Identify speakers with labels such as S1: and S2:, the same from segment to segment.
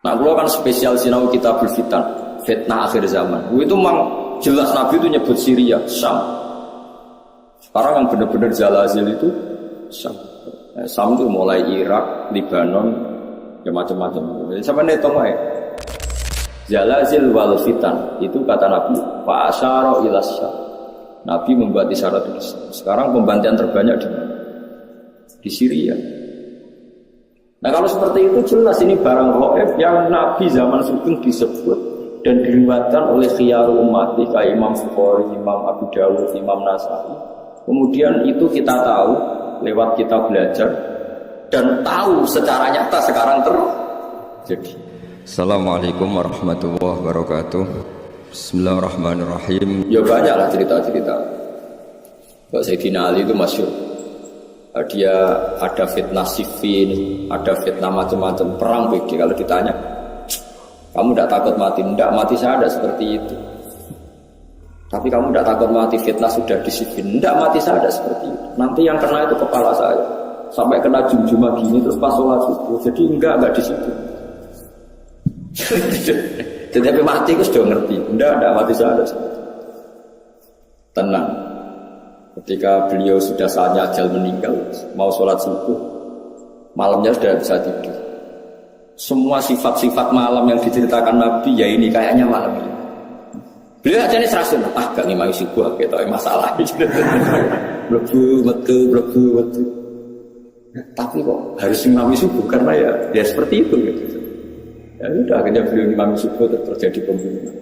S1: Nah, kalau kan spesial sinau kitab fitan, fitnah akhir zaman. Itu memang jelas Nabi itu nyebut Syria, Syam. Sekarang yang benar-benar zalazil itu Syam. Syam itu mulai Irak, Libanon, ya macam-macam. Sampai netung aja. Zalazil wal fitan itu kata Nabi. Fa asyara ila Syam. Nabi membuat isyarat itu. Sekarang pembantian terbanyak di mana? Di Syria. Nah kalau seperti itu jelas ini barang ghaib yang Nabi zaman sugeng disebut dan diriwayatkan oleh khiyarul umat kayak Imam Bukhari, Imam Abu Dawud, Imam Nasai. Kemudian itu kita tahu lewat kita belajar dan tahu secara nyata sekarang terjadi.
S2: Assalamualaikum warahmatullahi wabarakatuh. Bismillahirrahmanirrahim.
S1: Ya banyaklah cerita-cerita. Mbak Sayyidina Ali itu masyhur. Dia ada fitnah Siffin, ada fitnah macam-macam perang begitu. Kalau ditanya, kamu tidak takut mati? Tidak, mati saya ada seperti itu. Tapi kamu tidak takut mati? Fitnah sudah di Siffin. Tidak, mati saya ada seperti itu. Nanti yang kena itu kepala saya, sampai kena jum-jumah gini terus pas sholat subuh. Jadi enggak di situ. Tetapi mati itu sudah ngerti. Tidak mati saya ada seperti itu. Tenang. Ketika beliau sudah saatnya ajal meninggal, mau sholat subuh, malamnya sudah bisa tidur. Semua sifat-sifat malam yang diceritakan Nabi, ya ini kayaknya malam ini. Beliau aja nih serasun, gak ngimai subuh, gitu, masalah. Blebu, metu. Tapi kok harus ngimai subuh, karena ya seperti itu. Gitu. Ya udah, akhirnya beliau ngimai subuh, terjadi pembunuhan.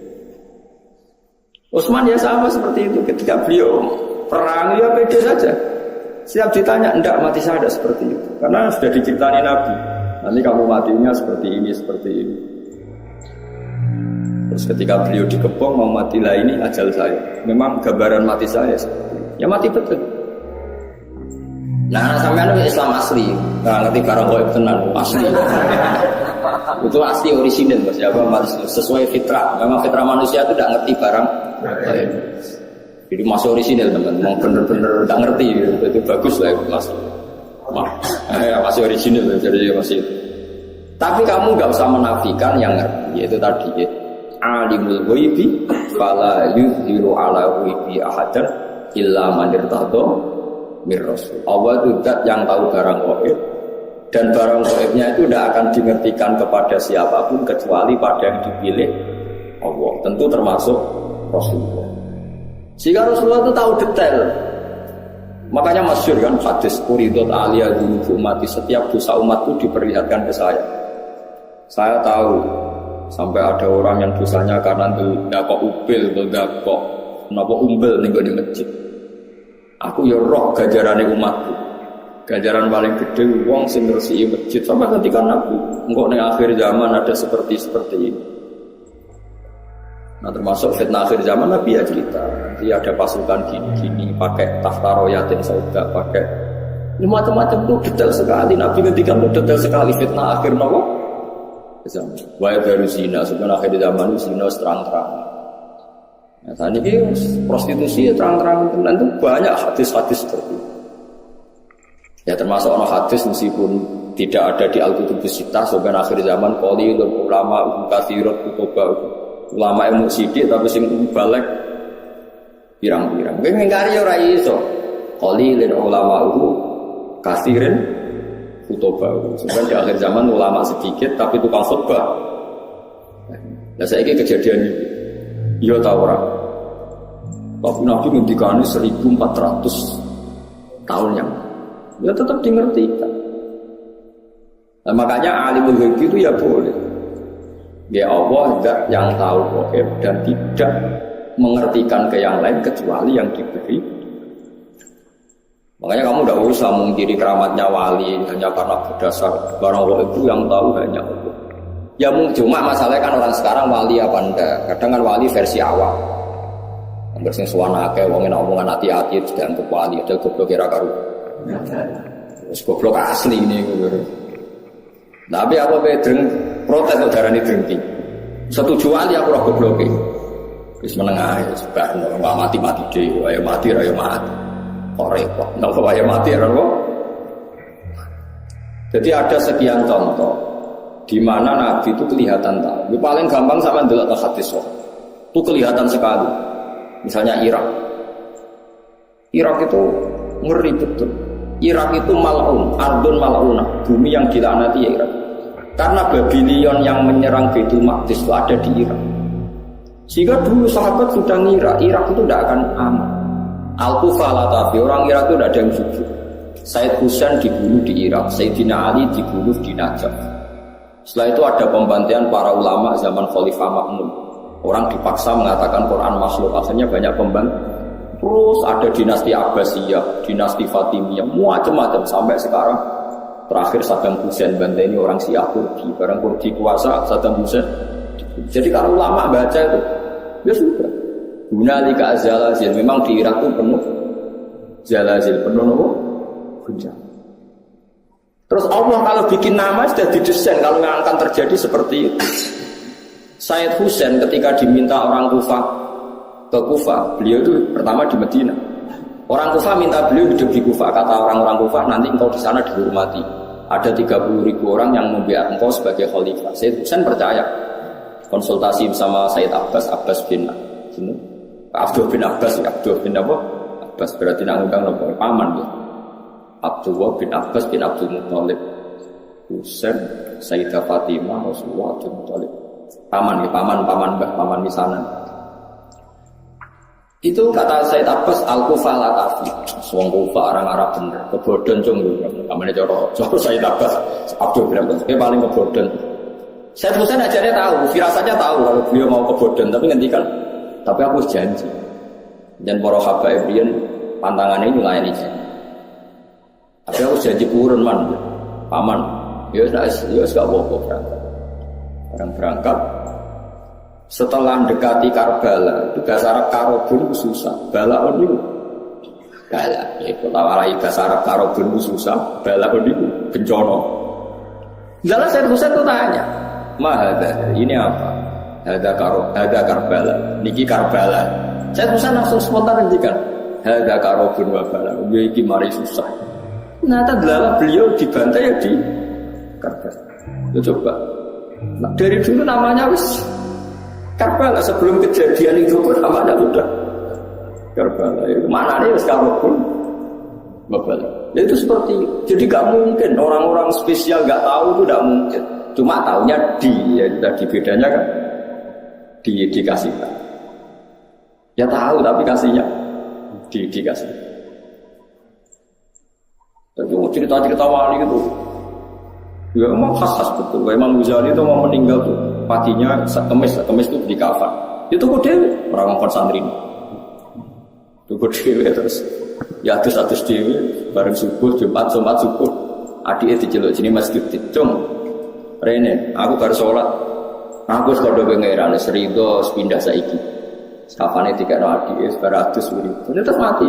S1: Utsman ya sama seperti itu, ketika beliau perang ya pede saja. Siap ditanya, enggak mati saya ada seperti itu. Karena sudah diceritani Nabi. Nanti kamu matinya seperti ini. Terus ketika beliau dikepung mau mati lah ini ajal saya. Memang gambaran mati saya seperti itu. Ya mati betul. Nah sampean Islam asli. Nah ngerti barang gaib tenan asli. Itu asli orisinal Mas. Ya sesuai fitrah. Memang fitrah manusia itu tidak ngerti barang gaib. Jadi masih orisinal teman-teman, bener-bener tak ngerti itu bagus lah itu masih orisinal jadi masih. Tapi kamu nggak usah menafikan yang ngerti, yaitu tadi alimul ghaibi fala yuzhiru ala ghaibi ahadan illa man irtadha mir rasul. Allah itu zat yang tahu barang gaib dan barang gaibnya itu tidak akan dimengertikan kepada siapapun kecuali pada yang dipilih Allah. Tentu termasuk Rasulullah. Sehingga Rasulullah itu tahu detail. Makanya masyhur kan hadis Quridot aliyah dulu umat, setiap dosa umat itu diperlihatkan ke saya. Saya tahu sampai ada orang yang dosanya karena itu dakok upil atau dakok napa umbel ning di masjid. Aku ya roh gajarane umatku. Gajaran paling gede wong sing ngresiki masjid sampai ketika Nabi engko ning akhir zaman ada seperti ini. Nah termasuk fitnah akhir zaman Nabi ya cerita nanti ada pasukan gini pakai tahta royatin sauda pakai macam-macam tuh detail sekali Nabi ngendikan tuh detail sekali fitnah akhir zaman. Wa baru zina sebenarnya akhir zaman zina terang-terang. Nah tadi prostitusi ya terang-terang dan itu banyak hadis-hadis seperti itu. Ya termasuk hadis meskipun tidak ada di Al-Kutubus Sittah sebenarnya akhir zaman qalilul ulama katsirut kutubah. Ulama ilmu sidik tapi sing balik pirang-pirang. Kowe ngingkari ora iso. Qalilin ulama'u katsirin khutbah. Sebenarnya di akhir zaman ulama sedikit tapi tukang khutbah. Lah saiki kejadian iki. Ya ta ora. Tapi Nabi ngendikane 1400 tahun yang ya tetap dimengertikan. Nah, makanya alimul ghaib itu ya boleh. Ya Allah zat yang tahu gaib dan tidak mengertikan ke yang lain kecuali yang diberi. Makanya kamu tidak usah mengkiri keramatnya wali hanya karena berdasar barang gaib itu yang tahu hanya Allah. Ya cuma masalahnya kan orang sekarang wali apa enggak. Kadang kan wali versi awal. Yang suwana akeh wong enak omongan hati-hati dianggap wali ada goblok kira karu. Wis goblok asli ini. Tapi apa bedeng protes darah ini drengki. Setuju wali aku roh gobloke. Wis menengah ya sebarno enggak mati-mati dhewe, ayo mati ra yo mati. Kok repot. Nek ayo mati ra kok. Jadi ada sekian contoh di mana Nabi itu kelihatan tahu. Yang paling gampang sama ndelok hadis itu kelihatan sekali. Misalnya Irak. Irak itu ngeri betul. Irak itu mal'un, ardun mal'unah, bumi yang dilaknati ya Irak. Karena Babylon yang menyerang Baitul Maqdis itu ada di Irak. Sehingga dulu sahabat sudah ngira Irak itu tidak akan aman. Al-Kufah Latafi, orang Irak itu tidak ada yang jujur. Said Husain dibunuh di Irak, Sayyidina Ali dibunuh di Najaf. Setelah itu ada pembantaian para ulama zaman Khalifah Ma'mun. Orang dipaksa mengatakan Quran makhluk, akhirnya banyak pembantaian. Terus ada dinasti Abbasiyah, dinasti Fatimiyah, macam-macam sampai sekarang. Terakhir Saddam Hussein bantai ini orang Syiah Kurdi, barang Kurdi kuasa Saddam Hussein. Jadi kalau ulama baca itu, ya sudah. Hunalika zalazil, memang di Irak itu penuh zalazil, penuh apa? Bencana. Terus Allah kalau bikin nama sudah didesain kalau yang akan terjadi seperti itu. Said Husain ketika diminta orang Kufah ke Kufah, beliau itu pertama di Medina. Orang Kufah minta beliau hidup di Kufah. Kata orang-orang Kufah, nanti engkau di sana dihormati. Ada 30.000 orang yang membiak engkau sebagai khalifah. Said Husain percaya. Konsultasi bersama Said Abbas bin Abdul bin Abbas, Abdul bin apa? Abbas berarti nak undang nomor paman ya. Abdullah bin Abbas bin Abdul Muthalib, Husain, Sayyidah Fatimah, Rasulullah Abdul Muthalib. Paman ya, paman di sana. Itu kata Said Abbas Al-Kufah Latafi. Wong Kufah orang Arab bener, kebodhon cung lho. Namanya coro Said Abbas Abdul bin Abbas. Dia paling kebodhon. Said Husain ajarnya tahu, firasatnya tahu kalau beliau mau kebodhon, tapi ngendikan, tapi aku janji. Dan para habaib riyen pantangannya nyulayani janji. Tapi aku janji purun man, paman. Ya wis gak apa-apa berangkat. Orang berangkat. Setelah mendekati Karbala, itu bahasa Arab Karobun itu susah. Balaun itu Bala, ya kalau bahasa Arab Karobun itu susah. Balaun itu bencana. Lalu Said Husain itu tanya, Mahada, ini apa? Hada Karbala, niki Karbala. Said Husain langsung spontan ngendikan, Hada Karobun wa Bala, ini mari susah. Ternyata adalah beliau dibantai ya di Karbala. Ya coba. Nah, dari dulu namanya wis Karbala, sebelum kejadian itu pun namanya udah Karbala. Itu mana nih sekarang pun Babala. Ya itu seperti itu. Jadi gak mungkin orang-orang spesial gak tahu itu gak mungkin. Cuma taunya ya tadi bedanya kan dikasih tahu. Ya tahu tapi kasihnya dikasih. Tapi cerita-cerita wali gitu. Ya memang khas betul. Imam Ghazali itu mau meninggal tuh paginya kemis itu di kafan. Itu kok dewe orang ngomong santri. Itu kok dewe terus ya atus dewe bareng subuh Jumat subuh adike diceluk jenenge masjid Cung. Rene, aku baru sholat. Aku sekolah pengeran serido pindah saiki. Kafane dikene adike baratus wiri. Terus mati.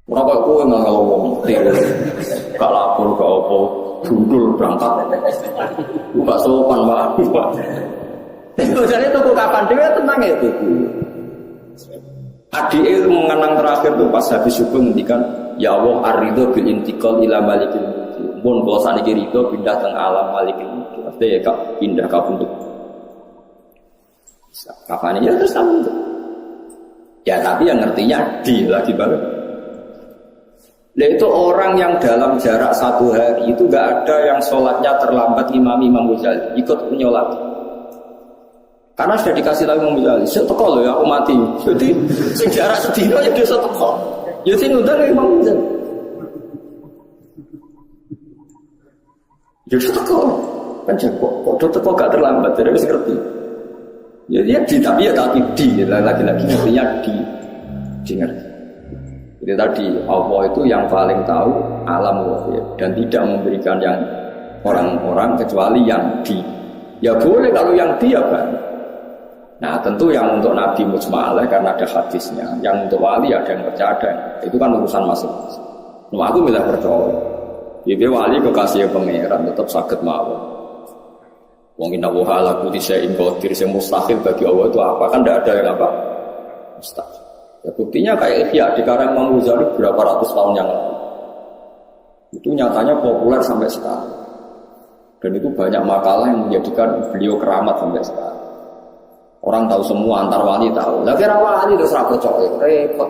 S1: Ora kok kowe ngomong tiru. Gak lapor gak apa, gundul berangkat. Buka sopan Pak. Itu jadi tuku kapan dhewe tenang itu. Adike mengenang terakhir tuh pas habis subuh ngendikan, ya Allah ar-ridho bil intiqal ila malikil mulk. Mun bosan iki ridho pindah teng alam malikil mulk. Maksudnya ya kak pindah ka bentuk. Kapan ya terus kamu. Ya tapi yang ngertinya di lagi banget. Nah itu orang yang dalam jarak 1 hari itu gak ada yang sholatnya terlambat Imam Ghazali ikut menyolat. Karena sudah dikasih tahu Imam Ghazali, saya teko loh ya aku mati. Jadi sejarah sedino ya dia teko. Ya sing ngundang Imam Ghazali. Ya teko. Kan kok teko gak terlambat, jadi wis ngerti. Ya dia tapi lagi-lagi ngertinya di ngerti. Jadi tadi Allah itu yang paling tahu alam wahid dan tidak memberikan yang orang-orang kecuali yang di. Ya boleh kalau yang di ya kan. Nah tentu yang untuk Nabi mujma'alah karena ada hadisnya. Yang untuk wali ada yang percaya. Itu kan urusan masing-masing. Nah aku milih percaya. Jadi wali kekasih pangeran tetap sakit mawon. Wong inna wa ala kulli syai'in qadir, yang mustahil bagi Allah itu apa? Kan tidak ada yang apa? Mustahil. Ya, buktinya kayak Ihya di karang Imam Ghazali berapa ratus tahun yang lalu. Itu nyatanya populer sampai sekarang. Dan itu banyak makalah yang menjadikan beliau keramat sampai sekarang. Orang tahu semua, antar wali tahu. Lah kira wali terus ra kocok repot.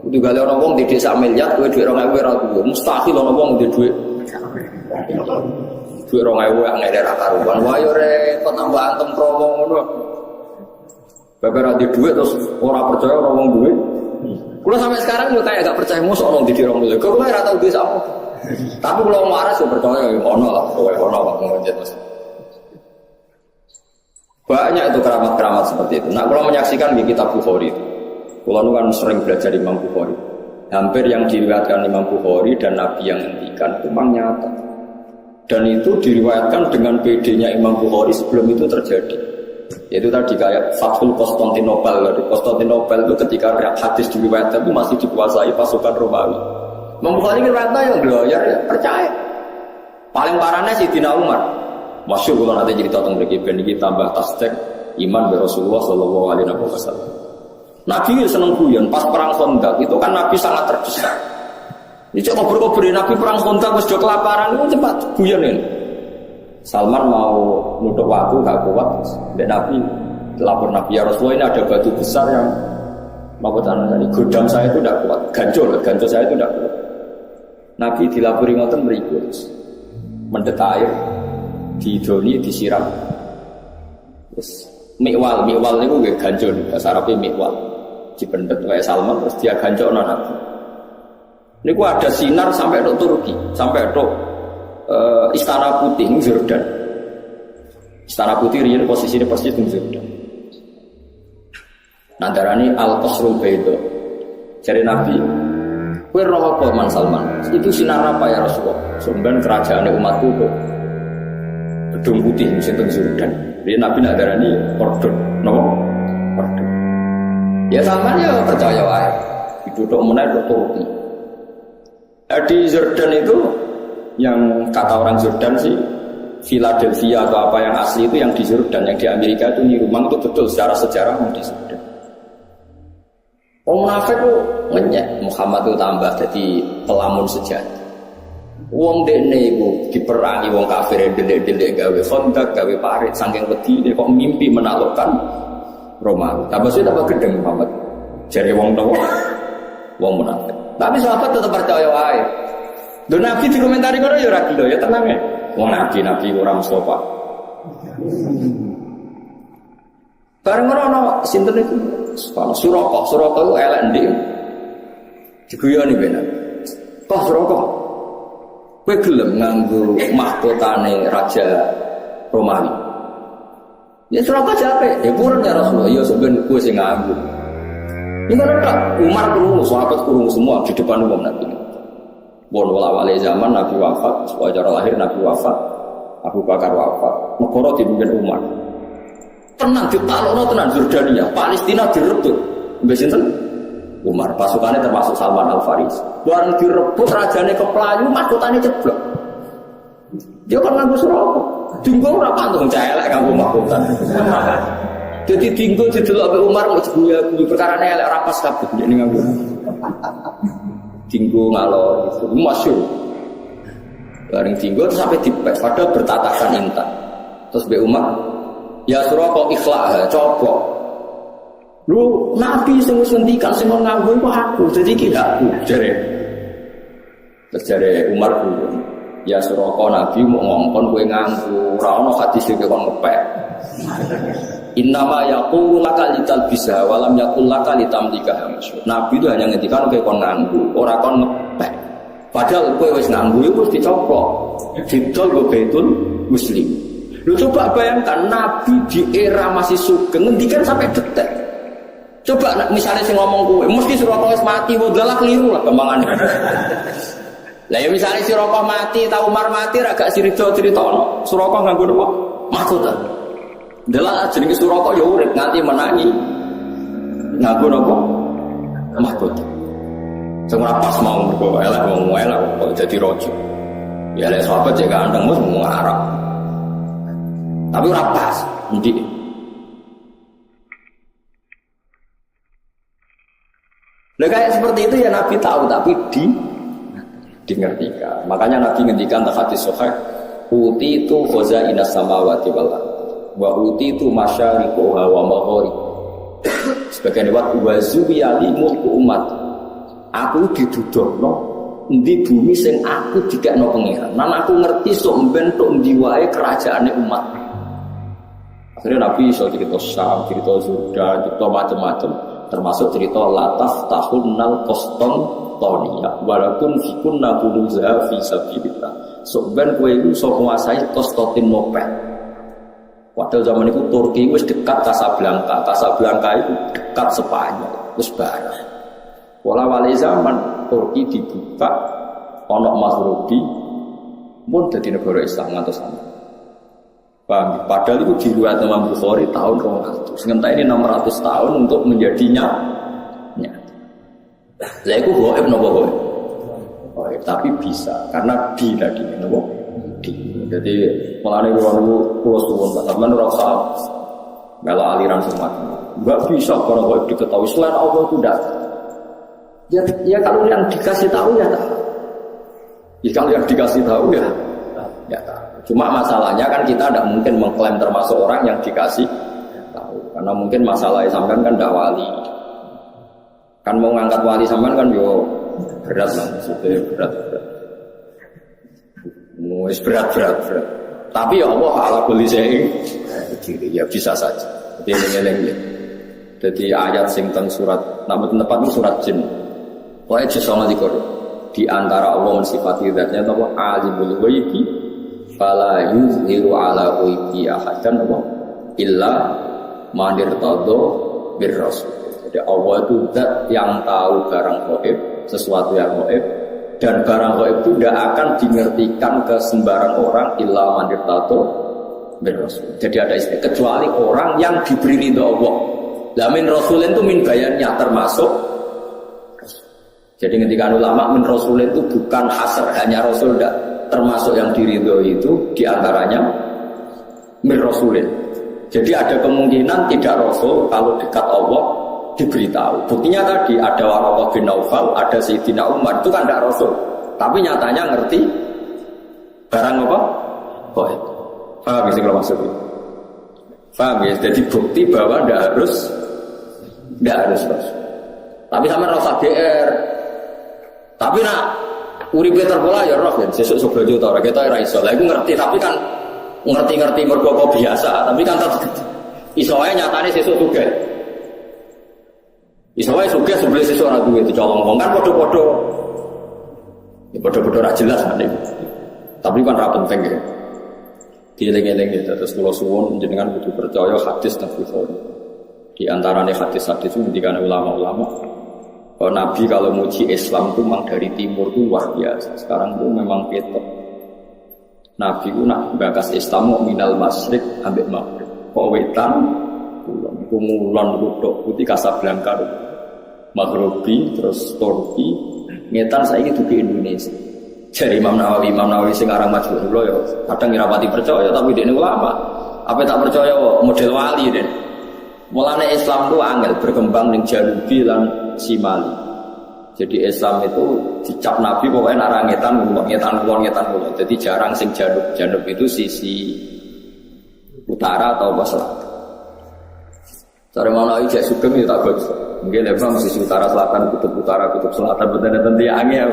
S1: Itu gale ana wong di desa miliar, duwe dhuwit 2000 ora duwe. Mustahil ana wong di dhuwit. Dhuwit 2000 yang ngene ra karuan. Wah yo repot tambah antem promo ngono. Bapak ra di dhuwit terus ora percaya ana wong duwe. Kulo sampai sekarang yo kayak gak percaya mosok ana di dhuwit 2000. Kok kowe ora tau duwe sapa. Tapi kalau waras ya percaya ya ono lah, ono ngomongin terus. Banyak itu keramat-keramat seperti itu. Nah, kalau menyaksikan di kitab Bukhari itu, kalau kan sering belajar Imam Bukhari. Hampir yang diriwayatkan Imam Bukhari dan Nabi yang ngendikan itu memang nyata. Dan itu diriwayatkan dengan PD-nya Imam Bukhari sebelum itu terjadi. Yaitu tadi kayak Fathul Konstantinopel. Di Konstantinopel itu ketika hadis diriwayatkan itu masih dikuasai pasukan Romawi. Imam Bukhari kira-kira yang belajar ya percaya. Paling parahnya Sayyidina Umar. Masyhur kalau nanti cerita tentang mereka ben iki tambah tasdek iman be Rasulullah sallallahu alaihi wasallam. Nabi seneng guyon pas perang Khandaq itu kan Nabi sangat terdesak. Ini cok ngobrol-ngobrol Nabi perang Khandaq wis do kelaparan itu cepat guyon ini. Salman mau nutup waktu gak kuat, dan Nabi lapor Nabi ya Rasulullah ini ada batu besar yang mau tadi godam saya itu tidak kuat, gancur saya itu tidak kuat. Nabi dilapori ngoten berikut mendet air didoni disiram terus mikwal itu nggih gancur bahasa Arabe mikwal dipendet wae Salman terus dia gancokno Nabi niku ada sinar sampai ke Turki sampai ke Istana Putih ning Jordan. Istana Putih riyen posisine persis ning Jordan. Nandarani Al-Qasrul Baida jare Nabi kowe roh apa Man Salman? Itu sinar apa ya Rasulullah? Sumben kerajaan umatku kok. Gedung putih sing teng Jordan. Dia Nabi nak darani kordon, napa? Kordon. Ya Salman ya percaya wae. Diduduk meneh ke Turki. Di Jordan itu yang kata orang Jordan sih Philadelphia atau apa yang asli itu yang di Jordan, yang di Amerika itu niru memang itu betul secara sejarah di Jordan. Wong munafik ku ngenyek Muhammad itu tambah jadi pelamun sejati. Wong dekne iku diperangi wong kafir delik-delik gawe Khandaq, gawe parit saking wedine kok mimpi menaklukkan Romawi. Tambah sih tambah gedeng Muhammad. Jare wong tuwa wong munafik. Tapi sahabat tetap percaya wae. Lho Nabi dikomentari kono ya ora gelo ya tenang ya. Wong nabi ora Mustafa. Bareng ngono sinten iku? Suraka itu elek ndik. Diguyoni bener. Kok Suraka? Kowe gelem nganggo mahkotane raja Romawi. Ya Suraka jape, ya purun ya Rasulullah, ya sampeyan kowe sing nganggo. Ini kan ada Umar krungu, sahabat krungu semua di depan umum Nabi. Bon wala-wali zaman Nabi wafat, sewajar lahir Nabi wafat, Abu Bakar wafat, negara dipimpin Umar. Tenang ditalokno tenan Jordania, Palestina direbut. Mbek sinten? Umar, pasukannya termasuk Salman Al-Farisi. Bareng direbut rajane keplayu, mahkotane ceblok. Dia kan nganggo Suraka. Dinggo ora pantung celek nganggo mahkota. Jadi dinggo didelok mbek Umar kok guyu perkarane elek ora pas kabeh nek nganggo. Dinggo ngalor itu masyhur. Bareng dinggo terus sampai dipes padahal bertatakan intan. Terus mbek Umar, ya Suraka ikhlas coplok. Lu Nabi sing wis ngendikan sing nganggo iku aku, dadi iki aku jare. Terus jare Umar kuwi, ya Suraka Nabi mau ngongkon kowe nganggo, ora ono hadis iki kon ngepek. Innama yaqulu laka lital bisa walam yaqul laka litamlika. Nabi itu hanya ngendikan kowe kon nganggo, ora kon ngepek. Padahal kowe wis nganggo iku wis dicoplok. Didol go Baitul Muslim. Lu coba bayangkan Nabi di era masih sugeng ngendikan sampai detik. Coba misalnya sing ngomong kowe, mesti Suraka wis mati, wadah keliru lah kembangannya. Lah ya misalnya Suraka mati, tahu Umar mati, agak cerita-cerita Suraka nganggo apa? Mahkota. Dalah jenenge Suraka ya urip nganti menangi. Nganggo apa? Mahkota. Sing ora pas mau mergo elek wong elek kok dadi raja. Ya lek sahabat jek ganteng mesti ngomong Arab. Tapi ora pas, ndik. Nah kayak seperti itu ya Nabi tahu, tapi Dingertikan. Makanya Nabi ngendikan tak hadis sahih, uti itu khazainas samawati wal ardh wa uti itu masyariquha wa maghrib. Sebagian lewat wazubiyali mulku umat. Aku didudohno di bumi sing aku dikekno pengiran. Nan aku ngerti sok mbentuk ndi wae kerajaane umat. Akhirnya Nabi iso cerita Syam, cerita Jordan, cerita macam-macam, termasuk cerita lataf tahunnal Konstantinia walaupun fikunna bunuza fi sabilillah. Sok ben kowe iku iso nguasai Konstantinopel. Padahal zaman itu Turki wis dekat Casablanca. Casablanca itu dekat Spanyol, wis barang. Wala-wali zaman Turki dibuka onok Maghribi pun jadi negara Islam ngantos sana. Paham? Padahal itu diriwayatkan Imam Bukhari tahun 200. Sementara ini 600 tahun untuk menjadinya. Lah iku goib napa goib? Goib, tapi bisa karena di tadi napa? Di. Jadi mulane kula suwun sampeyan ora usah melo aliran semacam. Enggak bisa kalau goib diketahui selain Allah itu tidak. Ya kalau yang dikasih tahu ya tahu. Ya kalau yang dikasih tahu ya tahu. Cuma masalahnya kan kita tidak mungkin mengklaim termasuk orang yang dikasih tahu. Karena mungkin masalahnya sampean kan tidak wali. Kan mau ngangkat wali sampean kan yo berat lah, maksudnya berat. Berat. Tapi ya Allah ala kulli syai'in ya bisa saja. Jadi eling-eling. Jadi ayat sing teng surat nama tempat itu surat Jin. Pokoknya jisana dikor di antara Allah mensifati zatnya apa alimul ghaibi fala yuzhiru ala ghaibi ahadan apa illa man irtadha bir rasul. Jadi Allah itu zat yang tahu barang gaib, sesuatu yang gaib, dan barang gaib itu tidak akan dimengertikan ke sembarang orang illa man irtadha bir rasul. Jadi ada istilah kecuali orang yang diberi ridho Allah. Lah min rasulin itu min bayannya termasuk. Jadi ketika ulama min rasul itu bukan hasr hanya rasul enggak, termasuk yang diridhoi itu diantaranya min rasulin. Jadi ada kemungkinan tidak rasul kalau dekat Allah diberitahu. Buktinya tadi ada Waraqah bin Naufal, ada Sayyidina Umar itu kan tidak rasul, tapi nyatanya ngerti barang apa? Gaib. Paham ya kalau maksudnya? Paham ya? Jadi bukti bahwa tidak harus rasul. Tapi sama rasa GR. Tapi nak uripe terpola ya roh kan sesuk sobojo ta ora ketok ora iso. Lah iku ngerti tapi kan ngerti mergo biasa, tapi kan tetep iso wae nyatane sesuk sugih. Iso wae sugih sebelum sesuk ora duwe dicolong kan padha-padha. Ya padha-padha ora jelas kan iki. Tapi kan ora penting ya. Dieling-eling ya terus kula suwun jenengan kudu percaya hadis Nabi Bukhari. Di antaranya hadis-hadis itu ngendikan ulama-ulama Nabi kalau muji Islam itu memang dari timur itu luar biasa. Sekarang itu memang ketok. Nabi itu nak bakas Islam mau minal masyrik ambek maghrib. Kok wetan kulon kutok putih Casablanca, Maghribi terus Turki. Ngetan saya itu di Indonesia. Jadi Imam Nawawi sekarang majhul lho ya. Kadang ngira percaya tapi dia ini ulama. Apa tak percaya model wali deh. Mulane Islam itu angel berkembang ning Janubi lan Simali. Jadi Islam itu dicap Nabi pokoknya nak ngetan kulon. Jadi jarang sing janub itu sisi utara atau selatan. Cara mana aja sugeng ya tak bagus. Mungkin memang sisi utara selatan, kutub utara, kutub selatan betul-betul dia angel.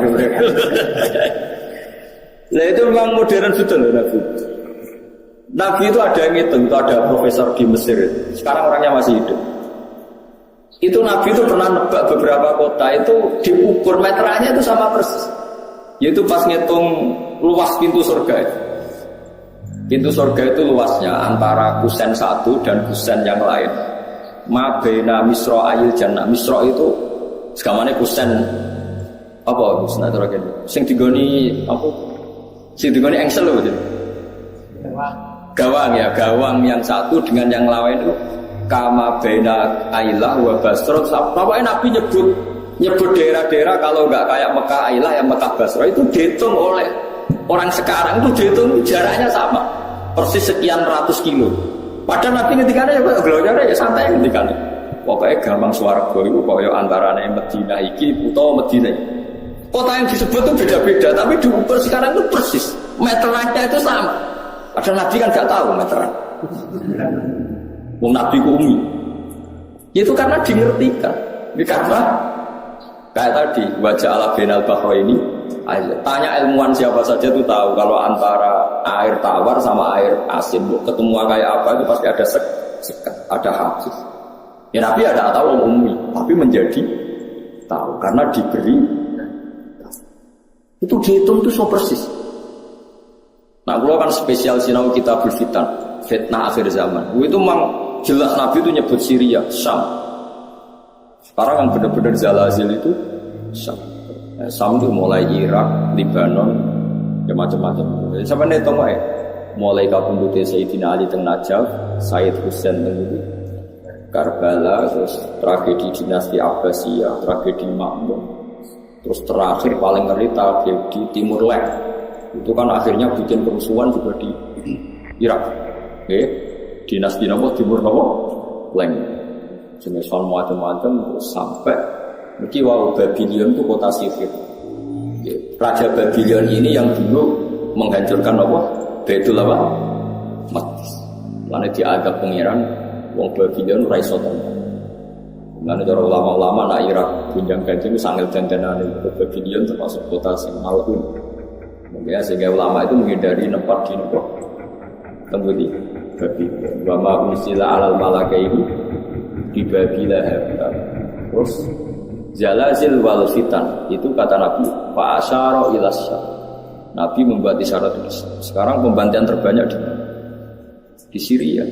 S1: Nah itu memang modern betul Nabi. Nabi itu ada yang ngitung, itu ada profesor di Mesir. Sekarang orangnya masih hidup. Itu Nabi itu pernah nebak beberapa kota itu diukur meteranya itu sama persis. Yaitu pas ngitung luas pintu surga itu. Pintu surga itu luasnya antara kusen satu dan kusen yang lain. Ma baina misra ayil jannah. Misra itu segamane kusen apa kusen atau lagi. Sing digoni apa? Sing digoni engsel lho jadi. Gawang yang satu dengan yang lain itu kama baina Ailah wa Basra. Pokoknya Nabi nyebut daerah-daerah kalau enggak kayak Mekah Ailah yang Mekah Basra itu dihitung oleh orang sekarang itu dihitung jaraknya sama. Persis sekian ratus kilo. Padahal Nabi ngendikane ya kok glojare ya santai ngendikane. Pokoknya gampang swarga iku kaya antarane Madinah iki utawa Madinah. Kota yang disebut itu beda-beda, tapi diukur sekarang itu persis. Meterannya itu sama. Padahal Nabi kan gak tahu meteran. Wong Nabi ku umi. Itu karena dimengertikan. Ini karena kayak tadi wajah ala benal bahwa ini. Tanya ilmuwan siapa saja tuh tahu kalau antara air tawar sama air asin ketemu kayak apa itu pasti ada sekat, ada habis. Ya Nabi ada tahu umi, tapi menjadi tahu karena diberi. Itu dihitung itu so persis. Nah, kalau kan spesial sinau kita berfitan, fitnah akhir zaman. Itu memang jelas Nabi itu nyebut Syria, Syam. Sekarang yang benar-benar zalazil itu Syam. Syam itu mulai Irak, Libanon, ya macam-macam. Siapa nih tahu ya? Mulai kabundute Sayyidina Ali teng Najaf, Sayyid Husain teng Karbala, terus tragedi dinasti Abbasiyah, tragedi Ma'mun. Terus terakhir paling ngeri tragedi Timur Leste. Itu kan akhirnya bikin kerusuhan juga di Irak. Oke, dinasti nama Timur Leste. Jenis macam-macam terus sampai mungkin Babylon itu kota sihir. Raja Babylon ini yang dulu menghancurkan apa? Baitul apa? Maqdis. Lalu dianggap pengiran wong Babylon ora iso tenan. Lalu cara ulama-ulama nak Irak gunjang ganjing itu sangat dandanan itu Babylon termasuk kota sing malun. Ya, sehingga ulama itu menghindari tempat di Nepal tempat di Babylon. Wa ma unsila alal malakaini di Babylon. Terus zalazil wal fitan itu kata Nabi fa asyara ila syam. Nabi membuat isyarat itu. Sekarang pembantian terbanyak di Syria.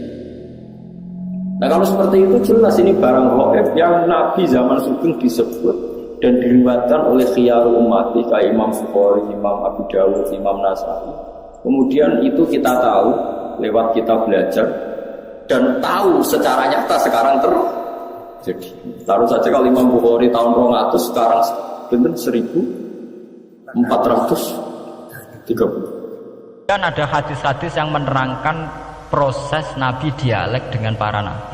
S1: Nah kalau seperti itu jelas ini barang gaib yang Nabi zaman Sugeng disebut dan diriwayatkan oleh khiyarul ummati kayak Imam Bukhari, Imam Abu Dawud, Imam Nasai. Kemudian itu kita tahu lewat kita belajar dan tahu secara nyata sekarang terjadi. Taruh saja kalau Imam Bukhari tahun 200 sekarang benar 1430.
S3: Dan ada hadis-hadis yang menerangkan proses Nabi dialek dengan para nabi.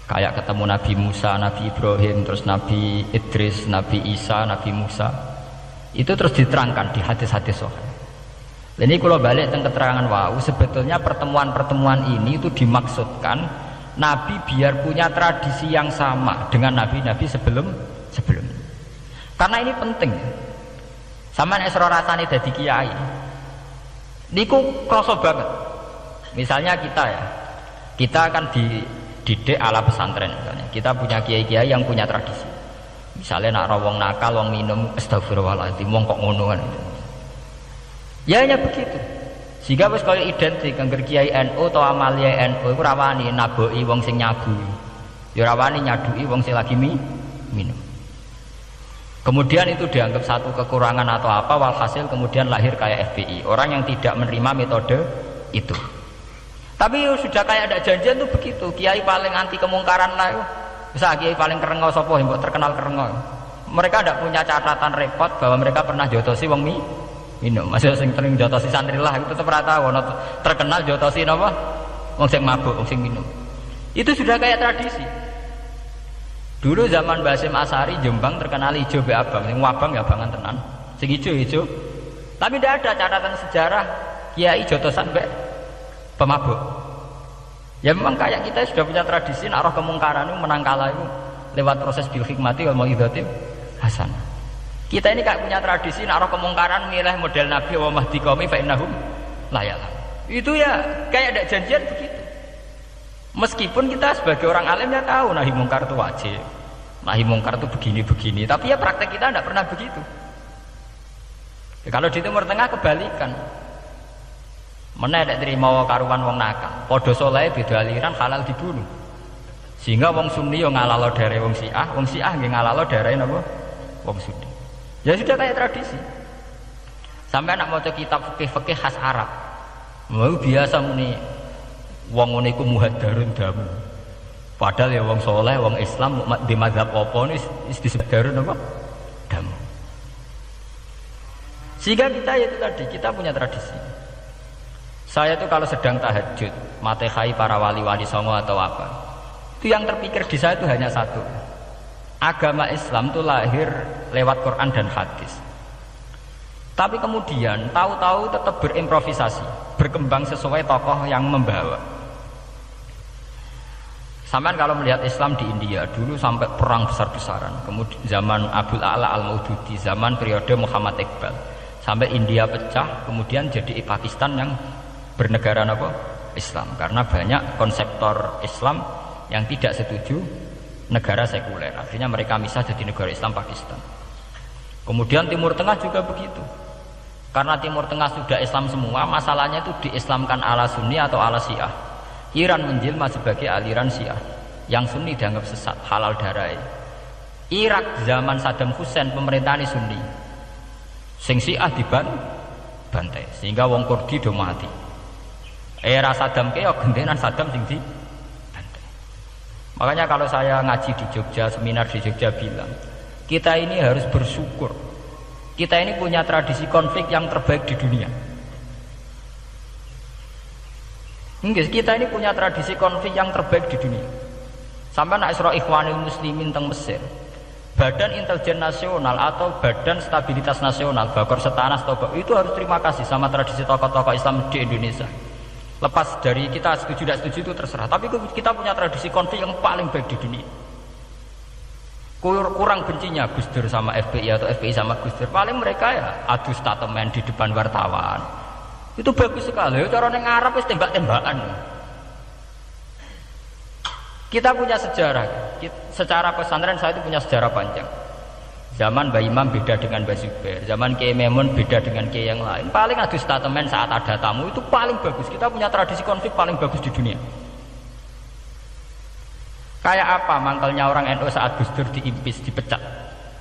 S3: Kayak ketemu Nabi Musa, Nabi Ibrahim, terus Nabi Idris, Nabi Isa, Nabi Musa. Itu terus diterangkan di hadis-hadis sahih. Ini kalau balik tentang keterangan wau, sebetulnya pertemuan-pertemuan ini itu dimaksudkan Nabi biar punya tradisi yang sama dengan nabi-nabi sebelumnya. Karena ini penting. Sama esro rasane dadi kiai. Niku kroso banget. Misalnya kita akan dididik ala pesantren misalnya. Kita punya kiai-kiai yang punya tradisi. Misalnya nak rawong nakal, wong minum, astagfirullahaladzim, wong kok ngono kan. Ya hanya begitu. Sehingga wis kaya identik angger kiai NU atau amalia NU iku rawani naboki wong sing nyabui. Ya rawani nyaduki wong sing lagi minum. Kemudian itu dianggap satu kekurangan atau apa, walhasil kemudian lahir kayak FPI, orang yang tidak menerima metode itu. Tapi sudah kayak ada janjian tuh begitu. Kiai paling anti kemungkaran lah. Bisa kiai paling kerengo sapa yang terkenal kerengo. Mereka tidak punya catatan repot bahwa mereka pernah jotosi wong minum. Masih sing sering jotosi santri lah itu tetep ora tahu terkenal jotosi napa? Wong sing mabuk, wong sing minum. Itu sudah kayak tradisi. Dulu zaman Mbah Hasyim Asy'ari Jombang terkenal ijo be abang, sing abang ya abangan tenan. Sing ijo. Tapi tidak ada catatan sejarah kiai jotosan be pemabuk. Ya memang kayak kita sudah punya tradisi nak roh kemungkaran itu menang kalah itu lewat proses bil hikmati wal mau'izatil hasanah. Kita ini kayak punya tradisi nak roh kemungkaran milih model Nabi wa mahdi qaumi fa innahum la ya'lamun. Itu ya kayak ada janjian begitu. Meskipun kita sebagai orang alim ya tahu nahi mungkar itu wajib, nahi mungkar itu begini-begini, tapi ya praktek kita tidak pernah begitu. Ya, kalau di Timur Tengah kebalikan, mana ada terima karuan wong nakal, podo soleh beda aliran halal dibunuh, sehingga wong Sunni yang ngalalo dari wong Syiah nggak ngalalo dari napa wong Sunni. Ya sudah kayak tradisi. Sampai anak mau kitab fikih khas Arab, mau biasa muni. Wong ngene iku muhadarun damu. Padahal ya wong soleh, wong Islam di mazhab apa wis disebut darun apa? Damu. Sehingga kita itu tadi, kita punya tradisi. Saya itu kalau sedang tahajud, matehai para wali-wali songo atau apa, itu yang terpikir di saya itu hanya satu. agama Islam itu lahir lewat Quran dan hadis. Tapi kemudian tahu-tahu tetap berimprovisasi, berkembang sesuai tokoh yang membawa. Sampai kalau melihat Islam di India dulu sampai perang besar-besaran, kemudian zaman Abul A'la Al-Maududi, zaman periode Muhammad Iqbal, sampai India pecah, kemudian jadi Pakistan yang bernegara apa? Islam, karena banyak konseptor Islam yang tidak setuju negara sekuler, akhirnya mereka misah jadi negara Islam Pakistan. Kemudian Timur Tengah juga begitu, karena Timur Tengah sudah Islam semua, masalahnya itu diislamkan ala Sunni atau ala Syiah. Iran menjelma sebagai aliran Syiah, yang Sunni dianggap sesat, halal darah. Irak zaman Saddam Hussein pemerintahan Sunni, sing Syiah dibantai, sehingga wong Kurdi do mati. Era Saddam keok gentenan Saddam sing dibantai. Makanya kalau saya ngaji di Jogja, seminar di Jogja bilang, kita ini harus bersyukur. Kita ini punya tradisi konflik yang terbaik di dunia. Kita ini punya tradisi konflik yang terbaik di dunia. Sampai nak Isra Ikhwanul Muslimin teng Mesir, Badan Intelijen Nasional atau Badan Stabilitas Nasional, Bakor Setanas Toba, itu harus terima kasih sama tradisi tokoh-tokoh Islam di Indonesia. Lepas dari kita setuju tidak setuju itu terserah, tapi kita punya tradisi konflik yang paling baik di dunia. Kurang bencinya Gus Dur sama FPI atau FPI sama Gus Dur, paling mereka ya adu statement di depan wartawan. Itu bagus sekali. Cara neng Arab wis tembak-tembakan. Kita punya sejarah. Secara pesantren saya itu punya sejarah panjang. Zaman Mbah Imam beda dengan Mbah Zubair, zaman Kiai Memun beda dengan Kiai yang lain. Paling adu statement saat ada tamu itu paling bagus. Kita punya tradisi konflik paling bagus di dunia. Kayak apa mangkelnya orang NU saat Gus Dur diimpis, dipecat.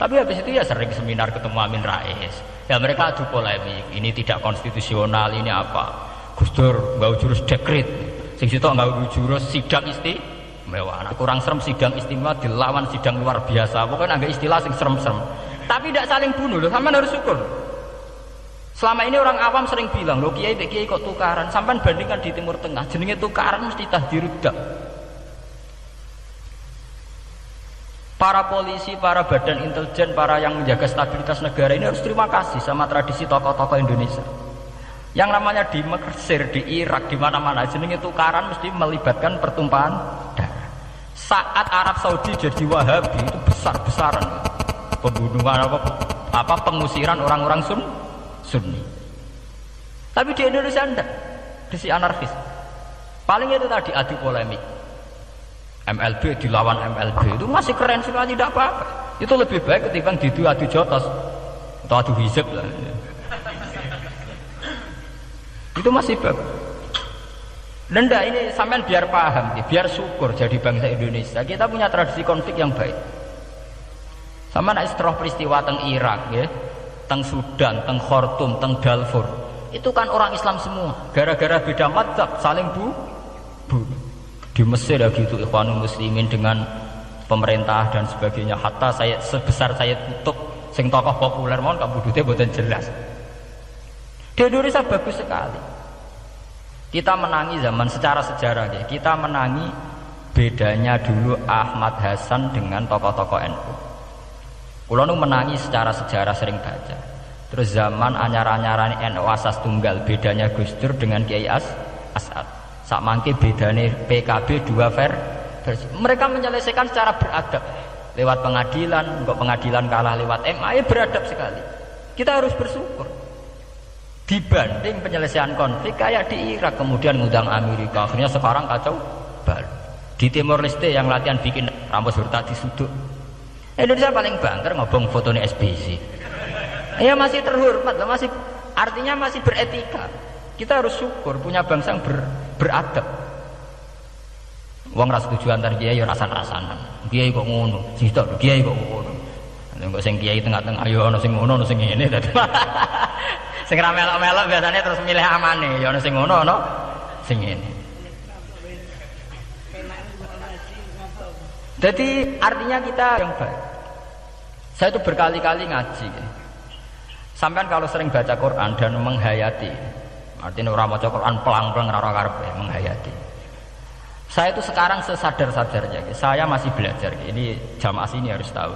S3: Tapi habis itu ya sering seminar ketemu Amin Rais. Ya mereka adu polemik, ini tidak konstitusional, ini apa? Gus Dur nggak jurus dekret, sing situ nggak jurus sidang istimewa. Nah, kurang serem sidang istimewa dilawan sidang luar biasa. Pokoknya nggak istilah sing serem-serem. Tapi tidak saling bunuh loh, sampean harus syukur. Selama ini orang awam sering bilang, loh kiai kok tukaran. Sampean bandingkan di Timur Tengah, jenenge tukaran mesti tahdirudak. Para polisi, para badan intelijen, para yang menjaga stabilitas negara ini harus terima kasih sama tradisi tokoh-tokoh Indonesia. Yang namanya di Mesir, di Irak, di mana-mana jenenge tukaran mesti melibatkan pertumpahan darah. Saat Arab Saudi jadi Wahabi itu besar-besaran pembunuhan apa pengusiran orang-orang Sunni. Tapi di Indonesia enggak, di anarkis. Paling itu tadi adu polemik. MLB dilawan MLB itu masih keren sekali, tidak apa-apa. Itu lebih baik ketimbang adu jotos atau adu hizib lah. Itu masih bagus. Nenda ini sampean biar paham, biar syukur jadi bangsa Indonesia. Kita punya tradisi konflik yang baik. Sama nak setelah peristiwa teng Irak, ya, teng Sudan, teng Khartoum, teng Darfur, itu kan orang Islam semua. Gara-gara beda mazhab saling bunuh. Di Mesir ya gitu, Ikhwanul Muslimin dengan pemerintah dan sebagainya. Hatta saya sebesar saya tutup sing tokoh populer mohon kabudute mboten jelas. Di Indonesia bagus sekali. Kita menangi zaman secara sejarah ya. Kita menangi bedanya dulu Ahmad Hasan dengan tokoh-tokoh NU. Kulo nu menangi secara sejarah sering baca. Terus zaman anyar-anyaran NU asas tunggal, bedanya Gus Dur dengan Kiai As'ad. Sak mangke bedane PKB dua versi. Mereka menyelesaikan secara beradab lewat pengadilan, kok pengadilan kalah lewat MA, beradab sekali. Kita harus bersyukur. Dibanding penyelesaian konflik kayak di Irak kemudian ngundang Amerika, akhirnya sekarang kacau baru. Di Timor Leste yang latihan bikin rambut bertak disuduk. Indonesia paling banter ngobong fotonya SBC. Ya masih terhormat, masih artinya masih beretika. Kita harus syukur punya bangsa yang beradab. Wong ras tujuan antar kiai ya rasan-rasanan. Kiai kok ngono, sing tok kiai kok ngono. Nek sing kiai tengah-tengah ya ana sing ngono, ana sing ngene dadi. Sing ra melok-melok biasanya terus milih amane, ya ana sing ngono, ana sing ngene. Jadi artinya kita yang baik. Saya itu berkali-kali ngaji. Sampean kalau sering baca Quran dan menghayati, artinya orang maca Quran pelang-pelang ora karepe menghayati. Saya itu sekarang sesadar-sadarnya, saya masih belajar. Ini jamaah sini harus tahu.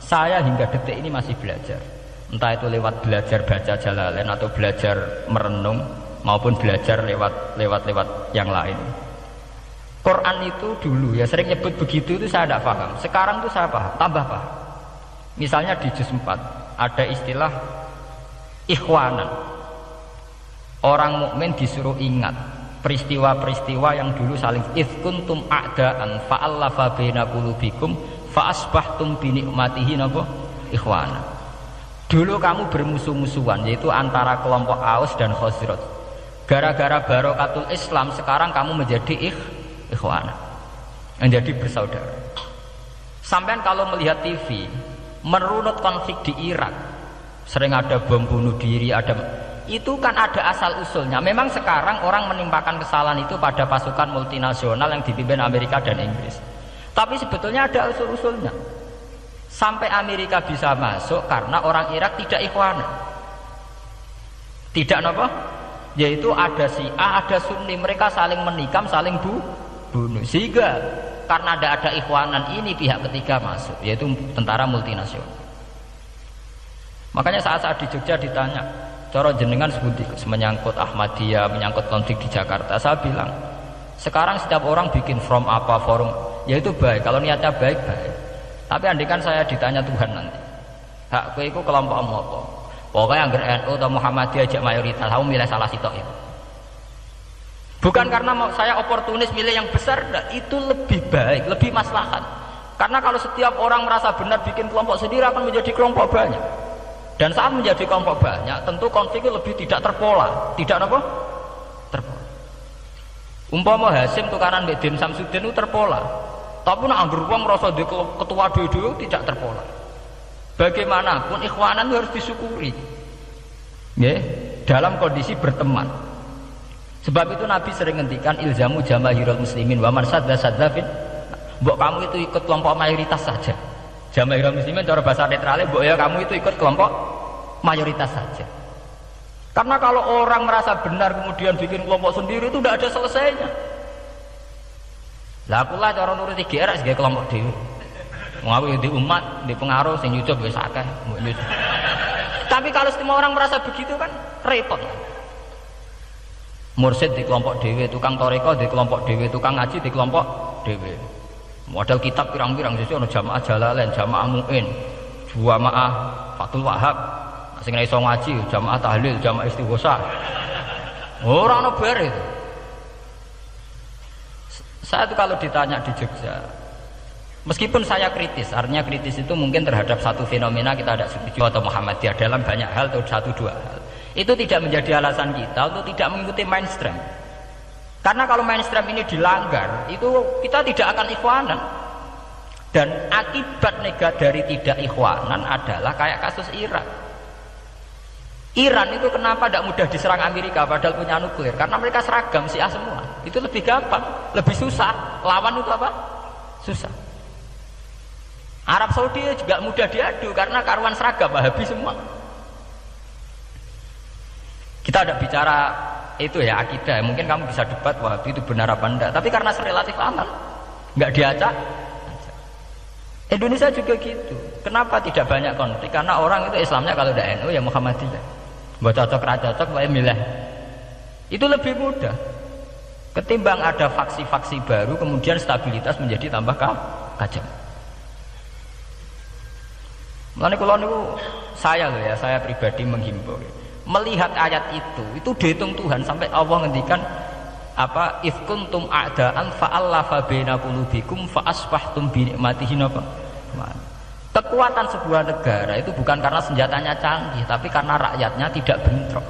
S3: Saya hingga detik ini masih belajar. Entah itu lewat belajar baca Jalalain atau belajar merenung maupun belajar lewat yang lain. Quran itu dulu ya sering nyebut begitu itu saya tidak paham. Sekarang tuh saya paham, tambah paham. Misalnya di juz 4 ada istilah ikhwanan. Orang mukmin disuruh ingat peristiwa-peristiwa yang dulu saling kuntum a'daan fa'allafa baina qulubikum fa asbahtum bi nikmatihi napa ikhwana. Dulu kamu bermusuh-musuhan yaitu antara kelompok Aus dan Khazraj. Gara-gara barokatul Islam sekarang kamu menjadi ikhwana. Menjadi bersaudara. Sampean kalau melihat TV merunut konflik di Irak, sering ada bom bunuh diri, itu kan ada asal usulnya. Memang sekarang orang menimpakan kesalahan itu pada pasukan multinasional yang dipimpin Amerika dan Inggris. Tapi sebetulnya ada usul-usulnya. Sampai Amerika bisa masuk karena orang Irak tidak ikhwan. Tidak apa? Yaitu ada Syiah, ada Sunni, mereka saling menikam, saling bunuh. Sehingga karena ada ikhwanan ini pihak ketiga masuk, yaitu tentara multinasional. Makanya saat di Jogja ditanya, cara jenengan sebuti menyangkut Ahmadiyah, menyangkut konflik di Jakarta, saya bilang sekarang setiap orang bikin from apa forum, ya itu baik kalau niatnya baik. Tapi andaikan saya ditanya Tuhan nanti, hak kowe iku kelompok apa? Pokoknya angger NU atau Muhammadiyah aja mayoritas, kamu milih salah sitok itu. Bukan karena saya oportunis milih yang besar, itu lebih baik, lebih maslahat. Karena kalau setiap orang merasa benar bikin kelompok sendiri akan menjadi kelompok banyak. Dan saat menjadi kelompok banyak, tentu konflik itu lebih tidak terpola, tidak apa? Terpola. Umpama Hasim tukaran mbek Din Samsudin itu terpola. Tapi nek anggur wong merasa di ketua dhewe tidak terpola. Bagaimanapun ikhwanan harus disyukuri. Nggih, dalam kondisi berteman. Sebab itu Nabi sering ngendikan ilzamu jamaahirul muslimin wa man sadza sadzafin. Mbok kamu itu ikut kelompok mayoritas saja. Jamaahirul muslimin cara bahasa netralnya mbok ya kamu itu ikut kelompok mayoritas saja. Karena kalau orang merasa benar kemudian bikin kelompok sendiri itu tidak ada selesainya. Lah aku lah cara nuruti GR sebagai kelompok dhewe. Wong aku di umat, di pengaruh sing nyucup wis akeh, mbok nyucup. Tapi kalau semua orang merasa begitu kan repot. Mursyid di kelompok dhewe, tukang toreko di kelompok dhewe, tukang ngaji di kelompok dhewe. Model kitab pirang-pirang sesuk ana jamaah Jalalain, jamaah Mu'in, jamaah Fathul Wahab. Sing ora iso ngaji, jamaah tahlil, jamaah istighosah. Ora ana bar itu. Saya itu kalau ditanya di Jogja, meskipun saya kritis, artinya kritis itu mungkin terhadap satu fenomena kita tidak setuju atau Muhammadiyah dalam banyak hal atau satu dua hal. Itu tidak menjadi alasan kita untuk tidak mengikuti mainstream. Karena kalau mainstream ini dilanggar, itu kita tidak akan ikhwanan. Dan akibat negatif dari tidak ikhwanan adalah kayak kasus Irak. Iran itu kenapa tidak mudah diserang Amerika padahal punya nuklir? Karena mereka seragam Syiah semua. Itu lebih gampang, lebih susah. Lawan itu apa? Susah. Arab Saudi juga mudah diadu karena karuan seragam Wahabi semua. Kita ada bicara itu ya akidah, mungkin kamu bisa debat Wahabi itu benar apa enggak, tapi karena relatif aman nggak diacak. Indonesia juga gitu. Kenapa tidak banyak konflik? Karena orang itu Islamnya kalau udah NU ya Muhammadiyah. Buat cocok cocok boleh milih. Itu lebih mudah ketimbang ada faksi-faksi baru kemudian stabilitas menjadi tambah kacau. Mulane kula niku saya pribadi menghimbau melihat ayat itu dihitung Tuhan sampai Allah ngendikan apa if kuntum a'daan fa'allafa baina qulubikum fa asbahtum bi nikmatihi napa. Kekuatan sebuah negara itu bukan karena senjatanya canggih, tapi karena rakyatnya tidak bentrok.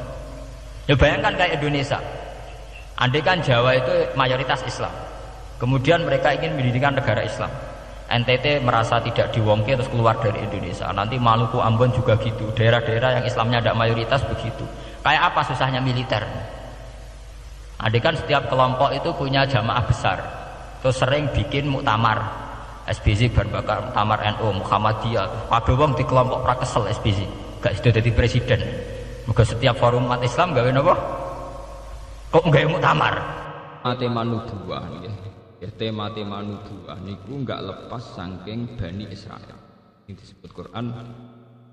S3: Ya bayangkan kayak Indonesia. Andai kan Jawa itu mayoritas Islam, kemudian mereka ingin mendirikan negara Islam. NTT merasa tidak diwongke terus keluar dari Indonesia. Nanti Maluku, Ambon juga gitu. Daerah-daerah yang Islamnya tidak mayoritas begitu. Kayak apa susahnya militer? Andai kan setiap kelompok itu punya jamaah besar, terus sering bikin muktamar. SBC bakar muktamar NU, Muhammadiyah. Kabeh wong di kelompok pra kesel SBC. Gak sudah jadi presiden. Moga setiap forum umat Islam gawe napa? Kok gawe muktamar? Ate manubuah nggih. Ya, tema-tema nubuwah niku enggak lepas saking Bani Israil. Ini disebut Quran,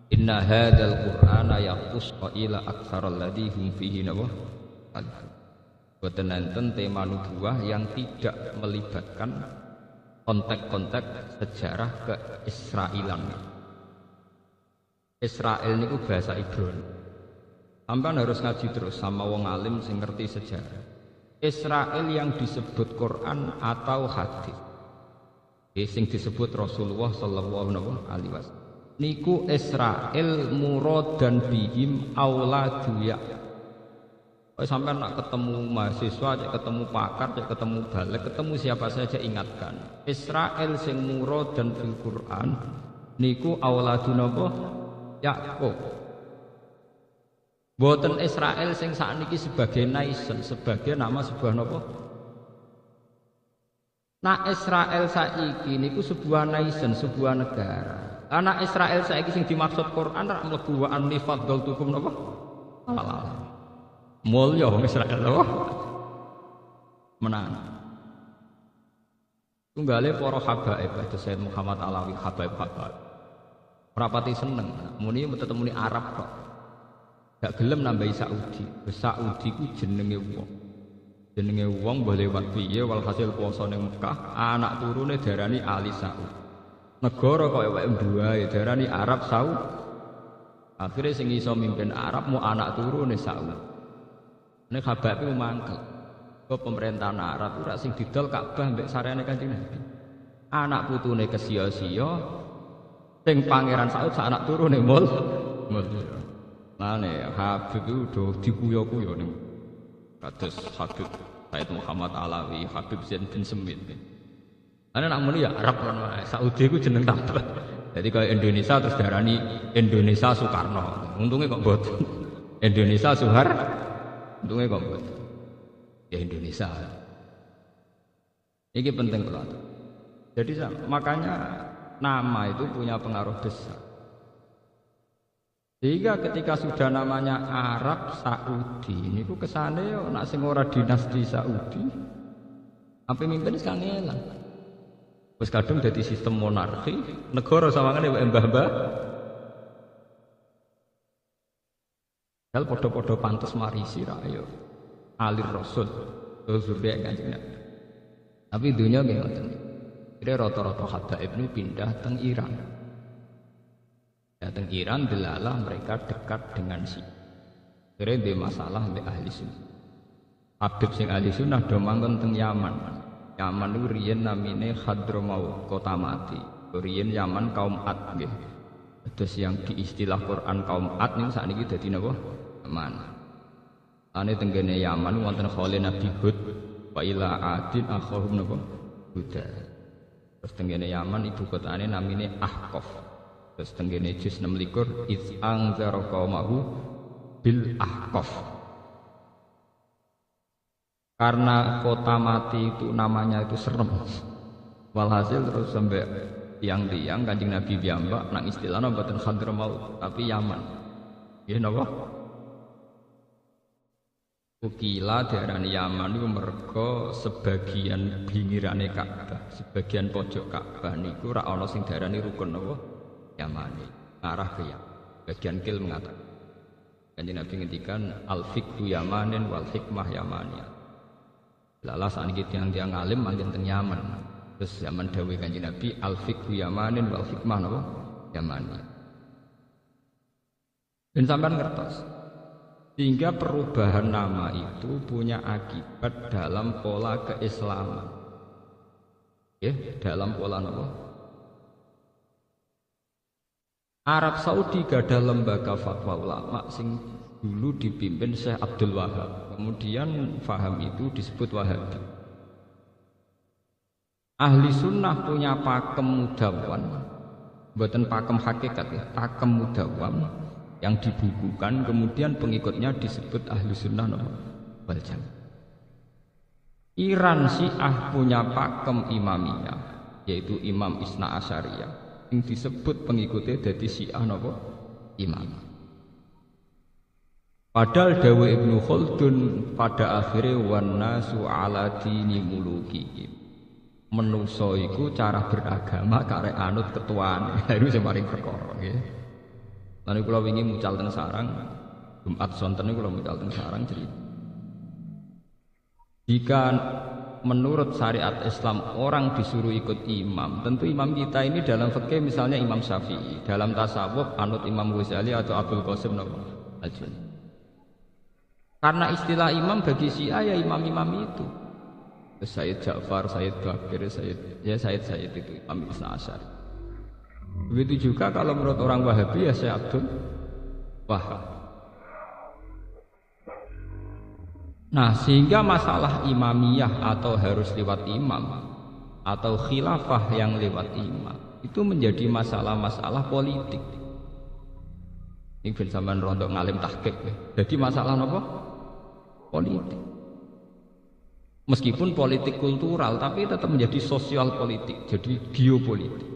S3: inna hadzal qur'ana yaqussu ila aktsaral ladzi hum fihi nawah. Boten enten tema nubuwah yang tidak melibatkan konteks-konteks sejarah keisrailan. Israel niku bahasa Ibrani. Sampeyan harus ngaji terus sama wong alim sing ngerti sejarah. Israel yang disebut Quran atau hadis, sing disebut Rasulullah sallallahu alaihi wasallam. Niku Israel murad dan bihim auladu ya. Sampai nak ketemu mahasiswa, ketemu pakar, ketemu balik, ketemu siapa saja ingatkan. Israel sing murad dan bil Quran niku auladu napa? Yakub. Boten Israel sing sakniki sebagai nation, sebagai nama sebuah napa? Nah Israel saiki niku sebuah nation, sebuah negara. Anak Israel saiki sing dimaksud Quran ra mlebu wa anni faddaltukum napa? Halal. Mulya wong Israel napa? Menang. Tunggale para habaib itu Sayyid Muhammad Alawi habaib. Ora pati seneng, muni tetemuni Arab kok. Gak gelem nambahi Saudi. Saudi ku jenenge wong. Jenenge wong mbah lewat piye walhasil puasa ning Mekah, anak turune darani Ali Saud. Negara kaya wae mbuahe darani Arab Saud. Akhire sing iso mimpin Arab mu anak turune Saud. Nek habab iku mangkel. Kok pemerintahan Arab ora sing didol Ka'bah mbek sareane Kanjeng Nabi. Anak putune kesia-sia sing pangeran Saud sak anak turune mul. Mane Habib itu udah dikuyo-kuyo nih. Kados Habib Said Muhammad Alawi, Habib Zain bin Semit. Ana nak muni ya Arab lan Saudi ku jeneng tambah. Jadi kalau Indonesia terus darani Indonesia Soekarno. Untungnya kok mboten. Indonesia Soehar. Untungnya kok mboten. Ya Indonesia. Ini penting banget. Jadi makanya nama itu punya pengaruh besar. Sehingga ketika sudah namanya Arab Saudi, ini ku kesane yo nak sing ora dinasti Saudi. Apa mimpin sekarang elang. Wis kadung dadi sistem monarki, negara sawangane wae mbah-mbah. Dal padha-padha pantes marisi ra yo. Alir Rasul, zuriat Kanjeng Nabi. Tapi dunia nggih ngoten. Kira rata-rata habaib niku pindah teng Iran. Datang Iran delalah mereka dekat dengan Syiah. Kira dia masalah mbek ahli sunnah. Habib sing ahli sunnah do manggon teng Yaman. Yaman niku riyen namine Hadramaut, kota mati. Riyen Yaman kaum Ad nggih. Terus yang di istilah Quran kaum Ad niku sakniki dadi napa? Yaman. Ane tenggene Yaman wonten khole Nabi Hud wa ila adin akhahum napa? Huda. Terus tenggene Yaman ibu kotane namine Ahqaf. Terus tenggene juz 26 iz anzara qaumahu bil ahqaf. Karena kota mati itu namanya itu serem. Walhasil terus sampai tiang-tiang Kanjeng Nabi piyambak nang istilahna mboten Hadramaut tapi Yaman. Nggih napa? Ukila diarani Yaman niku merga sebagian pingirane Ka'bah, sebagian pojok Ka'bah niku ora ana sing diarani rukun napa? Yamani, arah ke Yaman. Bagian kil mengatakan, Kanjeng Nabi ngendikan al-fiqhu Yamanin wal hikmah Yamaniyah. Lala saat ini tiang-tiang alim manggen teng Yaman. Terus zaman dawuh Kanjeng Nabi al-fiqhu Yamanin wal hikmah napa? Yamaniyah. Dan sampean ngertos. Sehingga perubahan nama itu punya akibat dalam pola keislaman. Dalam pola napa? Arab Saudi gak ada lembaga fatwa ulama sing dulu dipimpin Syekh Abdul Wahab. Kemudian faham itu disebut Wahabi. Ahli sunnah punya pakem mudawwan, buatan pakem hakikat ya, pakem mudawwan yang dibukukan, kemudian pengikutnya disebut ahli sunnah wal jamaah. Iran Syiah punya pakem imamiyah, yaitu Imam Isna Asyariyah. Yang disebut pengikutnya dari Syiah napa imam. Padahal dawuh Ibnu Khaldun pada akhirnya wan nasu ala dini mulukihim. menusa iku cara beragama karek anut ketuane. Iku sing paling perkara nggih. Lan kula wingi mucal teng sarang Jumat sonten niku kula mucal teng sarang cerita. Jika menurut syariat Islam orang disuruh ikut imam, tentu imam kita ini dalam fikih misalnya Imam Syafi'i, dalam tasawuf anut Imam Ghazali atau Abdul Qasim Al-Juni. Karena istilah imam bagi Syiah ya imam-imam itu. Sayyid Ja'far, Sayyid Bakir, Sayyid itu Imam Ibn Asy'ari. Begitu juga kalau menurut orang Wahabi ya Syekh Abdul Wahab. Nah, sehingga masalah imamiyah atau harus lewat imam atau khilafah yang lewat imam itu menjadi masalah-masalah politik. Ini ben sampean rontok ngalim tahqiq. Jadi masalah apa? Politik. Meskipun politik kultural tapi tetap menjadi sosial politik, jadi geopolitik.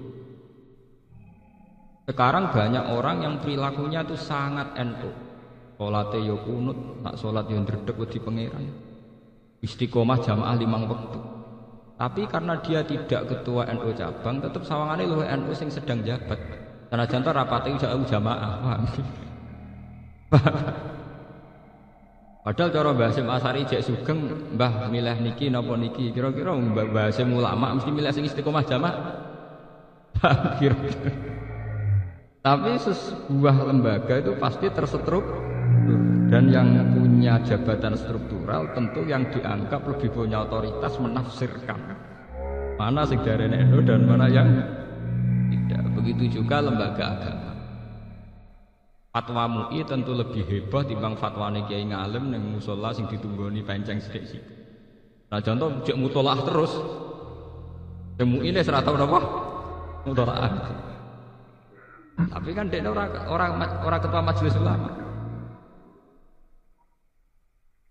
S3: Sekarang banyak orang yang perilakunya itu sangat NU. Salate yo kunut, nak salat yo ndredeg wedi pangeran. Istiqomah jamaah 5 waktu. Tapi karena dia tidak ketua NU cabang, tetap sawangane luwih NU sing sedang jabat. Karena jantar rapate jamaah. Padahal cara Mbah Hasyim Asy'ari jek sugeng, Mbah milih niki napa niki, kira-kira Mbah Hasyim ulama mesti milih sing istiqomah jamaah. Kira-kira. Tapi sebuah lembaga itu pasti terstruktur dan yang punya jabatan struktural tentu yang dianggap lebih punya otoritas menafsirkan mana sing darene NU dan mana yang tidak. Begitu juga lembaga agama. Fatwa MUI tentu lebih hebat timbang fatwane kiai ngalim ning musala sing ditunggoni penceng sithik-sithik. Nah contoh jek mutolaah terus. MUI ne ora tau napa? Mutolaah. Tapi kan dekne ora ketua majelis ulama.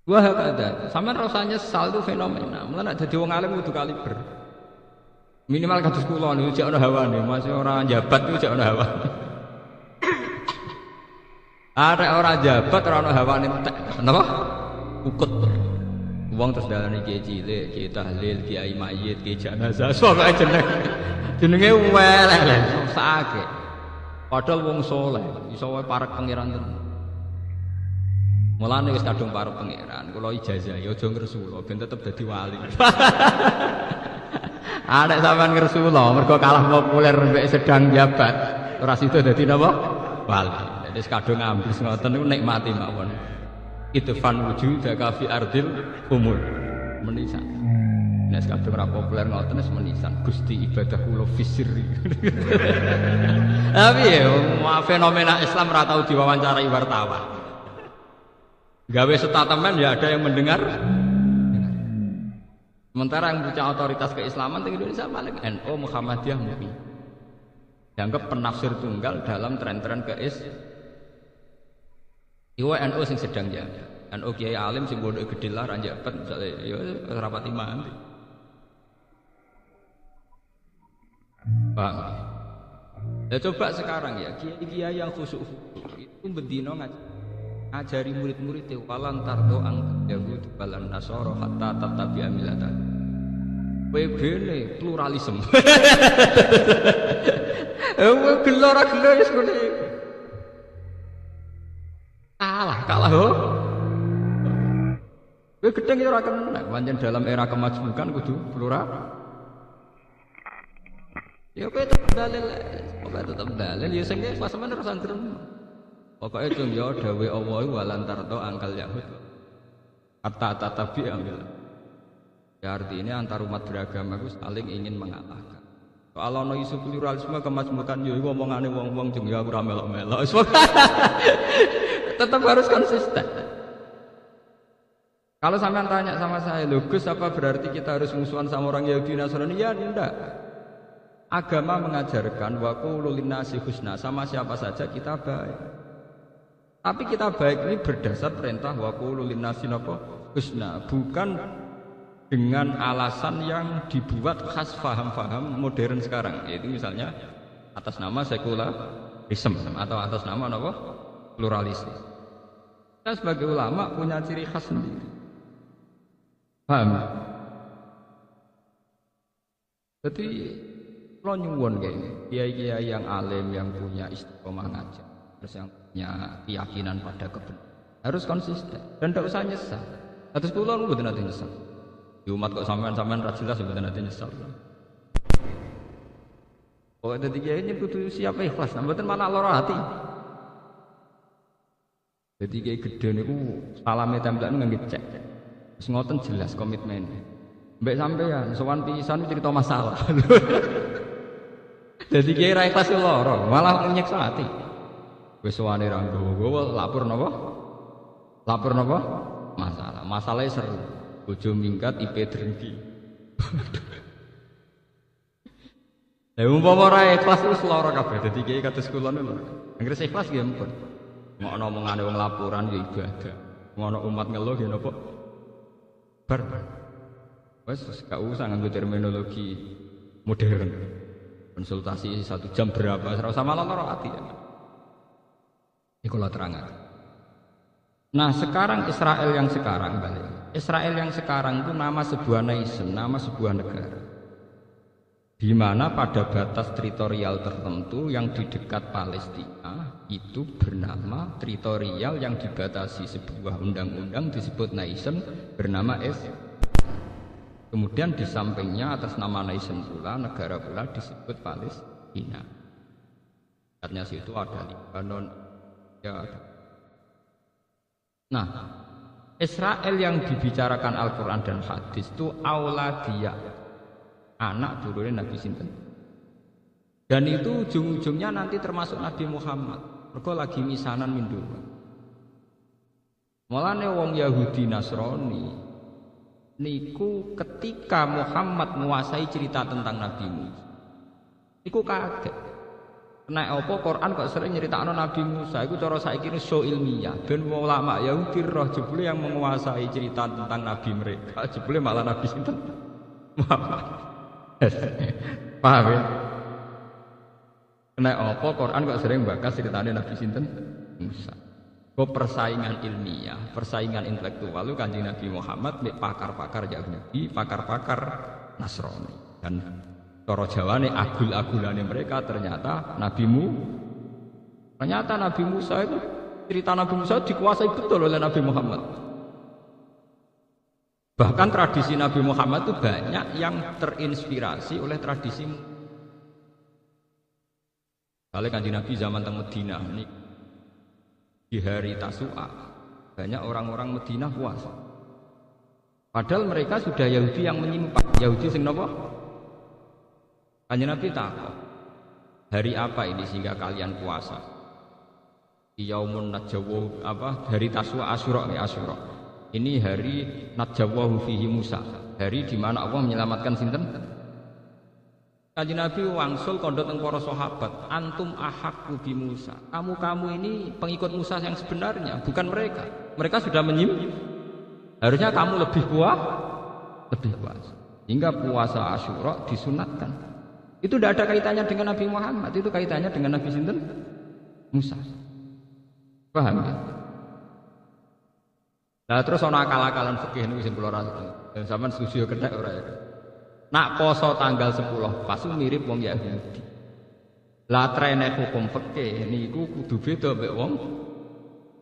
S3: Wah kada, sampean rasanya nyesal itu fenomena. Mulane nek dadi wong alim kudu kaliber. Minimal kados kula niku jek ana hawane, masih ora jabat niku jek ana hawane. Arek ora jabat ora ana hawane entek. Napa? Ukut. Wong terus dalane kiai cilik, kiai tahlil, kiai mayit, kiai jenazah, pokoke jenenge weleh sakake. Padahal wong soleh, iso wae parek pangeran tenan. Mulane wis kadung parek pangeran, kula ijazah ya aja ngresula ben tetep dadi wali. Anek sampean ngresula mergo kalah populer mbek sedang jabat, ora sida dadi napa? Wali. Dadi kadung ambis ngoten niku nikmati mawon. Itfan wujudaka fi ardil umur. Menisan. Nek kadung ora populer ngoten wis menisan Gusti ibadah kula fisiri. Tapi ya fenomena Islam ora tau diwawancarai wartawan. Gawe statement ya ada yang mendengar. Sementara yang punya otoritas keislaman di Indonesia paling NU Muhammadiyah MUI. Dianggap penafsir tunggal dalam tren-tren Iwa NU sing sedang jabat. NU kiai alim sing bodoh gede lah ranjabat misalnya ya rapati mandi. Bang. Ya coba sekarang ya kiai yang khusyuk itu bendino ngajari murid-murid walan tardo ang Yahud balan Nasara hatta tatabi amilatan. Webene pluralisme. Gelora wis ngene. Kalah ho. Kowe gedeng ya ora kena, pancen dalam era kemajukan kudu plural. Ya kowe tetep dalil, ya sing pas sampean ora santren. Pokoke cung ya dawuh Allah walan tardo angkal Yahud. Hatta tatabi amil. Ya artinya antar umat beragama itu saling ingin mengalahkan. Kalau ana isu pluralisme kemajmukan ya iku omongane wong-wong jeung ya ora melok-melok. Tetap harus konsisten. Kalau sampean tanya sama saya, "Lho Gus, apa berarti kita harus musuhan sama orang Yahudi Nasrani?" Ya tidak. Agama mengajarkan wa qulu linnasi husna, sama siapa saja kita baik. Tapi kita baik ini berdasar perintah wa qulu linnasi husna, bukan dengan alasan yang dibuat khas faham-faham modern sekarang, yaitu misalnya atas nama sekularisme atau atas nama pluralisme. Kita sebagai ulama punya ciri khas sendiri. Paham?
S4: Jadi lo nyuwun kayak kiai-kiai yang alim yang punya istiqomah ngajar, terus yang punya keyakinan pada kebenaran harus konsisten dan tidak usah nyesal. Atas kula lu mboten ate nyesal. Di umat kok sampean ra jelas mboten ate nyesal. Oh dadi kiai ini kudu siap ikhlas, mboten malah lara hati. Jadi kiai gede niku salame template ngangge cek. Wis ngoten jelas komitmen. Mbek sampean sowan pisan cerita masalah. Jadi kiai ra ikhlas lara, malah nyeksa hati. Wis sowane ra nggawa lapor napa? Lapor napa? Masalah. Masalahnya seru. Bojo minggat IP drengki. Lah umpama ora ikhlas terus lara kabeh. Dadi kiai kados kula niku. Anggere ikhlas nggih ampun. Ngono omongane wong laporan ya ibadah. Ngono umat ngeluh ya napa? Bar. Wes gak usah nganggo terminologi modern. Konsultasi 1 jam berapa? Ora usah malah lara ati. Iku lho terangkan. Nah sekarang Israel yang sekarang balik. Israel yang sekarang itu nama sebuah nation, nama sebuah negara. Di mana pada batas teritorial tertentu yang di dekat Palestina itu bernama teritorial yang dibatasi sebuah undang-undang disebut nation bernama Israel. Kemudian di sampingnya atas nama nation pula negara pula disebut Palestina. Katanya situ ada Lebanon, ya ada. Nah, Israel yang dibicarakan Al-Quran dan hadis itu auladiyah, anak turunnya Nabi sinten. Dan itu ujung-ujungnya nanti termasuk Nabi Muhammad. Mergo lagi misanan mindur. Mulane wong Yahudi Nasrani niku ketika Muhammad menguasai cerita tentang Nabi Musa, niku kaget. Nek apa Quran kok sering nyeritakno Nabi Musa iku cara saiki so ilmiah. Ben ulama Yahudi roh jebule yang menguasai cerita tentang nabi mereka. Jebule malah Nabi sinten? Muhammad. Paham ya? Nek apa Quran kok sering bakas ceritane Nabi sinten? Musa. Kok persaingan ilmiah, persaingan intelektual lu Kanjeng Nabi Muhammad mek pakar-pakar Yahudi, pakar-pakar Nasrani. Dan cara Jawane agul-agulane mereka ternyata Nabi Musa itu cerita Nabi Musa dikuasai betul oleh Nabi Muhammad. Bahkan tradisi Nabi Muhammad itu banyak yang terinspirasi oleh tradisi. Kalau Kanjeng Nabi zaman teng Madinah ini di hari Tasu'a banyak orang-orang Madinah puasa. Padahal mereka sudah Yahudi yang menyimpang. Yahudi sing napa? Kanjeng Nabi takut, hari apa ini sehingga kalian puasa? Yaumun najawwahu apa? Hari Tasu'a Asyura ya Asyura. Ini hari najawwahu fihi Musa. Hari di mana Allah menyelamatkan sinten? Kanjeng Nabi wangsul kandha teng para sahabat, antum ahaqqu bi Musa. Kamu ini pengikut Musa yang sebenarnya, bukan mereka. Mereka sudah harusnya kamu lebih puas. Hingga puasa Asyura disunatkan. Itu tidak ada kaitannya dengan Nabi Muhammad, itu kaitannya dengan Nabi sinten? Musa. Paham ya? Nah terus ana akal-akalan fikih niku sing kula rasa. Dan sampean setuju kena ora ya? Nak poso tanggal 10 pas mirip wong Yahudi. Lah trene hukum fikih niku kudu beda mek wong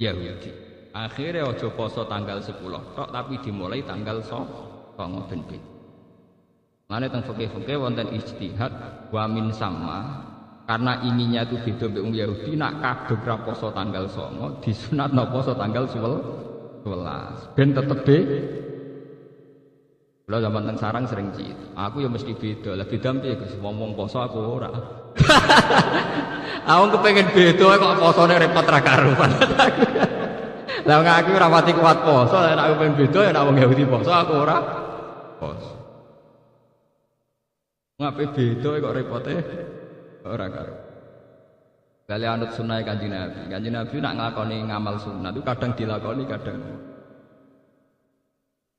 S4: Yahudi. Akhire aja poso tanggal 10 tok tapi dimulai tanggal 9 ben beda. Mane teng fikih-fikih wonten ijtihad wa min sama karena ininya itu beda mbek wong Yahudi nak kadung ra poso tanggal 9 disunatno poso tanggal 11 ben tetep Kula zaman teng sarang sering cita. Aku ya mesti beda. Lah beda piye Gus? Wong poso aku ora. Aku kepengin beda kok posone repot ra karuan. Lah aku ora pati kuat poso, nek aku pengen beda ya nek wong Yahudi poso aku ora poso. Ngapain beda kok repote ora karo. Kali anut sunah Kanjeng Nabi. Kanjeng Nabi nak nglakoni ngamal sunah itu kadang dilakoni kadang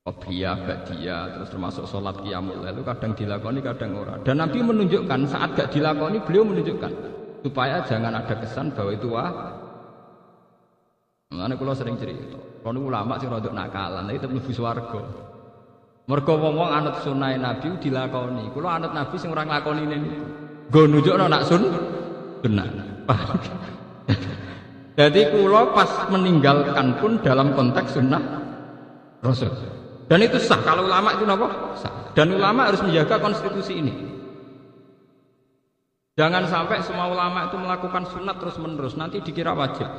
S4: Qobliyah, Ba'diyah, terus termasuk sholat qiyamul lail itu kadang dilakoni kadang ora. Dan Nabi menunjukkan saat gak dilakoni beliau menunjukkan supaya jangan ada kesan bahwa itu Makanya kula sering cerita. Kalau ulama sing rodok nakalan, itu mlebu swarga. Mergo wong-wong anut sunah Nabi dilakoni. Kula anut Nabi sing ora nglakoni niku. Nggo nunjukno nak sunnah. Jadi kula pas meninggalkan pun dalam konteks sunnah Rasul. Dan itu sah kalau ulama itu napa? Sah. Dan ulama harus menjaga konstitusi ini. Jangan sampai semua ulama itu melakukan sunat terus-menerus nanti dikira wajib.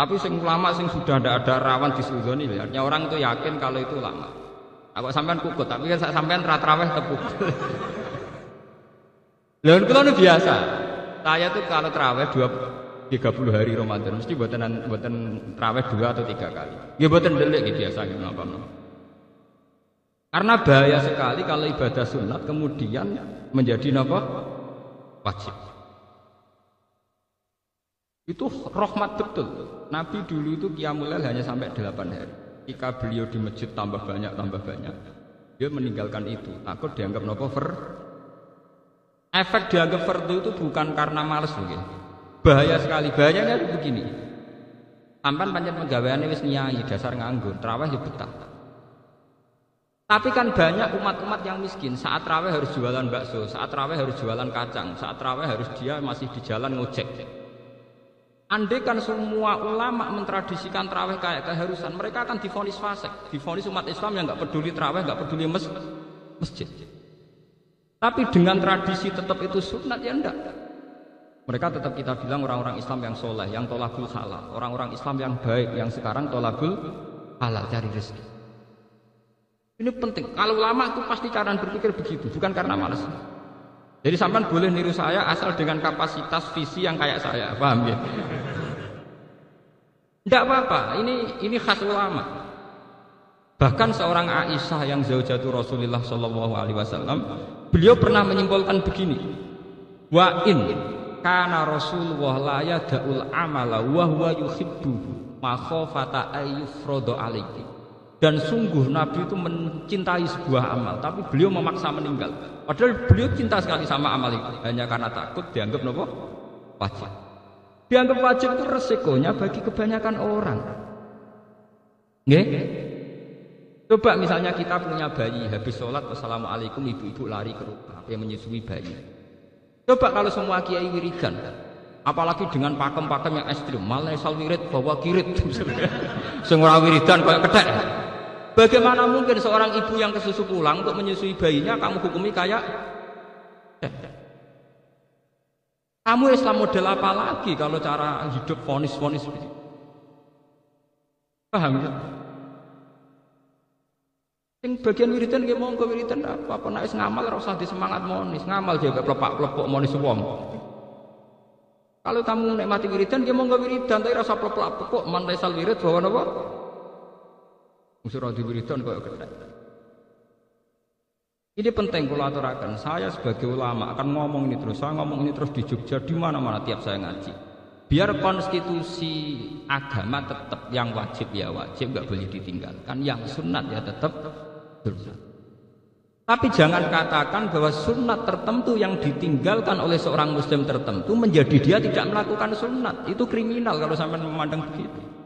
S4: Tapi sing ulama sing sudah ada rawan disudoni, artinya orang itu yakin kalau itu ulama. Aku sampean kukut, tapi kan sampean ratraweh tepuk. Lalu kalau ini biasa. Saya tuh kalau terawih 30 hari Ramadan mesti buatan terawih 2 atau 3 kali. Ya buatan delik gitu biasa gitu apa. Karena bahaya sekali kalau ibadah sunat kemudian menjadi apa? Wajib. Itu rahmat betul. Nabi dulu itu qiyamul lail hanya sampai 8 hari. Jika beliau di masjid tambah banyak, dia meninggalkan itu. Takut dianggap nopo Efek dianggap fardu itu bukan karena males mungkin. Bahaya sekali. Bahayanya begini. Sampan pancen penggaweane wis nyai dasar nganggur, traweh ya betah. Tapi kan banyak umat-umat yang miskin. Saat traweh harus jualan bakso, saat traweh harus jualan kacang, saat traweh harus dia masih di jalan ngojek. Andai kan semua ulama mentradisikan traweh kayak keharusan, mereka akan divonis fasik, divonis umat Islam yang nggak peduli traweh, nggak peduli masjid. Tapi dengan tradisi tetap itu sunat ya enggak. Mereka tetap kita bilang orang-orang Islam yang soleh, yang tolabul halal, orang-orang Islam yang baik, yang sekarang tolabul halal cari rezeki. Ini penting. Kalau ulama itu pasti cara berpikir begitu, bukan karena malas. Jadi sampean boleh niru saya asal dengan kapasitas visi yang kayak saya, paham ya? Tidak apa-apa, ini khas ulama. Bahkan seorang Aisyah yang zaujatu Rasulullah sallallahu alaihi wasallam, beliau pernah menyimpulkan begini. Wa in kana Rasulullah la yada'ul amala wa huwa yuhibbu ma khafata ayyufrada alaihi. Dan sungguh Nabi itu mencintai sebuah amal, tapi beliau memaksa meninggal. Padahal beliau cinta sekali sama amal itu, hanya karena takut dianggap nopo wajib. Dianggap wajib itu resikonya bagi kebanyakan orang. Nggih? Coba misalnya kita punya bayi, habis sholat wassalamualaikum, ibu-ibu lari ke rumah, yang menyusui bayi. Coba kalau semua kiai wiridan, apalagi dengan pakem-pakem yang ekstrim, malah sal wirid bawa kirit, semua wiridan kayak kedek. Bagaimana mungkin seorang ibu yang kesusu pulang untuk menyusui bayinya kamu hukumi kayak kamu Islam model apa lagi kalau cara hidup vonis-vonis paham ya? Yang bagian wiridan nggih monggo wiridan apa nek wis ngamal ora usah disemangat monis, ngamal juga plepak-plepok monis wong. Kalau kamu nikmati wiridan nggih monggo wiridan tapi ora usah plepak-plepok man lesal wirid bawa napa? Unsur di wiridan kok kena. Ini penting kalau aturakan. Saya sebagai ulama akan ngomong ini terus. Saya ngomong ini terus di Jogja di mana-mana tiap saya ngaji. Biar konstitusi agama tetap yang wajib ya wajib, nggak boleh ditinggalkan. Yang sunat ya tetap sunat. Tapi jangan katakan bahwa sunat tertentu yang ditinggalkan oleh seorang muslim tertentu menjadi dia tidak melakukan sunat. Itu kriminal kalau sampai memandang begitu.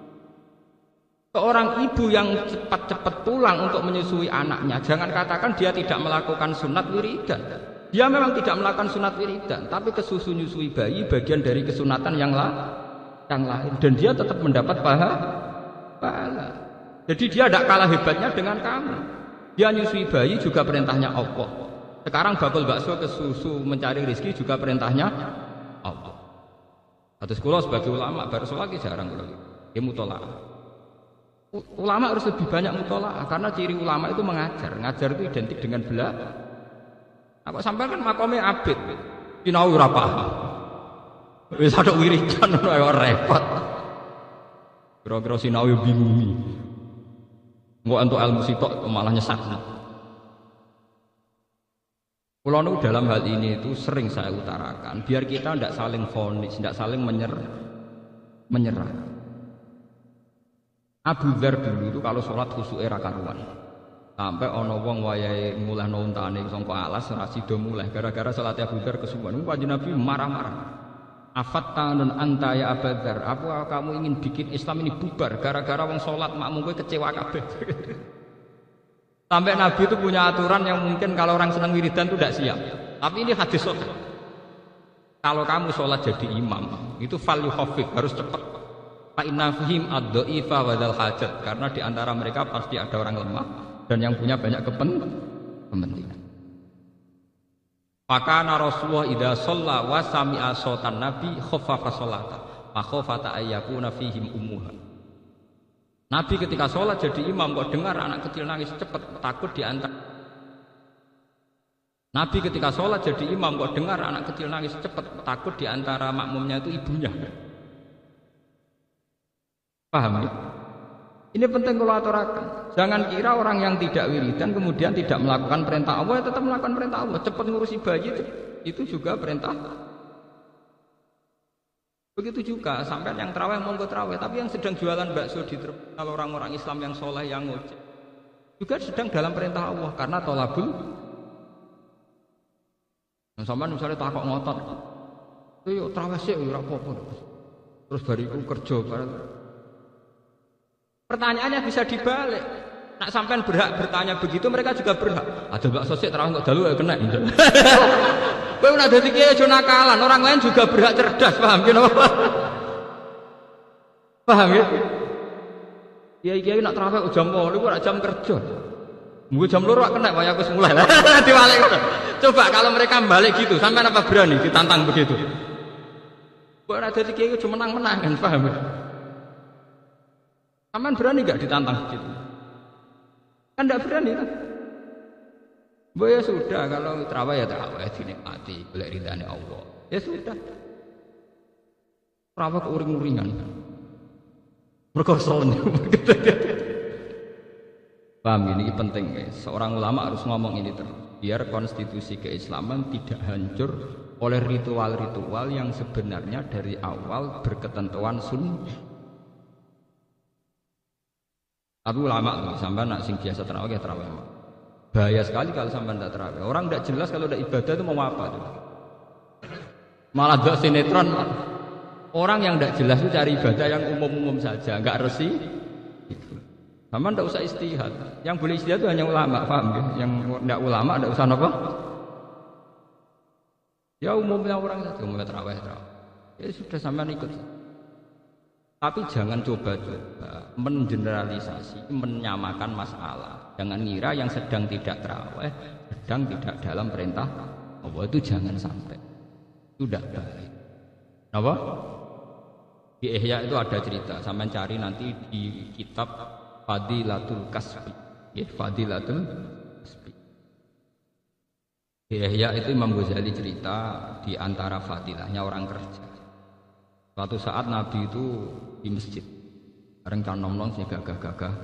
S4: Seorang ibu yang cepat-cepat pulang untuk menyusui anaknya, jangan katakan dia tidak melakukan sunat wiridan. Dia memang tidak melakukan sunat wiridan, tapi kesusu nyusui bayi bagian dari kesunatan yang lain, dan dia tetap mendapat pahala. Jadi dia tidak kalah hebatnya dengan kamu. Dia nyusui bayi juga perintahnya Allah. Sekarang bakul bakso kesusu mencari rezeki juga perintahnya Allah. Atus kula sebagai ulama baru lagi jarang kula. Dia mutolaah. Ulama harus lebih banyak mutolaah karena ciri ulama itu mengajar. Ngajar itu identik dengan belajar. Apa sampai kan makomnya abid. Sinau ora paham. Wis ada wiridan ora repot. Kira-kira sinau bingung. Engko entuk ilmu sitok malah nyesat. Kula nu dalam hal ini itu sering saya utarakan biar kita tidak saling vonis, tidak saling menyerah. Abu Dzar dulu itu kalau sholat khusyuk era karuan. Sampai ono wong wayahe mulai nontane sangka alas ora sida mulai gara-gara salat Abu Dzar kesuwen. Kanjeng Nabi marah-marah. Afattanun anta ya Abu Dzar, apa kamu ingin bikin Islam ini bubar gara-gara wong sholat makmum kowe kecewa kabeh. Sampai Nabi itu punya aturan yang mungkin kalau orang senang wiridan itu tidak siap. Tapi ini hadis sahih. Kalau kamu sholat jadi imam, itu fal yukhafif, harus cepat. Fa inna fihim ad-dha'ifa wa dzal hajat, karena di antara mereka pasti ada orang lemah dan yang punya banyak kepentingan. Maka Rasulullah idza shalla wa sami'a sautan nabi khaffafa sholata, fa khafata ayyakuna fihim ummuha. Nabi ketika sholat jadi imam kok dengar anak kecil nangis cepat, takut di antara Nabi ketika sholat jadi imam kok dengar anak kecil nangis cepat, takut di antara makmumnya itu ibunya. Paham ya? Ini penting kalau aturakan. Jangan kira orang yang tidak wiridan kemudian tidak melakukan perintah Allah, ya tetap melakukan perintah Allah. Cepat ngurusi bayi itu juga perintah. Begitu juga sampai yang terawih monggo terawih, tapi yang sedang jualan bakso di terminal orang-orang Islam yang soleh yang ngojek juga sedang dalam perintah Allah karena tolabul. Sampai misalnya takok ngotot, yo terawih sih ora apa-apa. Terus bariku kerja bareng. Pertanyaannya bisa dibalik. Nak sampean berhak bertanya begitu, mereka juga berhak. Ada bakso sik terawih kok dalu ya kena. Kowe ora dadi kiai aja nakalan, orang lain juga berhak cerdas, paham ki napa? Paham ya? Kiai-kiai nak terawih jam 8 iku ora jam kerja. Mungkin jam 2 kena wayah wis mulai. Diwalik ngono. Coba kalau mereka balik gitu, sampean apa berani ditantang begitu? Kok ora dadi kiai aja menang-menang kan, paham ya? Sampean berani enggak ditantang begitu? Kan enggak berani kan? Ya sudah, kalau terawih ya terawih dinikmati, golek ridane Allah. Ya sudah. Terawih kok uring-uringan. Mergo soalnya. Paham ini penting ya. Seorang ulama harus ngomong ini terus. Biar konstitusi keislaman tidak hancur oleh ritual-ritual yang sebenarnya dari awal berketentuan sunnah. Tapi ulama tuh sampai nak sing biasa terawih ya terawih. Bahaya sekali kalau sampai tidak terawih. Orang tidak jelas kalau tidak ibadah itu mau apa tuh. Malah gak sinetron. Orang yang tidak jelas itu cari ibadah yang umum-umum saja, nggak resi. Sama tidak usah istihad. Yang boleh istihad itu hanya ulama, paham ya? Yang tidak ulama tidak usah apa? Ya umumnya orang saja, umumnya terawih. Ya sudah sampean ikut. Tapi jangan coba-coba mengeneralisasi, menyamakan masalah. Jangan ngira yang sedang tidak terawih, sedang tidak dalam perintah Allah, itu jangan sampai. Itu tidak baik. Apa? Di Ihya itu ada cerita, sampean cari nanti di kitab Fadilatul Kasbi. Ya, Fadilatul Kasbi. Di Ihya itu Imam Ghazali cerita di antara fadilahnya orang kerja. Suatu saat Nabi itu di masjid, bareng can nom-nom sing gagah-gagah.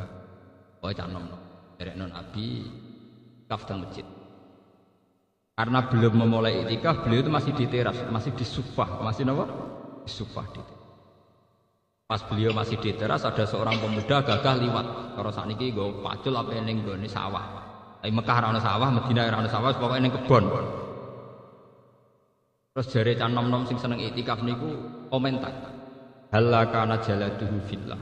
S4: Oh can nom-nom. Derekno Nabi iktikaf di masjid. Karena belum memulai iktikaf, beliau itu masih di teras, masih di sufah, masih apa? Di sufah di teras. Pas beliau masih di teras, ada seorang pemuda gagah liwat. Kalau saat ini gue pacul apa yang ning sawah. Tapi Mekah ora ono sawah, Madinah ora ono sawah, pokoknya ning kebon. Terus jare can nom-nom sing seneng iktikaf niku komentar. Halakana jaladuhu fillah.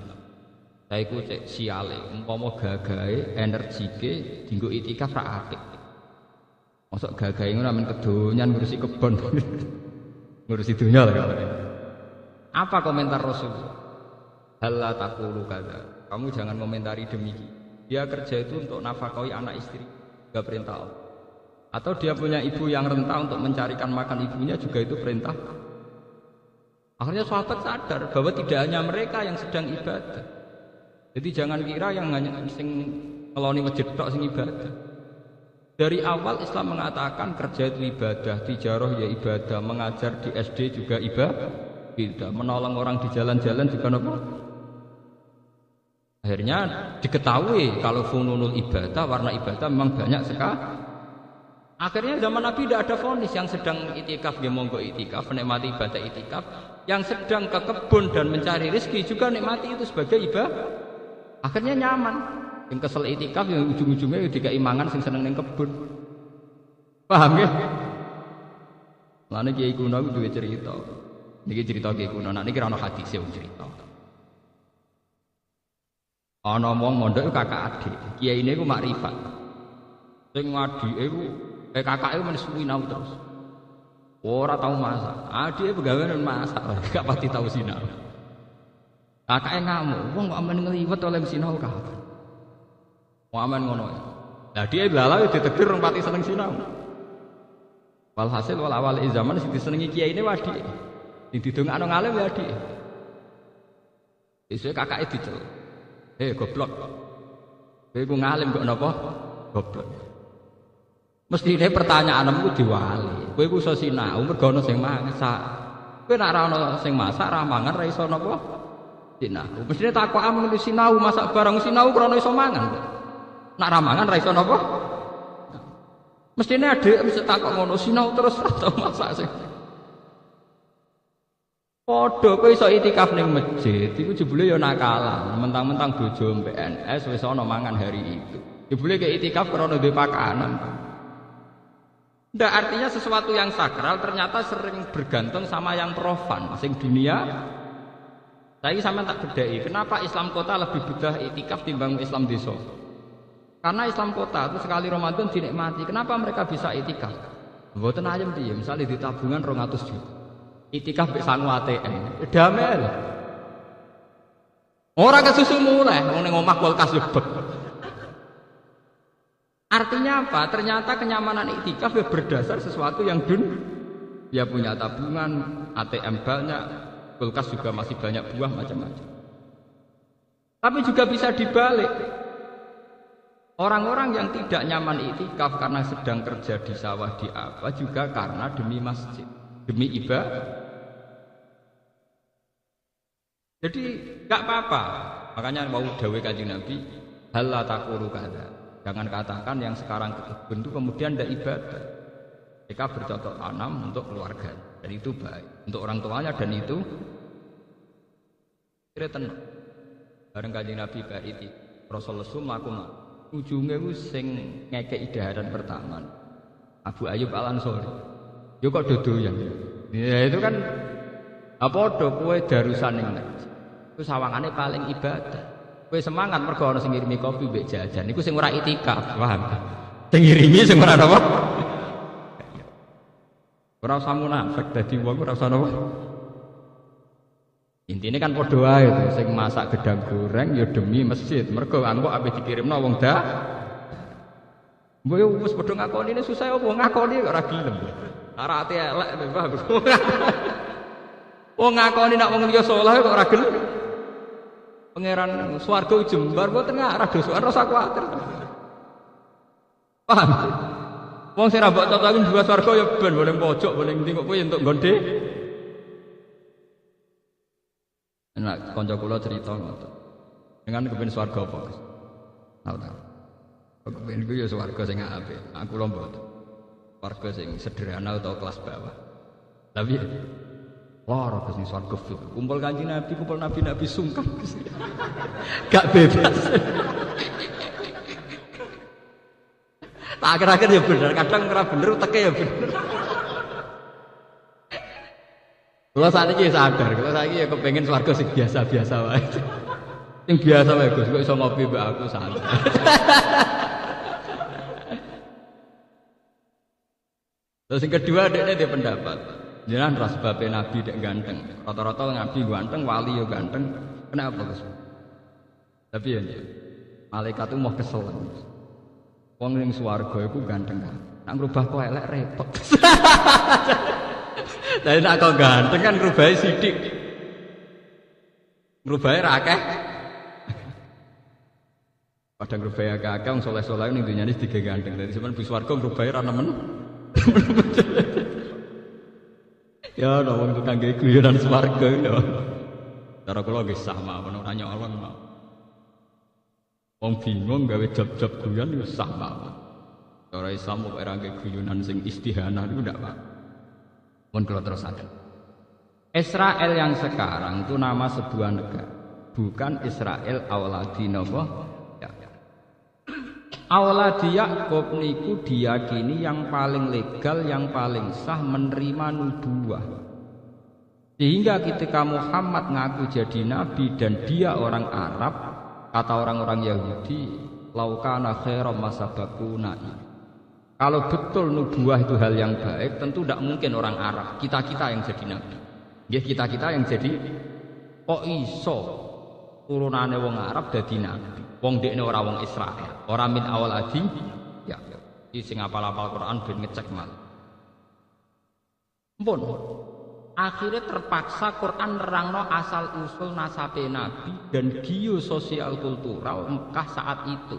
S4: Saiku cek siale, umpama gagahe energike dienggo iktikaf ra apik. Mosok gagahe ngono men kedonyan ngurusi kebon. Ngurusi dunya lah. Apa komentar Rasul? Halla taqulu kadza. Kamu jangan komentari demikian. Dia kerja itu untuk nafkahi anak istri, juga perintah Allah. Atau dia punya ibu yang renta untuk mencarikan makan ibunya, juga itu perintah. Akhirnya sahabat sadar bahwa tidak hanya mereka yang sedang ibadah. Jadi jangan kira yang hanya sing ngeloni masjid tok sing ibadah. Dari awal Islam mengatakan kerja itu ibadah, tijarah ya ibadah, mengajar di SD juga ibadah, menolong orang di jalan-jalan juga apa? Akhirnya diketahui kalau fununul ibadah, warna ibadah memang banyak sekali. Akhirnya zaman Nabi tidak ada vonis yang sedang itikaf dia monggo itikaf, menikmati ibadah itikaf, yang sedang ke kebun dan mencari rezeki juga nikmati itu sebagai ibadah. Akhirnya nyaman. Yang kesel itikaf yang ujung-ujungnya juga imangan sing seneng ning kebun. Paham ya? Lane kiai kuno duwe cerita. Niki cerita kiai kuno, nek niki ora ono hadis e cerita. Ana wong mondok kakak adik. Kiai niku makrifat. Sing adike iku kakake men sinau terus. Ora tau masak. Adike pegawean masak, gak pati tau sinau. Kakake ngamuk, wong kok amen ngliwet oleh sinau kabeh. Wong amen ngono. Lah dia lalawe ditegur rong pati seneng sinau. Walhasil awal zaman sing disenengi kiai ini wadik. Sing didongakno ngalim ya adik. Esuk kakake dicel. Goblok. Kowe ku ngalim kok napa? Goblok. Mestine pertanyaanmu ku diwali. Kowe ku iso sinau mergo ana sing masak. Kowe nek ora ana sing masak ra mangan ra iso napa? Sinau. Mestine takokane sinau masak barang sinau krana iso mangan. Nek ra mangan ra iso napa? Mestine adek mesti takok ngono sinau terus atau masak sing. Padha kowe iso itikaf ning masjid, iku jebule ya nakalan. Mentang-mentang bojo PNS wis ana mangan hari itu. Jebule ke itikaf karena duwe pakanan. Ndak artinya sesuatu yang sakral ternyata sering bergantung sama yang profan, sing dunia. Saya sampean tak bedheki, kenapa Islam kota lebih butuh itikaf timbang Islam desa? Karena Islam kota itu sekali Ramadan dinikmati. Kenapa mereka bisa itikaf? Mboten ayem piye, misale di tabungan 200 juta. Itikaf mek sangu ATM. Damai lho. Ora kesusu mulai wong ning omah kulkas lebek. Artinya apa? Ternyata kenyamanan itikaf ya berdasar sesuatu yang dia punya tabungan, ATM banyak, kulkas juga masih banyak buah macam-macam. Tapi juga bisa dibalik. Orang-orang yang tidak nyaman itikaf karena sedang kerja di sawah di apa juga karena demi masjid, demi ibadah. Jadi enggak apa-apa. Makanya mau dawuh Kanjeng Nabi, hal la taqulu kada. Jangan katakan yang sekarang ke kebun itu kemudian tidak ibadah. Mereka bercocok tanam untuk keluarga dan itu baik untuk orang tuanya dan itu kira tenang. Bareng Kanjeng Nabi bariti Rasulullah mlakukan ujunge ku sing ngekeki daharan pertama. Abu Ayyub Al-Ansori. Yo kok dodoyan. Ya itu kan apa do kowe darusan ning iku sawangane paling ibadah. Kowe semangat mergo ana sing ngirimi kopi mbek jajan. Iku sing ora itikaf, paham? Sing ngirimi sing ora apa? Ora usah munafik dadi wong ora usah apa. Intine kan padha wae to, sing masak gedang goreng ya demi masjid. Mergo engko ape dikirimno wong dah. Mbok wis padha ngakoni ini susah apa ngakoni kok ora gelem. Ora ati elek paham. Wong ngakoni nek wong liya saleh kok ora gelem. Pangeran swarga jembar mboten ngarah dosokan rasa kuwatir. Paham? Wong sing ra mbok cocokin dua swarga ya ben boleh pojok boleh ndi kok kowe entuk gondhe. Enak kanca kula cerita ngoten. Dengan kepen swarga apa, Mas? Tahu. Kepen ku ya swarga sing apik. Aku lho mboten. Swarga sing sederhana atau kelas bawah. Tapi wah, kesini swarga fit. Kumpul Kanjeng Nabi, kumpul nabi-nabi sungkan. Gak bebas. Tak akhir-akhir ya bener, kadang ora bener teke ya bener. Kalau saat ini sadar, kalau saat ini ya kepengen swarga sing biasa-biasa wae. Sing biasa wae Gus, kok iso ngopi mbak aku santai. Terus yang kedua dia pendapat. Jangan ras babe Nabi dek ganteng. Rata-rata Nabi ganteng, wali yo ganteng. Kenapa Gus? Tapi ya, malaikat itu mau kesel. Wong ning swarga iku ganteng kan. Nak ngrubah kok elek repot. Tapi nak kok ganteng kan ngrubahe sithik. Ngrubahe ra akeh. Padahal ngrubahe akeh wong saleh-saleh ning dunyane digawe ganteng. Dadi sampean bis swarga ngrubahe ra nemen. Ya, ada orang tukang gaya guyonan swarga ya. Cara kula nggih sah mawon ora nyolong mawon. Wong bingung gawe job-job guyon wis sah mawon. Cara Islam kok ora nggih guyonan sing istihanah niku ndak apa. Mun kula terusaken. Israel yang sekarang itu nama sebuah negara, bukan Israel awladi napa? Ya. Awladi Yakub niku diyakini yang paling legal, yang paling sah menerima nubuwah. Sehingga ketika Muhammad ngaku jadi nabi dan dia orang Arab, kata orang-orang Yahudi, laukana khairam masabakuna. Kalau betul nubuah itu hal yang baik, tentu tidak mungkin orang Arab, kita-kita yang jadi nabi. Ya kita-kita yang jadi kok iso turunane wong Arab dadi nabi. Wong dekne ora wong Israel, ora min awal adi. Ya, iki sing apal-apal Quran ben ngecek mal. Pun akhirnya terpaksa Quran nerangno asal usul nasabe nabi dan geososial kultural Mekah saat itu.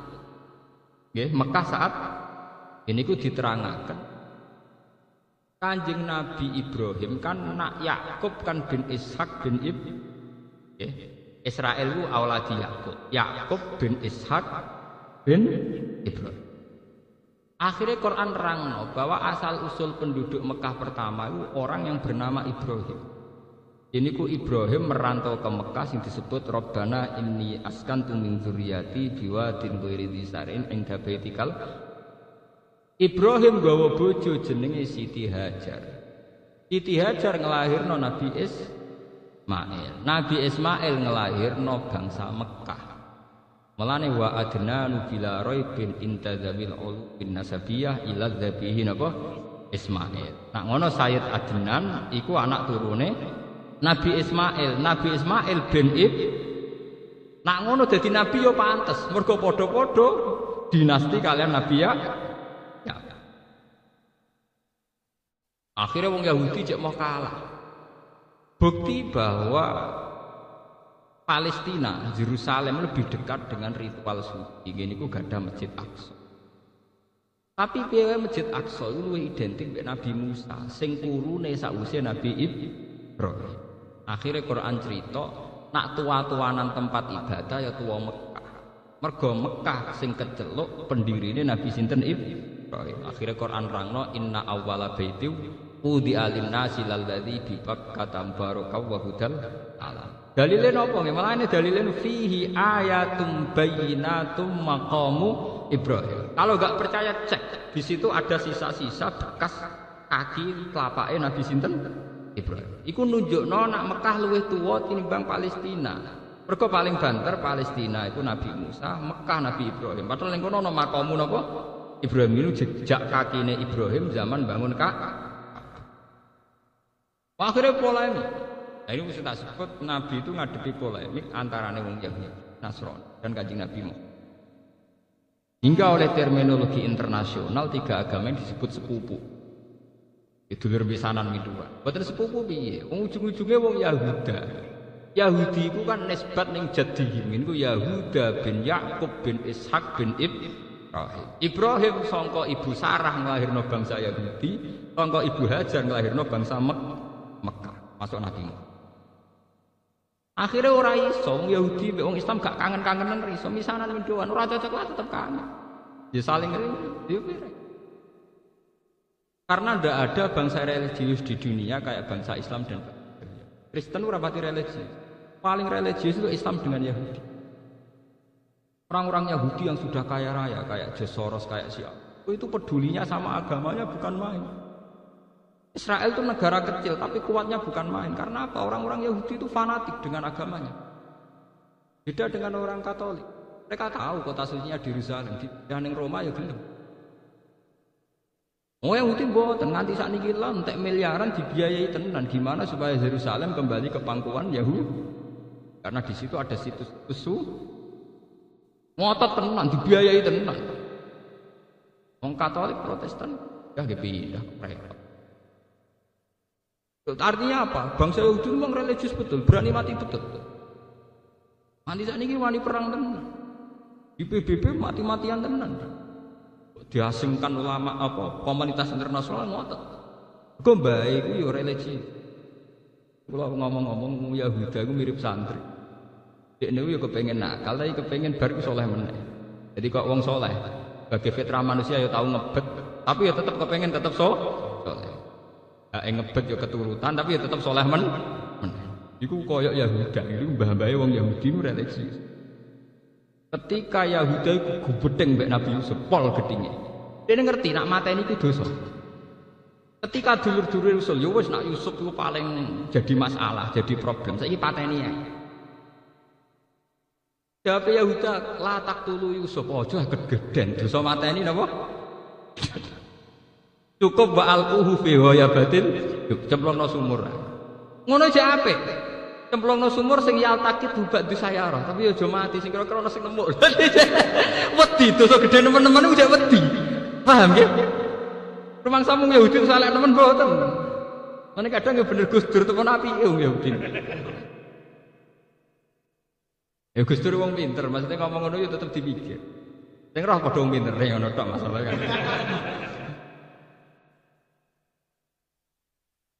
S4: Nggih, Mekah saat ini ku diterangaken. Kanjeng Nabi Ibrahim kan nak Yakub kan bin Ishak bin Israel ku auladi Yakub. Yakub bin Ishak bin Ibrahim. Akhirnya Quran nerangno bahwa asal usul penduduk Mekah pertama itu orang yang bernama Ibrahim. Ini ku Ibrahim merantau ke Mekah yang disebut Rabbana inni askantu min dzurriyyati biwadin ghairi dzisarin inda baitikal. Ibrahim gawa bojo jenenge Siti Hajar. Siti Hajar ngelahirno Nabi Ismail. Nabi Ismail ngelahirno bangsa Mekah. Mulane wa adnanu bila raibin intadzamil ulu bin nasabiyah ila dzabihi napa Ismail. Nak ngono Sayyid Adnan iku anak turune Nabi Ismail. Nabi Ismail bin nak ngono dadi nabi yo pantes mergo padha-padha dinasti kalian Nabi ya. Akhirnya wong Yahudi cek mau kalah. Bukti bahwa Palestina, Yerusalem lebih dekat dengan ritual suci. Ini ku gak ada Masjid Aqsa. Tapi piye Masjid Aqsa itu luwih identik dengan Nabi Musa, sing kurune sakwise Nabi Ibrahim. Akhirnya Quran cerita, nak tua-tuanan tempat ibadah ya tua Mekah. Mergo Mekah sing keceluk pendirine Nabi sinten Ibrahim. Akhirnya Quran rangno inna awwala baiti udi alim nasi lalladzi bi Bakkah baraka wa hudal alam. Dalile napa nggih? Malane dalile fihi ayatum bayyinatum maqamu Ibrahim. Kalau enggak percaya cek, di situ ada sisa-sisa bekas kaki telapake Nabi sinten Ibrahim. Iku nunjukno nak Mekah luwih tuwa tinimbang Palestina. Mergo paling banter Palestina itu Nabi Musa, Mekah Nabi Ibrahim. Padahal ning kono ana maqamu napa? Ibrahim itu jejak kakine Ibrahim zaman bangun Ka'bah. Akhirnya polemik. Nah ini bisa tak sebut Nabi itu ngadepi polemik antara wong Yahudi, Nasrani dan Kanjeng Nabi Muhammad. Hingga oleh terminologi internasional tiga agama yang disebut sepupu. Itu dulur pisanan midua. Boten sepupu piye? Wong ujung-ujunge wong Yahuda. Yahudi itu kan nisbat ning jadihim. Niku Yahuda bin Yakub bin Ishak bin Ibrahim. Ibrahim sangka ibu Sarah nglahirno bangsa Yahudi, sangka ibu Hajar nglahirno bangsa Mekah. Masuk Nabi Muhammad. Akhirnya orang iso, Yahudi, orang Islam gak kangen-kangenan iso, misanan mendoan, orang cocok lah tetap kangen. Ya saling rindu, karena tidak ada bangsa religius di dunia kayak bangsa Islam dan Kristen rapati religius. Paling religius itu Islam dengan Yahudi. Orang-orang Yahudi yang sudah kaya raya kayak Soros, kayak siapa, itu pedulinya sama agamanya bukan main. Israel itu negara kecil tapi kuatnya bukan main. Karena apa? Orang-orang Yahudi itu fanatik dengan agamanya. Beda dengan orang Katolik. Mereka tahu kota sucinya di Yerusalem, di Roma ya gelem. Oh Yahudi mboten nganti sakniki lho entek miliaran dibiayai tenan gimana supaya Yerusalem kembali ke pangkuan Yahudi. Karena di situ ada situs susu. Ngotot tenan dibiayai tenan. Wong Katolik Protestan ya pindah repot. Artinya apa? Bangsa Yahudi memang religius betul, berani mati betul. Nanti saat ini wani perang tenan. Di PBB mati-matian tenan. Diasingkan ulama apa? Komunitas internasional ngotot. Gombae iku yo religi. Kula ngomong-ngomong Yahudi iku mirip santri. Dekne yo kepengin nakal, tapi kepengin bar ku saleh meneh. Jadi kok wong saleh, bagi fitrah manusia yo tau ngebet, tapi yo tetep kepengin tetep saleh. Ngebet yo keturutan tapi ya tetap soleh men. Iku koyok Yahuda, itu mbah-mbahe wong Yahudi ku religius. Ketika Yahuda iku gubedeng mbek Nabi Yusuf, pol gedhinge. Dene ngerti nak mateni iku dosa. Ketika dulur-dulur Yusuf, yo wis nak Yusuf iku paling jadi masalah, jadi problem. Saiki pateni ae. Jawab Yahuda, la taqtulu Yusuf, aja gedhen dosa mateni napa? Cukup wa alquhu fi ghayabatil cemplungno sumur. Ngono aja apik. Cemplungno sumur sing yaltakit bubat di sayara, tapi aja mati sing kira-kira ana sing nemu. Wedi dosa gedhe nemen-nemen ku jek wedi. Paham nggih? Rumangsa mung Yahudi saleh nemen mboten. Mane kadang ya bener Gus Dur temen apike wong Yahudi. Ya Gus Dur wong pinter, maksudnya ngomong ngono ya tetep dipikir. Sing roh padha wong pinter ngono tok masalah kan.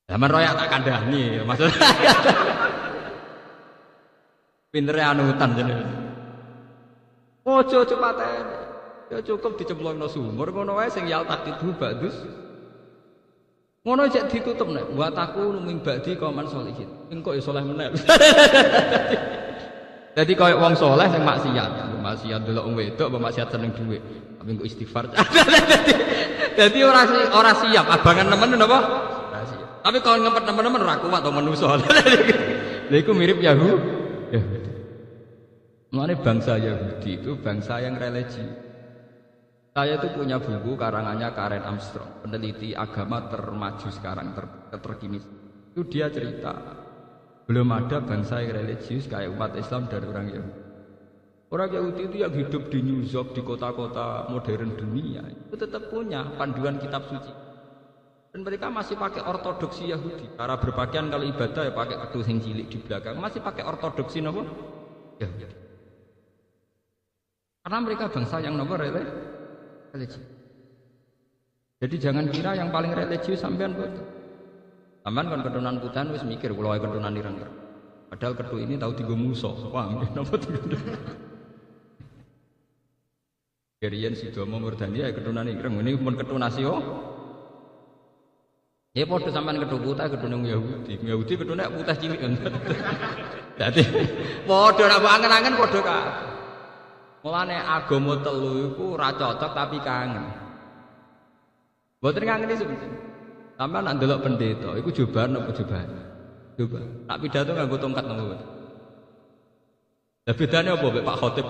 S4: Zaman royak tak kandhani, maksudnya. Pintere anutan jenenge. Ojo cepaten. Ya cukup dicemplungno sumur ngono wae sing yaltaqit badus. Ngono cek ditutup nek buat aku ming badi kauman sholihin. Engko ya saleh meneh. Dadi koyo wong saleh sing maksiat delok wong wedok, maksiat seneng dhuwit. Tapi engko istighfar. Dadi ora siap abangan nemen napa? Tapi kalau ngempet teman-teman ora kuat atau manusa. Lha iku mirip Yahudi. Mulane bangsa Yahudi itu bangsa yang religi. Saya itu punya buku karangannya Karen Armstrong, peneliti agama termaju sekarang, terkini. Itu dia cerita belum ada bangsa yang religius kayak umat Islam dan orang Yahudi. Orang Yahudi itu yang hidup di New York, di kota-kota modern dunia, itu tetap punya panduan kitab suci. Dan mereka masih pakai ortodoksi Yahudi. Cara berpakaian kalau ibadah ya pakai kedus yang cilik di belakang. Masih pakai ortodoksi nopo? Yahudi. Karena mereka bangsa yang nopo religi. Jadi jangan kira yang paling religius sampean betul. Sampean kan keturunan putan wis mikir kula wae keturunan ireng. Padahal ketu ini tahu tiga musuh. Paham nggih napa tiga. Keriyen Sidomo Murdani ya keturunan ireng. Ini pun ketu nasio. Ya padha sampean kedhu putih kedhu nang Yahudi. Yahudi kedhu nek putih cilik kan. Dadi padha nek angen-angen padha kabeh. Mulane agama telu iku ora cocok tapi kangen. Mboten kangen iki sebenarnya. Sampeyan nak ndelok pendeta iku jobahan apa jobahan? Coba. Tak pidato nganggo tongkat napa. Lah bedane apa Pak Khotib?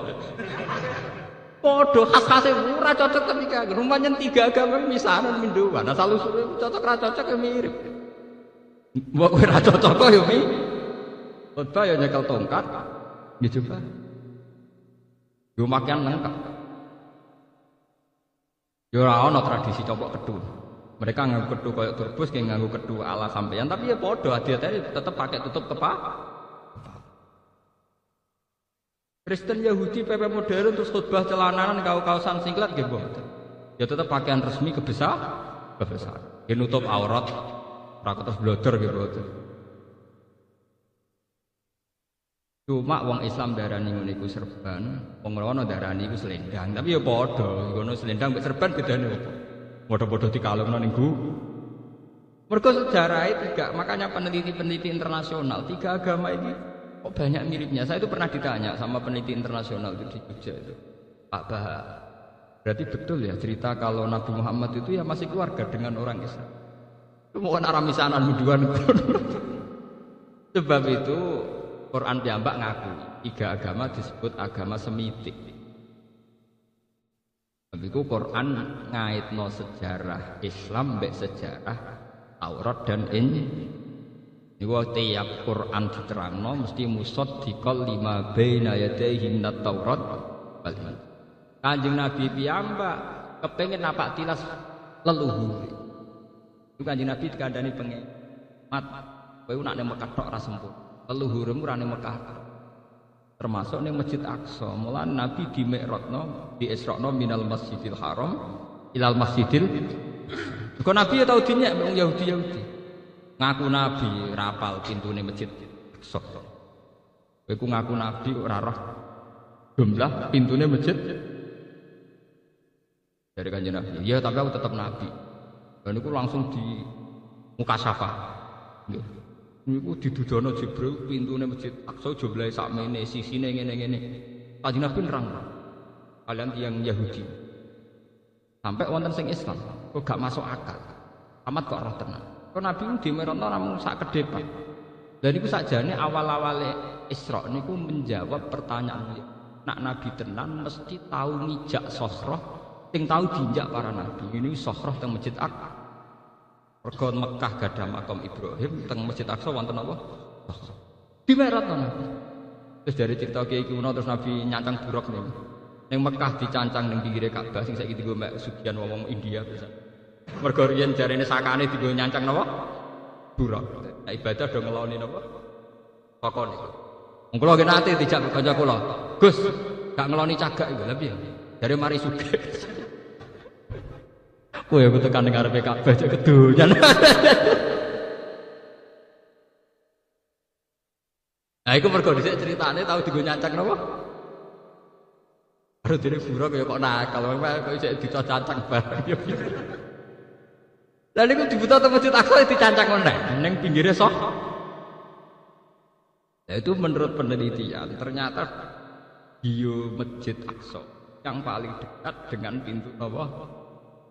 S4: Podo khas-khase ora cocok tapi kangen. Rumahnya tiga agama misanan minduan. Nah salusure cocok ra cocok ya mirip. Mbok kowe ra cocok kok ya mi. Khotbah ya nyekel tongkat. Nggih coba. Yo makan lengkap. Yo ora ana tradisi copok kedhu. Mereka nganggo kedhu koyo turbus kayak nganggo kedhu ala sampeyan tapi ya podo adi-adi tetep pakai tutup kepala. Kristen Yahudi PP modern terus khutbah celananan kaos-kaosan singlet nggih mboten. Ya tetep pakaian resmi kebesar. Ya nutup aurat, ora terus blodor nggih mboten. Cuma wong Islam darani ngene iku serban, wong rono darani iku selendang. Tapi ya padha, ngono selendang mek serban bedane opo? Padha-padha dikalungno ning guru. Mergo sejarahe tiga, makanya peneliti-peneliti internasional tiga agama ini kok banyak miripnya. Saya itu pernah ditanya sama peneliti internasional itu di Jogja itu, Pak Bahar, berarti betul ya cerita kalau Nabi Muhammad itu ya masih keluarga dengan orang Islam? Itu bukan aramisanan muduan. Sebab itu Quran piyambak ngaku tiga agama disebut agama semitik. Sebab itu Quran ngaitno sejarah Islam mbek sejarah Taurat dan Injil. Niku tiap Quran diterangno mesti musaddiqal lima baina yadayhi minat Taurat wal Injil. Kanjeng Nabi piyambak kepengin napak tilas leluhur. Itu Kanjeng Nabi dikandani pengen mat kowe nak ning Mekah tok ora sempurna. Leluhurmu ora ning Mekah. Termasuk ning Masjid Aqsa. Mulane Nabi di Mi'rajno, di Isra'no minal Masjidil Haram ilal Masjidil. Kok Nabi ya tau dinyek wong Yahudi. Ngaku Nabi rapal pintune Masjid Aqsa. Kowe ku ngaku Nabi ora roh jumlah pintune masjid. Dari Kanjeng Nabi. Ya tapi aku tetap Nabi. Dan itu langsung di mukasyafah. Nggih. Niku didudono Jibril pintune Masjid Aqsa jumlahe sakmene sisine ngene-ngene. Kanjeng Nabi nerang. Kalian tiyang Yahudi. Sampai wonten sing Islam kok gak masuk akal. Amat kok roh tenan. Kok Nabi di Mi'raj namung sak kedepan. Lah niku sakjane awal-awale Isra niku menjawab pertanyaan. Nak Nabi tenan mesti tahu ngijak sosroh sing tahu diinjak para nabi. Ini sosroh teng Masjid Aqsa. Mergo Mekah gadah makam Ibrahim, teng Masjid Aqsa wonten apa? Di Mi'raj Nabi. Terus dari cerita kiai kuno terus Nabi nyancang buruk nih. Ning Mekah dicancang ning pinggire Ka'bah sing saiki dienggo mek sugihan wong India bisa. Mergo riyen jarene sakane dienggo nyancang napa? Buruk. Nah, ibadah do ngeloni napa? Pakone. Wong kula nate dijak kanca kula. Gus, gak ngeloni cagak iku lha piye? Jare mari sugih. Kowe aku tekan ning ngarepe Ka'bah cek kedonyan. Nah, iku mergo dhisik ceritane tau dienggo nyancang napa? Baru dene buruk ya kok nakal, kok isih dicancang bareng ya. Lah niku dibuta te Masjid Aqsa dicancang meneh ning pinggire sok. Nah, itu menurut penelitian ternyata bio Masjid Aqsa yang paling dekat dengan pintu apa?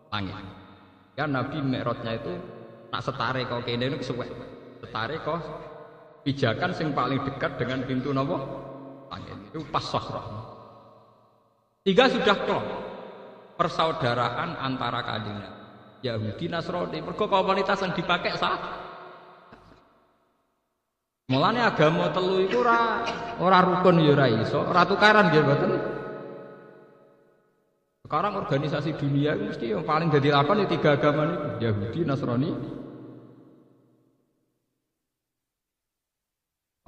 S4: Langit. Ya Nabi Mi'rajnya itu nak setare kok kene niku suwek. Setare kok pijakan sing paling dekat dengan pintu napa? Langit. Itu pas Sahra. Tiga sudah klop. Persaudaraan antara kaum Yahudi Nasrani. Mergo komunitas yang dipakai sah. Mulane agama telu iku ora rukun ya ora iso, ora tukaran nggih mboten. Sekarang organisasi dunia itu mesti yang paling dadi lakon ya tiga agama niku, Yahudi, Nasrani.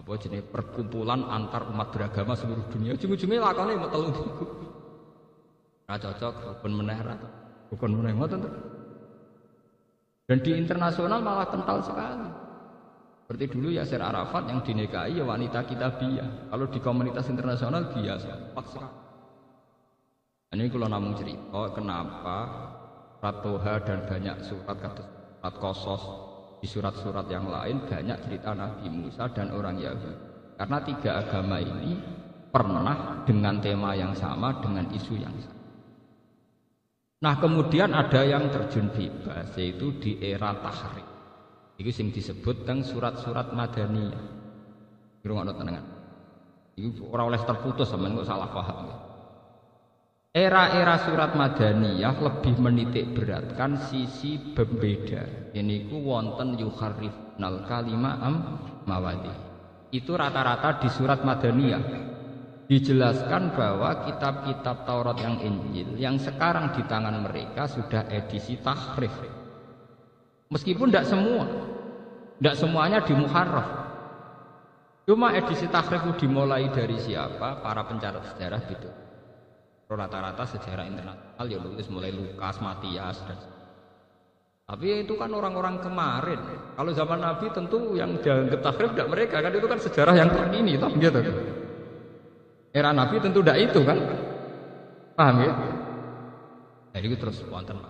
S4: Apa jenenge perkumpulan antar umat beragama seluruh dunia. Ujung-ujungnya lakone mung telu niku. Ora cocok rukun meneh ra. Rukun meneh ngoten. Dan di internasional malah kental sekali. Seperti dulu Yasir Arafat yang dinikahi ya wanita kitabiyah. Kalau di komunitas internasional biasa, paksa. Ini kalau namun cerita kenapa surat Toha dan banyak surat surat Qasas di surat-surat yang lain banyak cerita Nabi Musa dan orang Yahudi. Karena tiga agama ini pernah dengan tema yang sama dengan isu yang sama. Nah kemudian ada yang terjun bebas yaitu di era Tahrif. Itu sing disebut teng surat-surat Madaniyah. Ngrungokno tenan. Iku ora oleh terputus sampean kok salah paham. Era-era surat Madaniyah lebih menitik beratkan sisi pembeda. Ini ku wonten yukharrifnal kalima mawadi. Itu rata-rata di surat Madaniyah. Dijelaskan bahwa kitab-kitab Taurat yang Injil yang sekarang di tangan mereka sudah edisi tahrif. Meskipun tidak semuanya dimuharraf. Cuma edisi tahrif itu dimulai dari siapa? Para pencatat sejarah gitu. Rata-rata sejarah internasional ya nulis mulai Lukas, Matias dan tapi itu kan orang-orang kemarin. Kalau zaman Nabi tentu yang dianggap tahrif tidak mereka kan itu kan sejarah yang terkini toh gitu. Era Nabi tentu tidak itu kan, paham ya? Jadi itu terus wonten.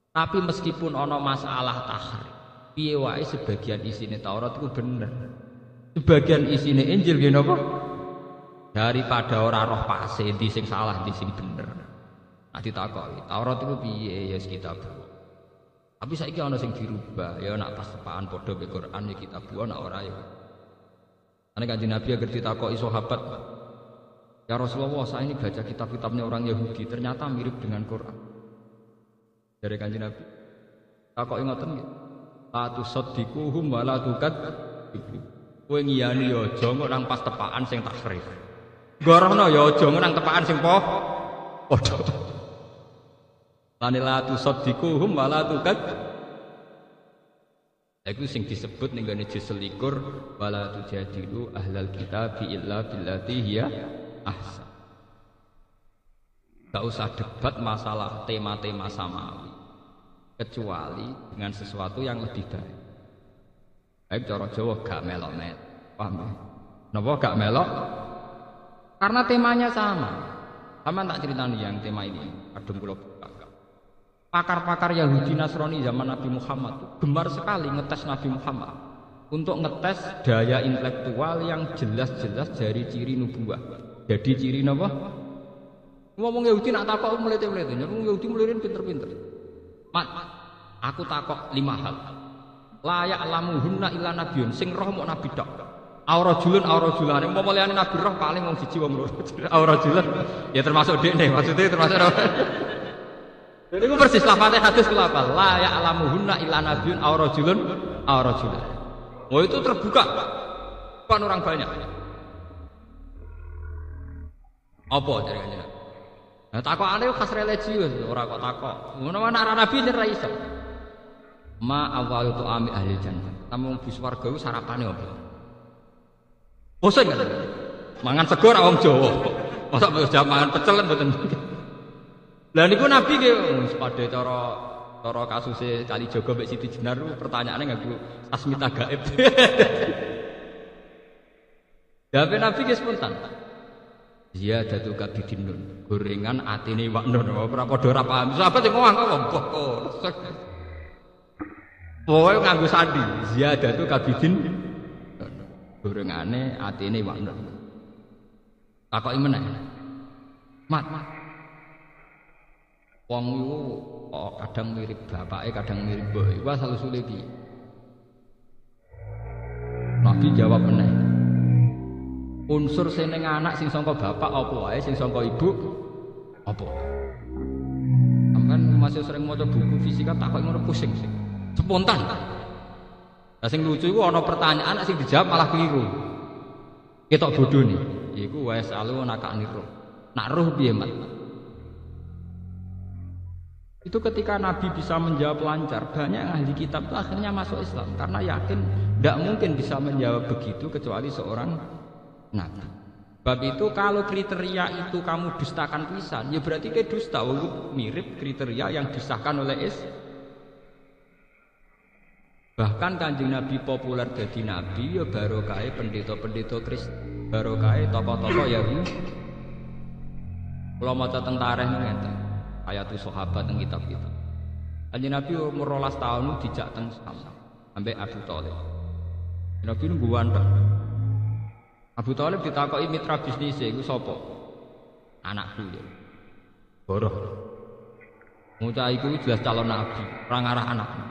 S4: Tapi meskipun ono masalah tahrif, piye wae sebagian isine Taurat itu bener, sebagian isine Injil gini apa? Daripada ora roh pase di sing salah di sing bener. Nah ditakoki, Taurat itu piye ya kitab. Tapi saiki ono sing dirubah, ya nak pas tepaan padha be Quran ya kitab ana ora ya. Karena Kanjeng Nabi agar ditakoki sahabat, ya Rasulullah saya ini baca kitab-kitabnya orang Yahudi ternyata mirip dengan Quran. Dari Kanjeng Nabi, takoki ngoten nggih. La tusaddiquhum wa la tukadzibu. Kowe ngiyani ya aja kok nang pas tepaan sing tahrif. Gorono ya aja nang tepaan sing padha. Lan la tusaddiquhum wa la tukadzibu. Itu sing disebut ning gone juz 21 wala tujadilu ahlal kitabi illa billati hiya ahsan. Gak usah debat masalah tema-tema samawi kecuali dengan sesuatu yang lebih baik. Baik cara Jawa gak melok-melok. Paham ya? Napa gak melok? Karena temanya sama. Sama tak ceritani yang tema ini. Kadung kula pakar-pakar Yahudi Nasrani zaman Nabi Muhammad itu gemar sekali ngetes Nabi Muhammad untuk ngetes daya intelektual yang jelas-jelas dari ciri nubuah. Jadi ciri apa? Ngomong Yahudi nak takok melete-melete, ngomong Yahudi melirin pinter-pinter. Mat, aku takok 5 hal. Layak lamuhunna illa nabiyun, sing roh mau nabi tok. Aurajulun aurajulane, umpama liyane nabi roh paling wong siji wong loro. Aurajulun ya termasuk dekne, maksudnya termasuk Jadi itu persis lafadznya hadis ku lafal la ya'lamuhunna illa nabiyyun aw rajulun aw rajulan. Oh itu terbuka. Bukan orang banyak. Apa caranya? Nah takokane khas religius ora kok takok. Ngono ana nabi ora iso. Ma awalu tu ami ahli jannah. Tamu bis warga iku sarapane apa? Bosen kan? Mangan sego ora wong Jawa. Masa jam mangan pecel kan mboten. Lah niku nabi nggih sepade cara kasuse Kali Jogo mbek Siti Jenar pertanyaane nganggo asmita gaib. Jawabe nabi nggih spontan. Ziyadatu kabidin gorengan atine wak nun ora padha ora paham. Sahabat sing ngomong apa kok. Pokoke nganggo sandi ziyadatu kabidin gorengane atine wak nun. Takoki meneh. Mat. Wong iku kadang mirip bapake, kadang mirip mboke. Iku asal usule piye? Nabi jawab meneh. Unsur sing ning anak sing sangka bapak apa wae, sing sangka ibu apa. Sampeyan masih sering maca buku fisika takok ngono pusing sih. Spontan. Lah sing lucu iku ana pertanyaan sing dijawab malah keliru. Ketok bodhone. Iku wae salu nakani roh. Nak roh piye, Mat? Itu ketika Nabi bisa menjawab lancar, banyak ahli kitab itu akhirnya masuk Islam karena yakin tidak mungkin bisa menjawab begitu kecuali seorang Nabi. Sebab itu kalau kriteria itu kamu dustakan pisan, ya berarti kayak dusta. Mirip kriteria yang disahkan oleh Bahkan Kanjeng Nabi populer jadi Nabi ya barokai pendeta-pendeta Kristen, barokai tokoh-tokoh Yahudi. Kalau mau tentang tarikh ngeten, ayat sahabat teng kitab-kitab. Kanjeng Nabi umur 12 tahun dijak teng Sam ambek Abu Thalib. Nabi nunggu wanteng. Abu Thalib ditakoki mitra bisnis iku sapa? Anakku ya. Boroh. Mucah iku jelas calon nabi, ora ngarah anaknya.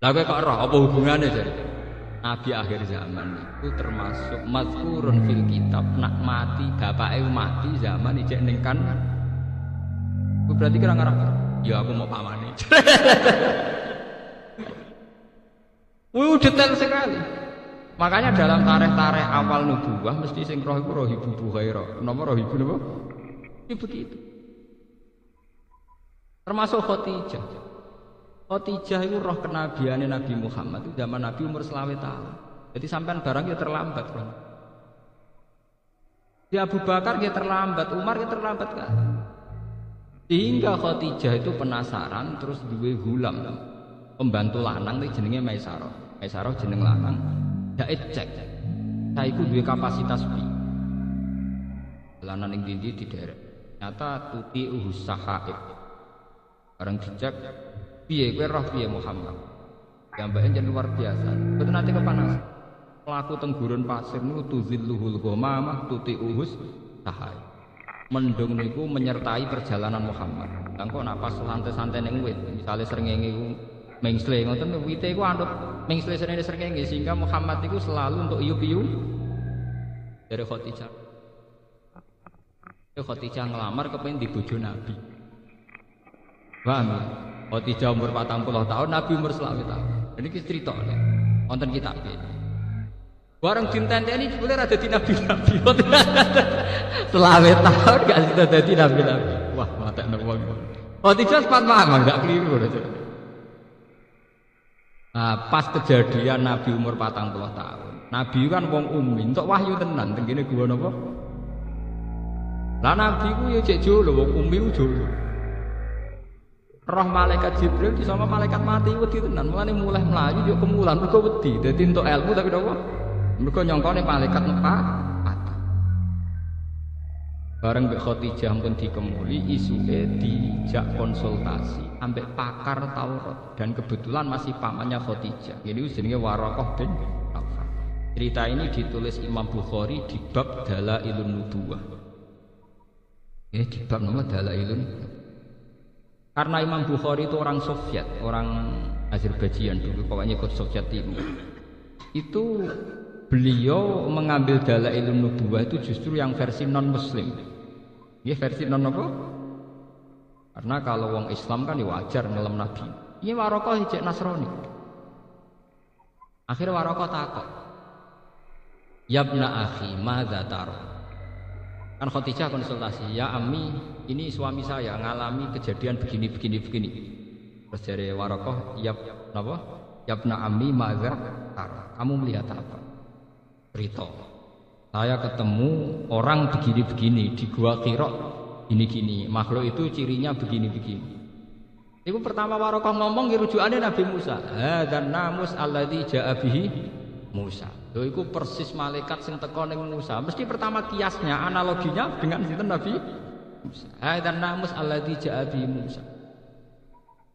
S4: Lah kok roh apa hubungane jare? Nabi akhir zaman itu termasuk mazkurun fil kitab, nak mati bapake mati zaman ijek ning kan. Ku berarti kira ngarah. Ya aku mau pamane. Detail sekali. Makanya dalam tarikh-tarikh awal nubuwah mesti sing roh iku roh ibu Bukhairah. Napa roh ibu napa? Ibu itu. Termasuk Khadijah. Khadijah itu roh kenabiane Nabi Muhammad itu zaman Nabi umur 20 tahun. Jadi sampean barang ya terlambat, Bro. Di Abu Bakar ya terlambat, Umar ya terlambat kan. Sehingga Khadijah itu penasaran terus duwe hulam. Pembantu lanang iki jenenge Maisarah. Maisarah jeneng lanang. Dak cek. Saiku duwe kapasitas piye? Lanang ning ndi diderek. Nyata tuti usahaib. Bareng dicek piye kowe roh piye Muhammad? Jambake jan luar biasa. Mboten nate kepanasan. Pelaku teng gurun pasir niku tuzilluhul ghamamah tuti uhus sahai. Mendung niku menyertai perjalanan Muhammad. Engko nak pas santai-santai ning wit, misale srengenge iku mengsle ngoten wite iku anut mengsle srengenge sehingga Muhammad iku selalu untuk iup-iup dari Khadijah. Khadijah ngelamar kepengin di bojo Nabi. Paham ya? Khadijah umur 40 tahun, Nabi umur 20 tahun. Ini cerita nih. Wonten kitab iki. Bareng dintenteni jebule ra dadi nabi-nabi. 20 tahun gak sida dadi nabi-nabi. Wah, matekno wong. Khadijah sempat paham enggak keliru lho. Nah, pas kejadian Nabi umur 40 tahun. Nabi kan wong ummi, entuk wahyu tenan teng kene gua napa? Lah Nabi ku ya cek jolo wong ummi ku jolo. Roh malaikat Jibril disama malaikat mati wedi tenan, mulane mulai mlayu yo kemulan mergo wedi. Dadi entuk ilmu tapi napa? Mergo nyangkane malaikat nepak. Bareng Mbak Khadijah pun dikemuli isuke dijak konsultasi ambek pakar Taurat dan kebetulan masih pamannya Khadijah. Jadi jenenge Waraqah bin Aufan. Cerita ini ditulis Imam Bukhari di bab Dalailun Nubuwah. Di bab nama Dalailun. Karena Imam Bukhari itu orang Soviet, orang Azerbaijan dulu, pokoknya ikut Soviet Timur. Itu beliau mengambil Dalailun Nubuwah itu justru yang versi non-Muslim. Nggih versi non apa? Karena kalau wong Islam kan ya wajar ngelem Nabi. Ini Waraqah hijik Nasrani. Akhirnya Waraqah takut. Yabna akhi, madza taro? Kan Khadijah konsultasi, ya Ammi, ini suami saya ngalami kejadian begini. Terus dari Waraqah, napa? Yabna Ammi, madza taro? Kamu melihat apa? Cerita. Saya ketemu orang begini di gua Qira gini. Makhluk itu cirinya begini. Itu pertama Waraqah ngomong rujukannya Nabi Musa. Hadzan namus alladzi jaa bihi Musa. Lho iku persis malaikat sing teko ning Musa. Mesti pertama kiasnya, analoginya dengan sinten Nabi Musa. Hadzan namus alladzi jaa bihi Musa.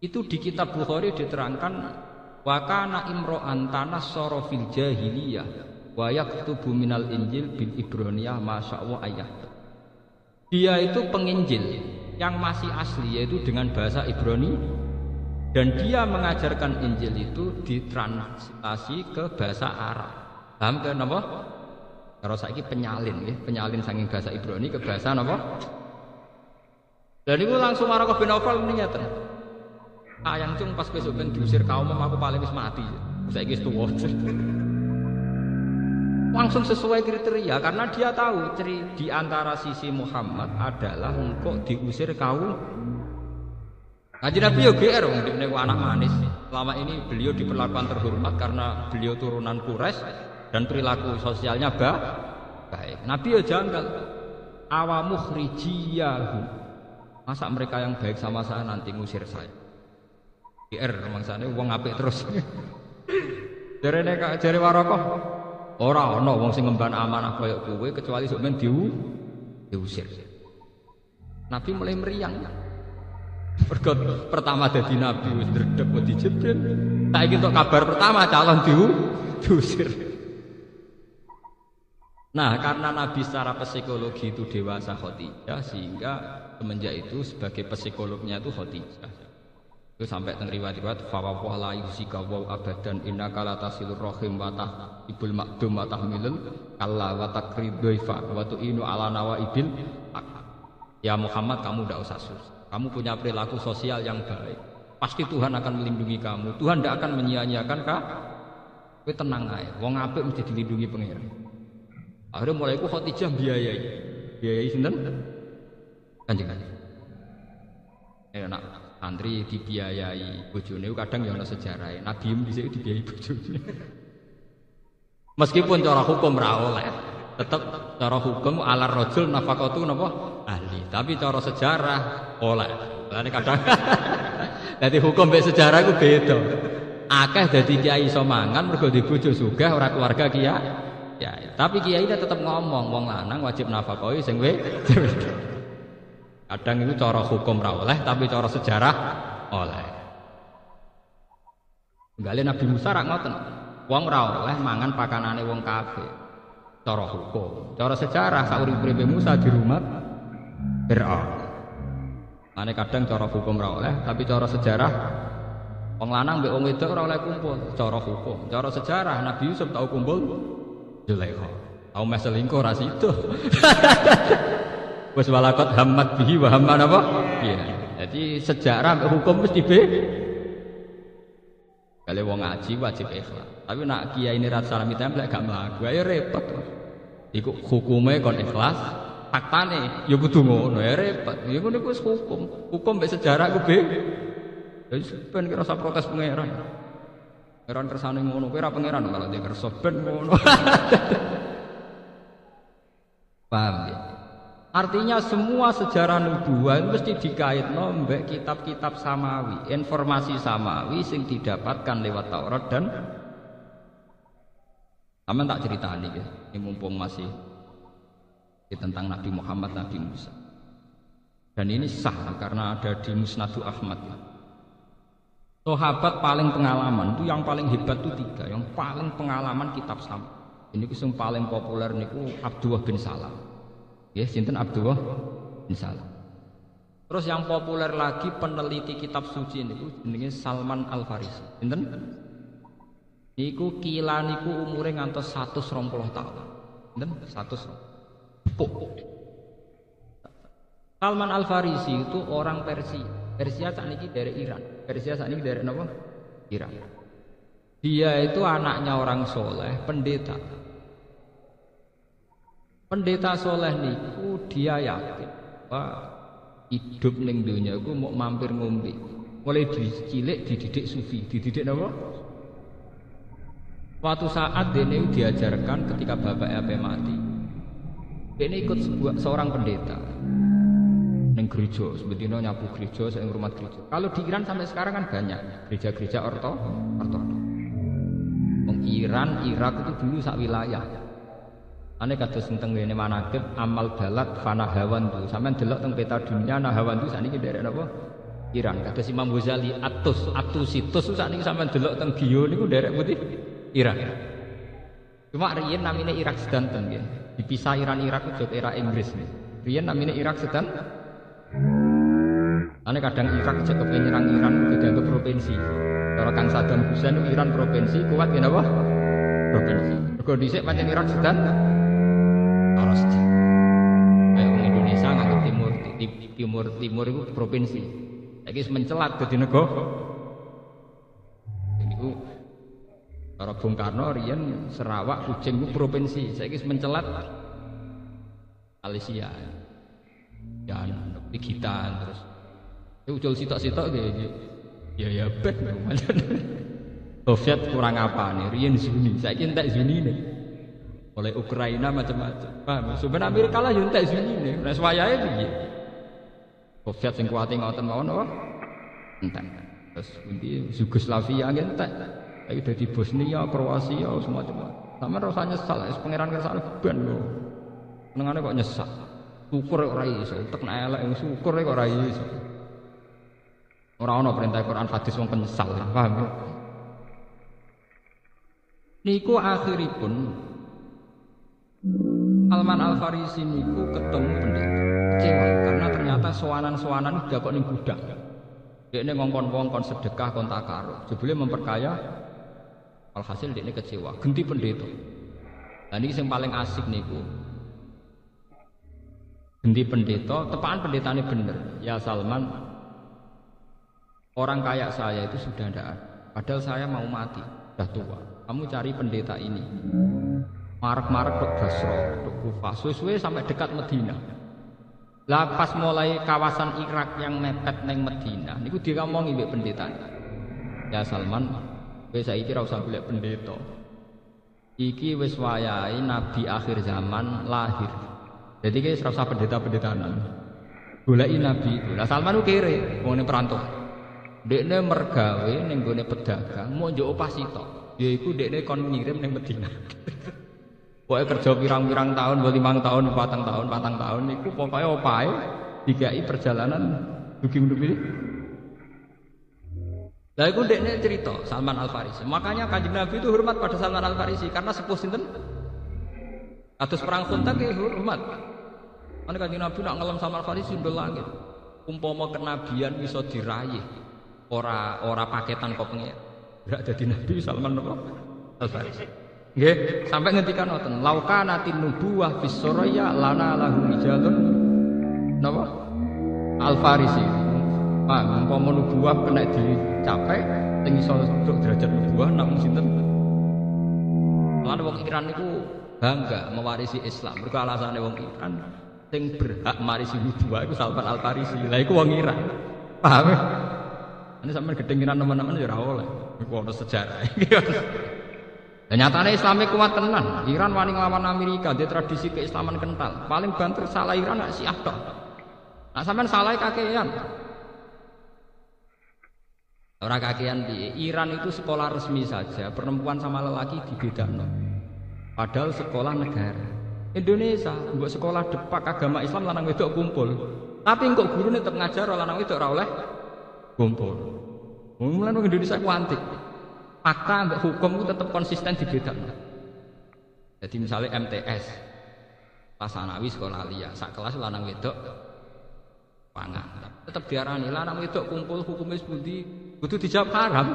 S4: Itu di kitab Bukhari diterangkan wa kana imra'an tanassara fil jahiliyah wa yaktubu minal injil bil ibroniyah masyaallah ayat. Dia itu penginjil yang masih asli yaitu dengan bahasa Ibrani dan dia mengajarkan Injil itu ditranslasi ke bahasa Arab. Paham kan apa? Kalau saiki penyalin ya, penyalin saking bahasa Ibrani ke bahasa apa? Dan itu langsung Waraqah bin Aufal ngeten. Ayang cung pas besok ben diusir kaum aku paling wis mati. Saiki wis tuwa. Langsung sesuai kriteria karena dia tahu di antara sisi Muhammad adalah engkau diusir kaum. Kanjeng Nabi yo GR wong dekne anak manis. Selama ini beliau diperlakukan terhormat karena beliau turunan Quraisy dan perilaku sosialnya baik. Nabi yo janggal. Awamukhrijiyahu. Masa mereka yang baik sama saya nanti ngusir saya. GR mangsane wong apik terus. Jare Waraqah ora ana wong sing ngemban amanah kaya kowe kecuali sok men diusir. Nabi mulai meriang. Mergo pertama dadi nabi wis ndredeg wedi Jibril. Saiki entuk kabar pertama calon diusir. Nah, karena Nabi secara psikologi itu dewasa Khadijah sehingga semenjak itu sebagai psikolognya itu Khadijah. Itu sampai teng riwayat fa wa la yusika wa abadan innaka la tasilur rahim wa tahibul maqdum wa tahmilul kalla wa takridaifa wa tu'inu ala nawaibil. Ya Muhammad, kamu tidak usah susah. Kamu punya perilaku sosial yang baik. Pasti Tuhan akan melindungi kamu. Tuhan tidak akan menyia-nyiakan kau. Kowe tenang ae. Wong apik mesti dilindungi Pangeran. Akhirnya mulai ku Khadijah biayai sinten? Kanjeng. Enak. Santri dibiayai bojone kadang ya ana sejarah. Nabi dhisik dibiayai bojone. Meskipun cara hukum ra oleh, tetep cara hukum alar rajul nafaqatu napa ahli. Tapi cara sejarah oleh. Lan kadang dadi hukum mek sejarah iku beda. Akeh dadi kiai iso mangan mergo di bojo sugih ora keluarga kiai. Tapi kiai tetep ngomong wong lanang wajib nafaqahi sing wedok. Kadang itu cara hukum ra oleh, tapi cara sejarah oleh. Gale Nabi Musa rak ngoten. Wong ra oleh mangan pakanane wong kafir. Cara hukum, cara sejarah saurip-uripe Musa di rumah Fir'aun. Mane kadang cara hukum ra oleh, tapi cara sejarah wong lanang mbek wong wedok ora oleh kumpul. Cara hukum, cara sejarah Nabi Yusuf tau kumpul Zulaikha. Tau mes selingkuh ra sido. Wes walakot hammat bihi wa hamman apa? Iya. Jadi sejarah hukum mesti Kalau wong ngaji wajib ikhlas. Tapi nak kiai ini rasa salami templek gak mlaku, ya repot. Iku hukume kon ikhlas, faktane ya kudu ngono, ya repot. Ya ngono iku wis hukum. Hukum mek sejarah ku Wis ben kira usah protes pangeran. Pangeran kersane ngono, kowe ora pangeran kalau dia kersa ben ngono. Paham ya? Artinya semua sejarah nubuah mesti dikaitno mbek kitab-kitab samawi, informasi samawi sing didapatkan lewat Taurat dan aman tak ceritani ya. Ini mumpung masih tentang Nabi Muhammad, Nabi Musa. Dan ini sah karena ada di Musnadu Ahmad. Sahabat paling pengalaman itu yang paling hebat itu 3, yang paling pengalaman kitab sama. Ini yang paling populer niku Abdullah bin Salam. Ya, sinten Abdullah bin Salam. Terus yang populer lagi peneliti kitab suci niku jenenge Salman Al Farisi. Sinten? Niku kila niku umure ngantos 120 tahun. Sinten? 100. Salman Al Farisi itu orang Persia. Persia saat ini dari Iran. Persia saat ini dari apa? Iran. Dia itu anaknya orang soleh, pendeta. Pendeta soleh niku dia yakin bahwa hidup ning dunia iku mau mampir ngombe. Mulai cilik dididik sufi, dididik apa? Suatu saat dene diajarkan ketika bapaknya mati. Dene ikut seorang pendeta. Neng gereja, sebetulnya nyapu gereja, saya rumah gereja. Kalau di Iran sampai sekarang kan banyak gereja-gereja ortodoks. Iran, Irak itu dulu sak wilayah. Ane kados teng ngene manakib amal balad fanahawan tu. Sampeyan delok teng peta dunia nahawan tu sakniki daerah napa? Iran. Kados Imam Ghazali Atusitus sakniki sampeyan delok teng Gio niku daerah putih Iran. Cuma riyen namine Irak sedanten nggih. Dipisah Iran Irak itu era Inggris nih. Riyen namine Irak sedan. Ane kadang Irak cek nyerang Iran dianggap provinsi. Kalau Kang Saddam Hussein itu Iran provinsi, kuat ya apa? Provinsi. Mergo dhisik pancen Irak sedan terus. Kayak wong Indonesia nganggep timur itu provinsi. Saiki wis mencelat dadi negara. Niku cara Bung Karno riyen Sarawak Kucing itu provinsi, saiki wis mencelat Malaysia. Ya, digitan terus. Ucul sitok-sitok ya bet macam. Soviet kurang apa nih? Riyen Zuni, saiki entek Zuni nih. Oleh Ukraina macam-macam. Paham? Sebenarnya Amerika lah yo entek Zuni nih. Nek wayahe piye? Soviet sing kuwate ngoten mawon apa? Entek. Terus pundi Yugoslavia entek. Saiki dadi Bosnia, Kroasia semacam. Sampeyan ora usah nyesal, wis pangeran kersane ben lho. Senengane kok nyesal. Syukur ora iso, tek nek elek syukur kok ora iso. Ora ana perintah Quran hadis wong penyesal, paham ya? Niku akhiripun Salman Al Farisi niku ketemu pendeta kecewa karena ternyata sowanan-sowanan udah kok ning gudang. Dekne ngongkon-ngongkon sedekah kon takaruk, jebule memperkaya. Alhasil dekne kecewa, ganti pendeta. Lah niki sing paling asik niku. Ganti pendeta, tepakan pendetane bener. Ya Salman, orang kaya saya itu sudah tidak ada. Padahal saya mau mati, sudah tua. Kamu cari pendeta ini. Marak-marak ke Basra, ke Kufah, suwe-suwe sampai dekat Medina. Lah pas mulai kawasan Irak yang mepet neng Medina, niku diomongi mbek pendeta. Ya Salman, kowe saiki ora usah golek pendeta. Iki wis wayahe nabi akhir zaman lahir. Jadi guys, rasa pendeta-pendetanan. Goleki nabi itu. Lah Salman ku kere, wong perantau. Dekne mergawe ning gone pedagang, mau njuk opah sitok. Yaiku dekne kon ngirim ning Medina. Pokoke kerja pirang-pirang tahun, 5 tahun, 4 tahun niku pokoke opahe dikai perjalanan dugi-dugi. Lah iku dekne cerita Salman Al Farisi. Makanya Kanjeng Nabi itu hormat pada Salman Al Farisi karena sepuh sinten? Atus perang Khandaq nggih hormat. Ana Kanjeng Nabi nak ngelem Salman Al Farisi ndol langit. Umpama kenabian bisa diraih ora paketan kok pengen. Berak dadi nabi Salman Al Farisi. Nggih, sampai ngendikan ngoten, lauka natin nubuwah fis soraya lana lahu rijalun napa? Al Farisi. Umpama nubuwah kena dicapai sing iso untuk derajat nubuwah namung sinten? Lan wong Iran niku bangga mewarisi Islam. Mergo alasane wong Iran sing berhak marisi nubuwah iku Salman Al Farisi. Lah iku wong Iran. Paham? Ini sampeyan gedhengiran teman-teman ya ora oleh. Iku ono sejarah. Dan nyatanya Islamnya kuat tenan. Iran wani nglawan Amerika, dia tradisi keislaman kental. Paling banter salah Iran nak Syiah tok. Nah sampean salah kakean. Orang kakean piye? Iran itu sekolah resmi saja, perempuan sama lelaki dibedakno. Padahal sekolah negara. Indonesia, mbok sekolah depak agama Islam lanang wedok kumpul. Tapi kok gurune tetep ngajar lanang wedok ora oleh kumpul. Mulane wong Indonesia ku antik. Fakta mbak hukum itu tetap konsisten dibedakan. Jadi misalnya MTS, pas sanawi sekolah liya, sak kelas lanang wedok pangan. Tetap diarani lanang wedok kumpul hukumnya sepundi, kudu dijawab haram.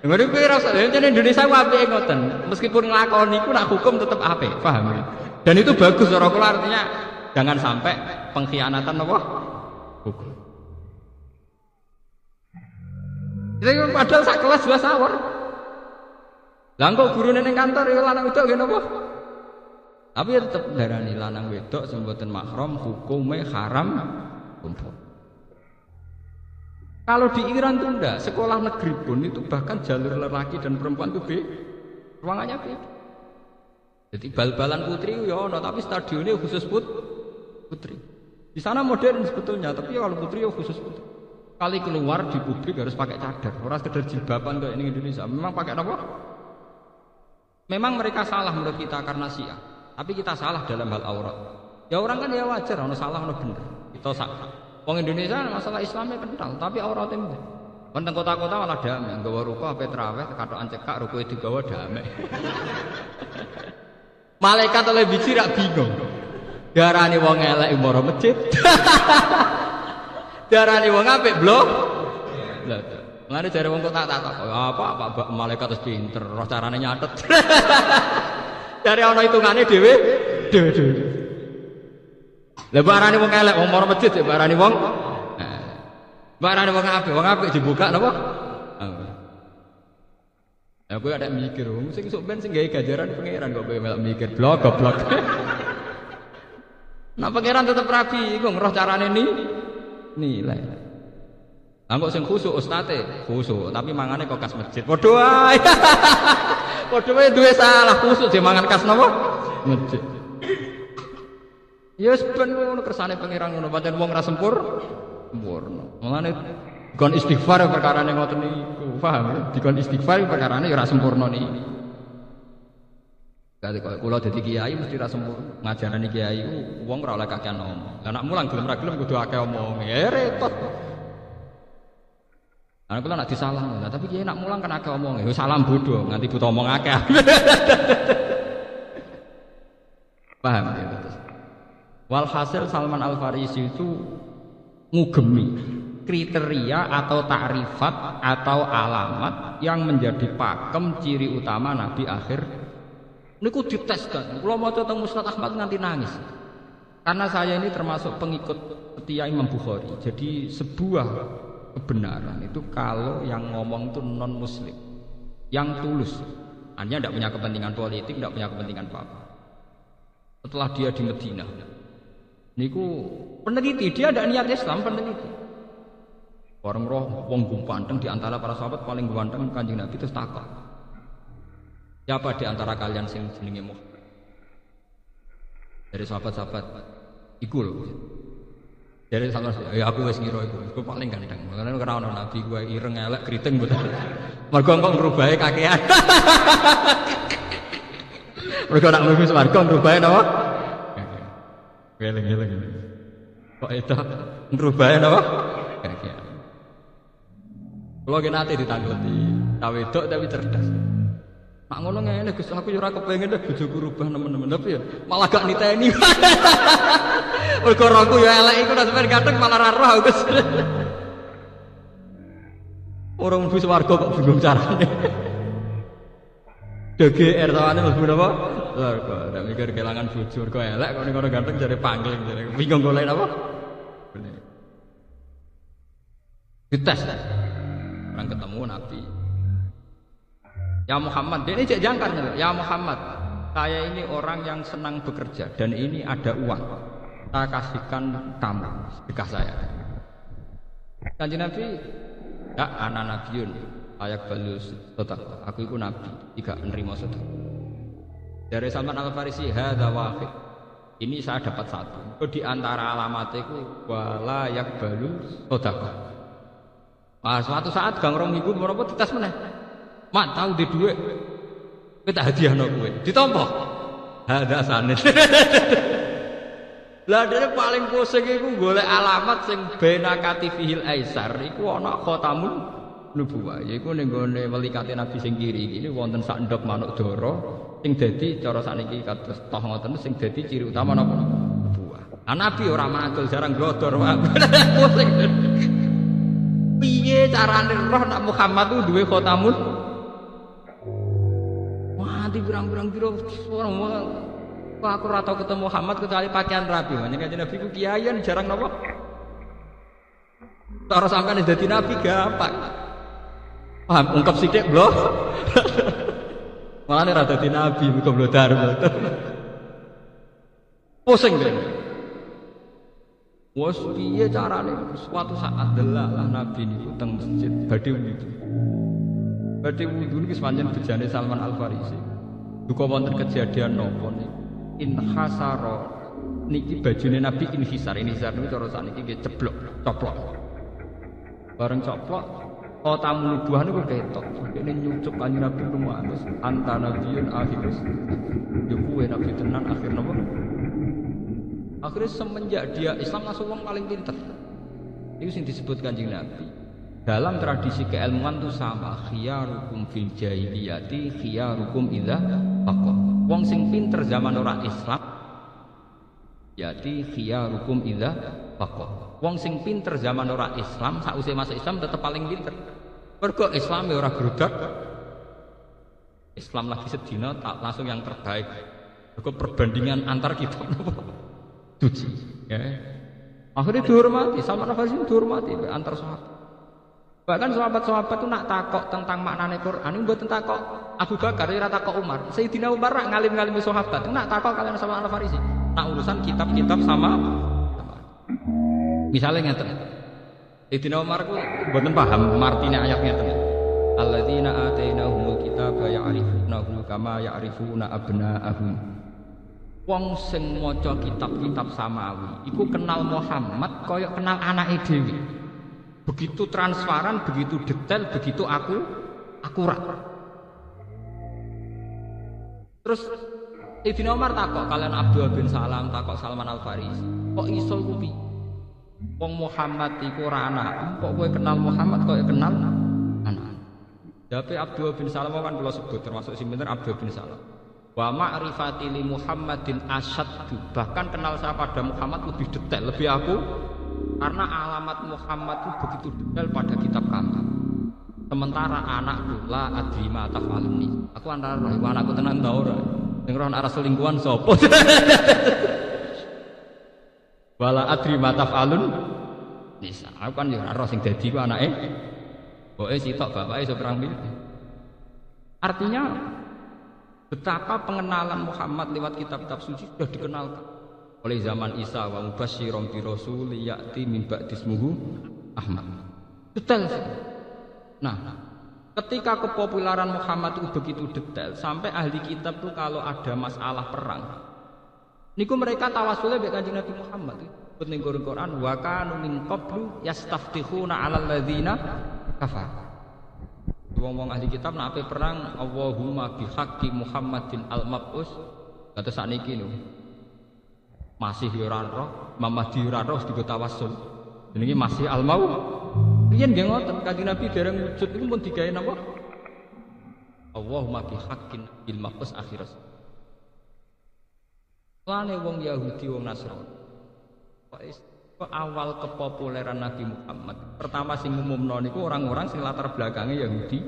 S4: Ngene kuwi rasa Indonesia ku apike ngoten. Meskipun nglakoni iku nak hukum tetap apik, paham ya? Dan itu bagus cara kula artinya Jangan sampai pengkhianatan apa? Hukum. Jadi padahal sak kelas dua sawar. Lah kok gurune ning kantor ya lanang wedok ngene apa? Tapi ya tetep darani lanang wedok sing mboten mahram hukume haram kumpul. Kalau di Iran tuh enggak, sekolah negeri pun itu bahkan jalur lelaki dan perempuan itu ruangannya beda. Jadi bal-balan putri ya ono, tapi stadionnya khusus putri. Di sana modern sebetulnya, tapi kalau putri ya khusus putri. Kali keluar di publik harus pakai cadar, orang sekedar jilbaban kayak ini Indonesia. Memang pakai apa? Memang mereka salah menurut kita karena Syiah, tapi kita salah dalam hal aurat. Ya orang kan ya wajar, ono salah ono bener. Kita salah. Wong Indonesia masalah Islamnya kental, tapi auratnya enggak. Wonten kota-kota malah damai, nggawa ruko ape traweh, katokan cekak rukoe digawa damai. Malaikat oleh biji rak bingung. Darani wong elek moro masjid. Darani wong apik blok. Lah, ngene jare wong kok tak apa malaikat wis pinter, roh carane nyatet. Dari ana hitungane dhewe. Lah barane wong elek wong moro masjid ya barane wong. Barane wong apik dibuka napa? Ya kowe ada mikir, sing sok ben sing gawe ganjaran pangeran kok kowe melok mikir blok goblok. Nah pangeran tetep rapi, iku ngeroh carane nilai. Lah kok sing khusuk ustate, khusuk, tapi mangane kok kas masjid. Padha wae. Padha wae duwe salah khusuk je mangan kas napa? Masjid. Ya ben ngono kersane pangeran ngono pancen wong ra sempurna. Mangane dikon istighfar perkarane ngoten niku, paham ya? Dikon istighfar perkarane ya ora sempurna niki. Kali kula dadi kiai mesti ra sempurna. Ngajarane kiai ku wong ora oleh kakean omong. Lah nek mulang gelem ra gelem kudu akeh omong. Ya repot. Ana kula nak disalahno, tapi kiai nak mulang kan akeh omong. Ya salam bodoh nganti buta omong akeh. Paham ya? Walhasil Salman Al-Farisi itu ngugemi kriteria atau takrifat atau alamat yang menjadi pakem ciri utama Nabi akhir. Niku diteskan. Kalau mau tentang Musnad Ahmad nganti nangis. Karena saya ini termasuk pengikut setia Imam Bukhari. Jadi sebuah kebenaran itu kalau yang ngomong itu non Muslim, yang tulus, hanya tidak punya kepentingan politik, tidak punya kepentingan apa-apa. Setelah dia di Medina, niku peneliti, dia ada niat Islam, peneliti. Orang roh wong ganteng di antara para sahabat paling ganteng Kanjeng Nabi terus takok. Siapa di antara kalian sing jenenge Muhammad? Dari sahabat-sahabat iku lho. Dari sahabat ya aku wis ngira iku paling ganteng. Makane ora ono nabi gue ireng elek kriting mboten. Mergo kok ngrubahe kakean. Mergo nak mlebu swarga ngrubahe napa? Geleng-geleng. Kok itu ngrubahe napa? Kakean. Kalau kita nanti ditangguti, tak wedok tapi cerdas. Mak ngono ngene Gus, aku yo ora kepengin deh bojoku rubah nemen-nemen tapi ya malah gak niteni. Mergo rohku yo elek iku nek kadang malah ra roh Gus. Orang mlebu swarga kok bingung carane. DGR tawane mlebu napa? Swarga. Ndak mikir kelangan bojo kok elek kok ning kono ganteng jare pangling jare bingung golek napa? Bener. Dites. Orang ketemu Nabi. Ya Muhammad, dia ini cek jangkar ya Muhammad, saya ini orang yang senang bekerja dan ini ada uang, saya kasihkan tamu sedekah saya. Kanjeng Nabi, ya anak nabiun, ayak balus tetap, aku itu nabi, tidak menerima sedekah. Dari Salman Al-Farisi, hadza wahid, ini saya dapat satu. Di antara alamatku, wala yak balus sedekah. Nah, suatu saat gang rong minggu berapa dites meneh. Mak tahu di duit. Kita hadiahno kowe. Ditampa. Hadza sanid. Lah dene paling pusing iku golek alamat sing bena katifihil aisar iku ana khatamun nubuwah. Yaiku ning gone welikate Nabi sing kiri iki wonten sak ndok manuk dara sing dadi cara sakniki kados toh ngoten sing dadi ciri utama napa nubuwah. Nabi ora mantul jarang glodor wae. Pusing. Piye carane roh nak Muhammad ku duwe khatamun? Wah, di pirang-pirang piro Kok aku ora tau ketemu Muhammad kecuali pakaian rapi. Makanya kanjeng Nabi ku kiaian jarang napa. Cara sampean dadi nabi gampang. Paham ungkap sithik, Bro. Malah ora dadi nabi muga blodar. Pusing dene. Wes piye carane suatu saat delalah nabi niku teng masjid badhe wudu. Badhe wudu niki pancen bejane Salman Al Farisi. Duka wonten kejadian napa niku? Inhasara niki bajune nabi inhisar. Inhisar niku cara sakniki nggih ceblok, coplok. Bareng coplok tamu nuduhan niku ketok. Dene nyucuk kanjeng Nabi rumaos anta nabiyun akhirus. Yo kuwe nabi tenan akhir napa? Akhirnya semenjak dia Islam langsung wong paling pinter. Itu sing disebut kanjeng Nabi. Dalam tradisi keilmuan itu sama. Khiyarukum fil jahiliyati khiyarukum idza faqih. Wong sing pinter zaman ora Islam yati khiyarukum idza faqih. Wong sing pinter zaman ora Islam sausé masuk Islam tetep paling pinter. Mergo Islam ya ora grudak. Islam lagi sedina tak langsung yang terbaik. Mergo perbandingan antar kitab napa? Duci, ya. Akhirnya dihormati, Salman Al Farisi dihormati antar sahabat. Bahkan sahabat-sahabat itu nak takok tentang maknane Quran, ini buat takok Abu Bakar, ora takok Umar. Sayyidina Umar rak ngalim-ngalim sahabat, nak takok kalian Salman Al Farisi. Nak urusan kitab-kitab sama. Misalnya ngeten. Sayyidina Umar ku mboten paham martine ayat ngeten. Alladzina atainahumul kitaba ya'rifunahu kama ya'rifuna abna'ahum. Wong sing maca kitab-kitab samawi iku kenal Muhammad kaya kenal anake dhewe. Begitu transparan, begitu detail, begitu akurat. Terus Sayyidina Umar takok kalian Abdullah bin Salam, takok Salman Al Farisi. Kok iso kuwi? Wong Muhammad iku ora anak, kok kowe kenal Muhammad kaya kenal anak. Jawabe Abdullah bin Salam kan kula sebut termasuk sing bener Abdullah bin Salam. Wa ma'rifati li Muhammadin asyaddu, bahkan kenal saya pada Muhammad lebih detail, lebih aku karena alamat Muhammad itu begitu detail pada kitab kami. Sementara anakku la adri ma taf'aluni. Aku antara roh anakku tenan ta ora. Sing roh arah selingkuhan sapa? Wala adri ma taf'alun. Nisa, aku kan ya ora roh sing dadi ku anake. Boke sitok bapake iso perang milih. Artinya betapa pengenalan Muhammad lewat kitab-kitab suci sudah dikenalkan oleh zaman Isa wa mubasysyiran bi rasul ya'ti min ba'di ismuhu Ahmad. Detail sih. Nah, ketika kepopularan Muhammad itu begitu detail sampai ahli kitab tuh kalau ada masalah perang niku mereka tawasulnya mbek Kanjeng Nabi Muhammad. Ning Quran wa kanu min qablu yastaftihuna 'alal ladzina kafar. Wong-wong ahli kitab nak ape perang Allahumma bihaqqi Muhammadin al-mab'us kata sakniki lho. Masih yo ora roh, Muhammad ora roh digo tawassul. Jenenge masih al-mau. Riyen nggih ngoten Kanjeng Nabi dereng wujud niku pun digawe napa? Allahumma bihaqqin al-mab'us akhiras. Lane wong Yahudi wong Nasrani. Awal kepopuleran Nabi Muhammad pertama sing umumno niku orang-orang sing latar belakangnya Yahudi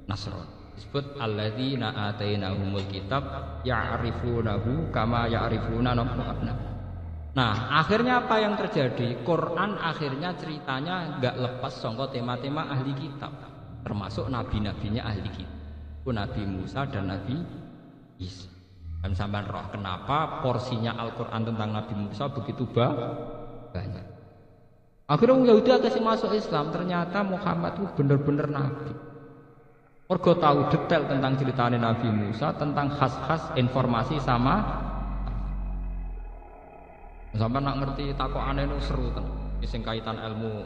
S4: Nasrani disebut alladzina atainahumul kitab ya'rifunahu kama ya'rifuna abna. Nah akhirnya apa yang terjadi? Quran akhirnya ceritanya enggak lepas sangka tema-tema ahli kitab termasuk nabi-nabinya ahli kitab Nabi Musa dan Nabi Isa. Dan sampean roh kenapa porsinya Al-Quran tentang Nabi Musa begitu banyak. Akhirnya orang Yahudi atas yang masuk Islam ternyata Muhammad itu benar-benar Nabi. Mergo tahu detail tentang ceritanya Nabi Musa, tentang khas-khas informasi sama. Sampai nak ngerti takokane itu seru kan. Sing kaitan ilmu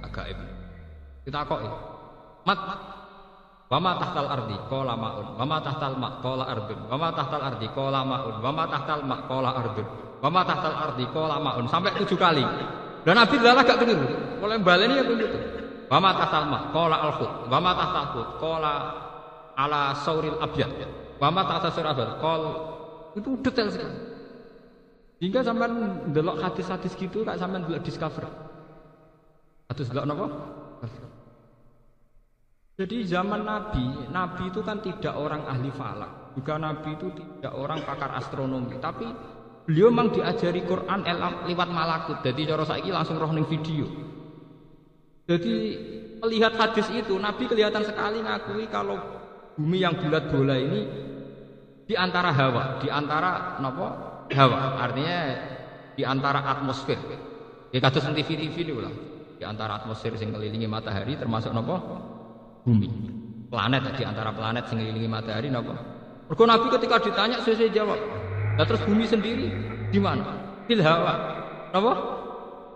S4: agaib. Ditakoki. Mat Wama tahtal ardi qala ma'un, wama tahtal ma' qala ardun, wama tahtal ardi qala ma'un, wama tahtal ma' qala ardun, wama tahtal ardi qala ma'un sampai 7 kali. Dan Nabi adalah gak keliru. Oleh baleni ya begitu. Wama tahtal ma' qala al-khut, wama tahtal khut qala ala sauril abyad, wama tahtal sauril abyad qal itu detail sekali. Hingga sampean ndelok hadis-hadis gitu gak sampean delok discover. Hadis delok napa? Jadi zaman Nabi itu kan tidak orang ahli falak, juga Nabi itu tidak orang pakar astronomi, tapi beliau memang diajari Quran lewat malakut. Jadi cara saiki langsung roh ning video. Jadi melihat hadis itu, Nabi kelihatan sekali ngakui kalau bumi yang bulat bola ini di antara hawa, di antara napa? Hawa. Artinya di antara atmosfer. Ya kados TV niku lah. Di antara atmosfer sing ngelilingi matahari termasuk napa? Bumi, planet di antara planet sing ngelilingi matahari napa? Mergo Nabi ketika ditanya sesuai jawab. Lah terus bumi sendiri di mana? Fil hawa. Napa?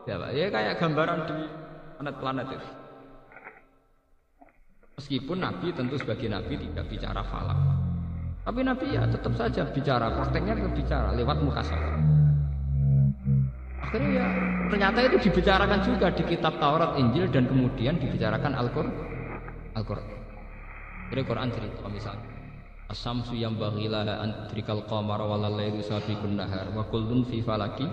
S4: Ya, ya kayak gambaran di planet-planet itu. Meskipun Nabi tentu sebagai Nabi tidak bicara falak. Tapi Nabi ya tetap saja bicara, prakteknya tetap bicara lewat mukasyafah. Akhirnya ya ternyata itu dibicarakan juga di kitab Taurat, Injil dan kemudian dibicarakan Al-Qur'an. Jadi Quran cerita misalnya As-samsu yanbaghi laha an tudrikal qamara wal laili sabiqun nahar wa kullun fi falaki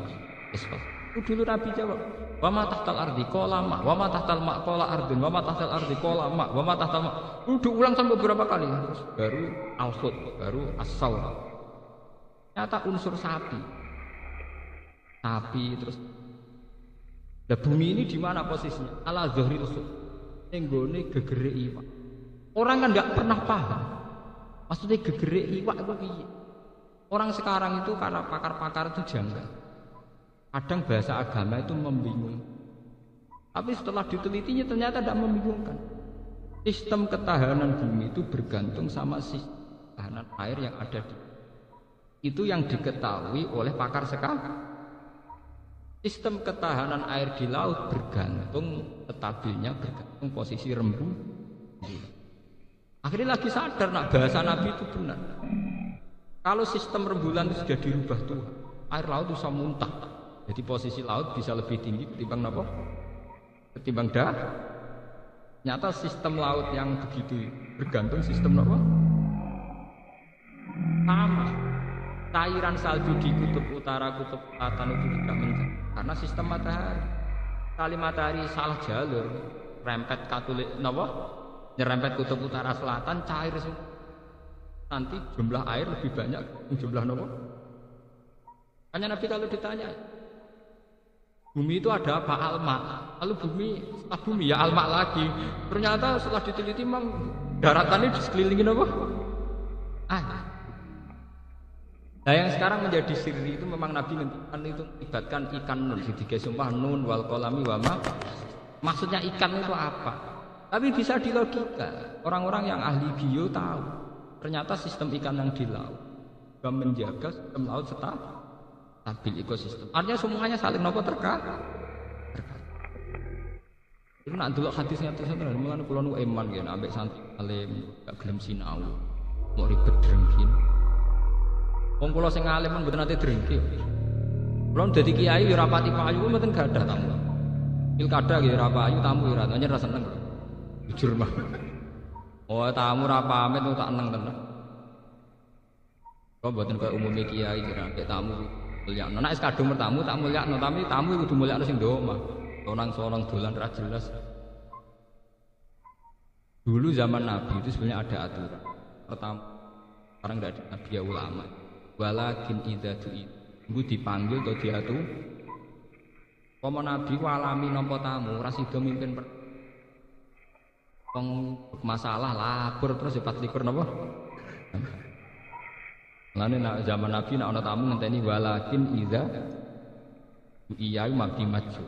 S4: yasbah. Itu dulu Nabi jawab, wa ma tahtal ardi qala ma, wa ma tahtal ma qala ardun, wa ma tahtal ardi qala ma, wa ma tahtal ma. Udah ulang sampai beberapa kali terus baru al-khut, baru as-saur. Nyata unsur sapi terus. Nah, bumi ini di mana posisinya? Ala zahril khut. Enggone gegere iwak. Orang kan nggak pernah paham. Maksudnya gegere iwak itu piye? Orang sekarang itu karena pakar-pakar itu janggal. Kadang bahasa agama itu membingungkan. Tapi setelah ditelitinya ternyata tidak membingungkan. Sistem ketahanan bumi itu bergantung sama sistem ketahanan air yang ada di. Itu yang diketahui oleh pakar sekarang. Sistem ketahanan air di laut bergantung posisi rembulan. Akhirnya lagi sadar nak bahasa Nabi itu benar. Kalau sistem rembulan itu sudah dirubah Tuhan, air laut bisa muntah. Jadi posisi laut bisa lebih tinggi ketimbang apa? Ketimbang darat. Nyata sistem laut yang begitu bergantung sistem apa? Sama. Cairan salju di kutub utara, kutub selatan itu tidak mencair karena sistem matahari. Kali matahari salah jalur, rempet katulik napa? Nyerempet kutub utara selatan cair semua. Nanti jumlah air lebih banyak jumlah napa? Hanya Nabi kalau ditanya bumi itu ada apa? Alma. Lalu setelah bumi ya alma lagi. Ternyata setelah diteliti memang daratannya di sekelilingi apa? Nah yang sekarang menjadi siri itu memang Nabi ngendikan itu melibatkan ikan nun. Sidike sumpah nun wal kolami wama. Maksudnya ikan itu apa? Tapi bisa dilogika. Orang-orang yang ahli bio tahu. Ternyata sistem ikan yang di laut juga menjaga sistem laut stabil ekosistem. Artinya semuanya saling nopo terkait. Itu nak delok hadisnya terus tenan mulane kula nu eman nggih ambek santri alim gak gelem sinau. Mau ribet drengkin. Wong kula sing alim pun mboten nate drengki. Kula dadi kiai ya ora pati payu mboten gadah tamu. Pilkada nggih ora payu tamu ya ora nyerah seneng. Jujur mah. Oh tamu ora pamit tak eneng tenan. Kok mboten kaya umume kiai ora nek tamu mulyakno. Nek kadung bertamu tak mulyakno, tapi tamu kudu mulyakno sing ndo omah. Sonang-sonang dolan ra jelas. Dulu zaman Nabi itu sebenarnya ada aturan. Pertama, sekarang enggak ada nabi ya ulama. Walakin idza tu'id dipanggil atau diatu Pomo Nabi walami nampa tamu ora sida mimpin wong masalah lapor terus 24 napa lane nak zaman Nabi nak ana tamu ngenteni walakin idza iya mati maju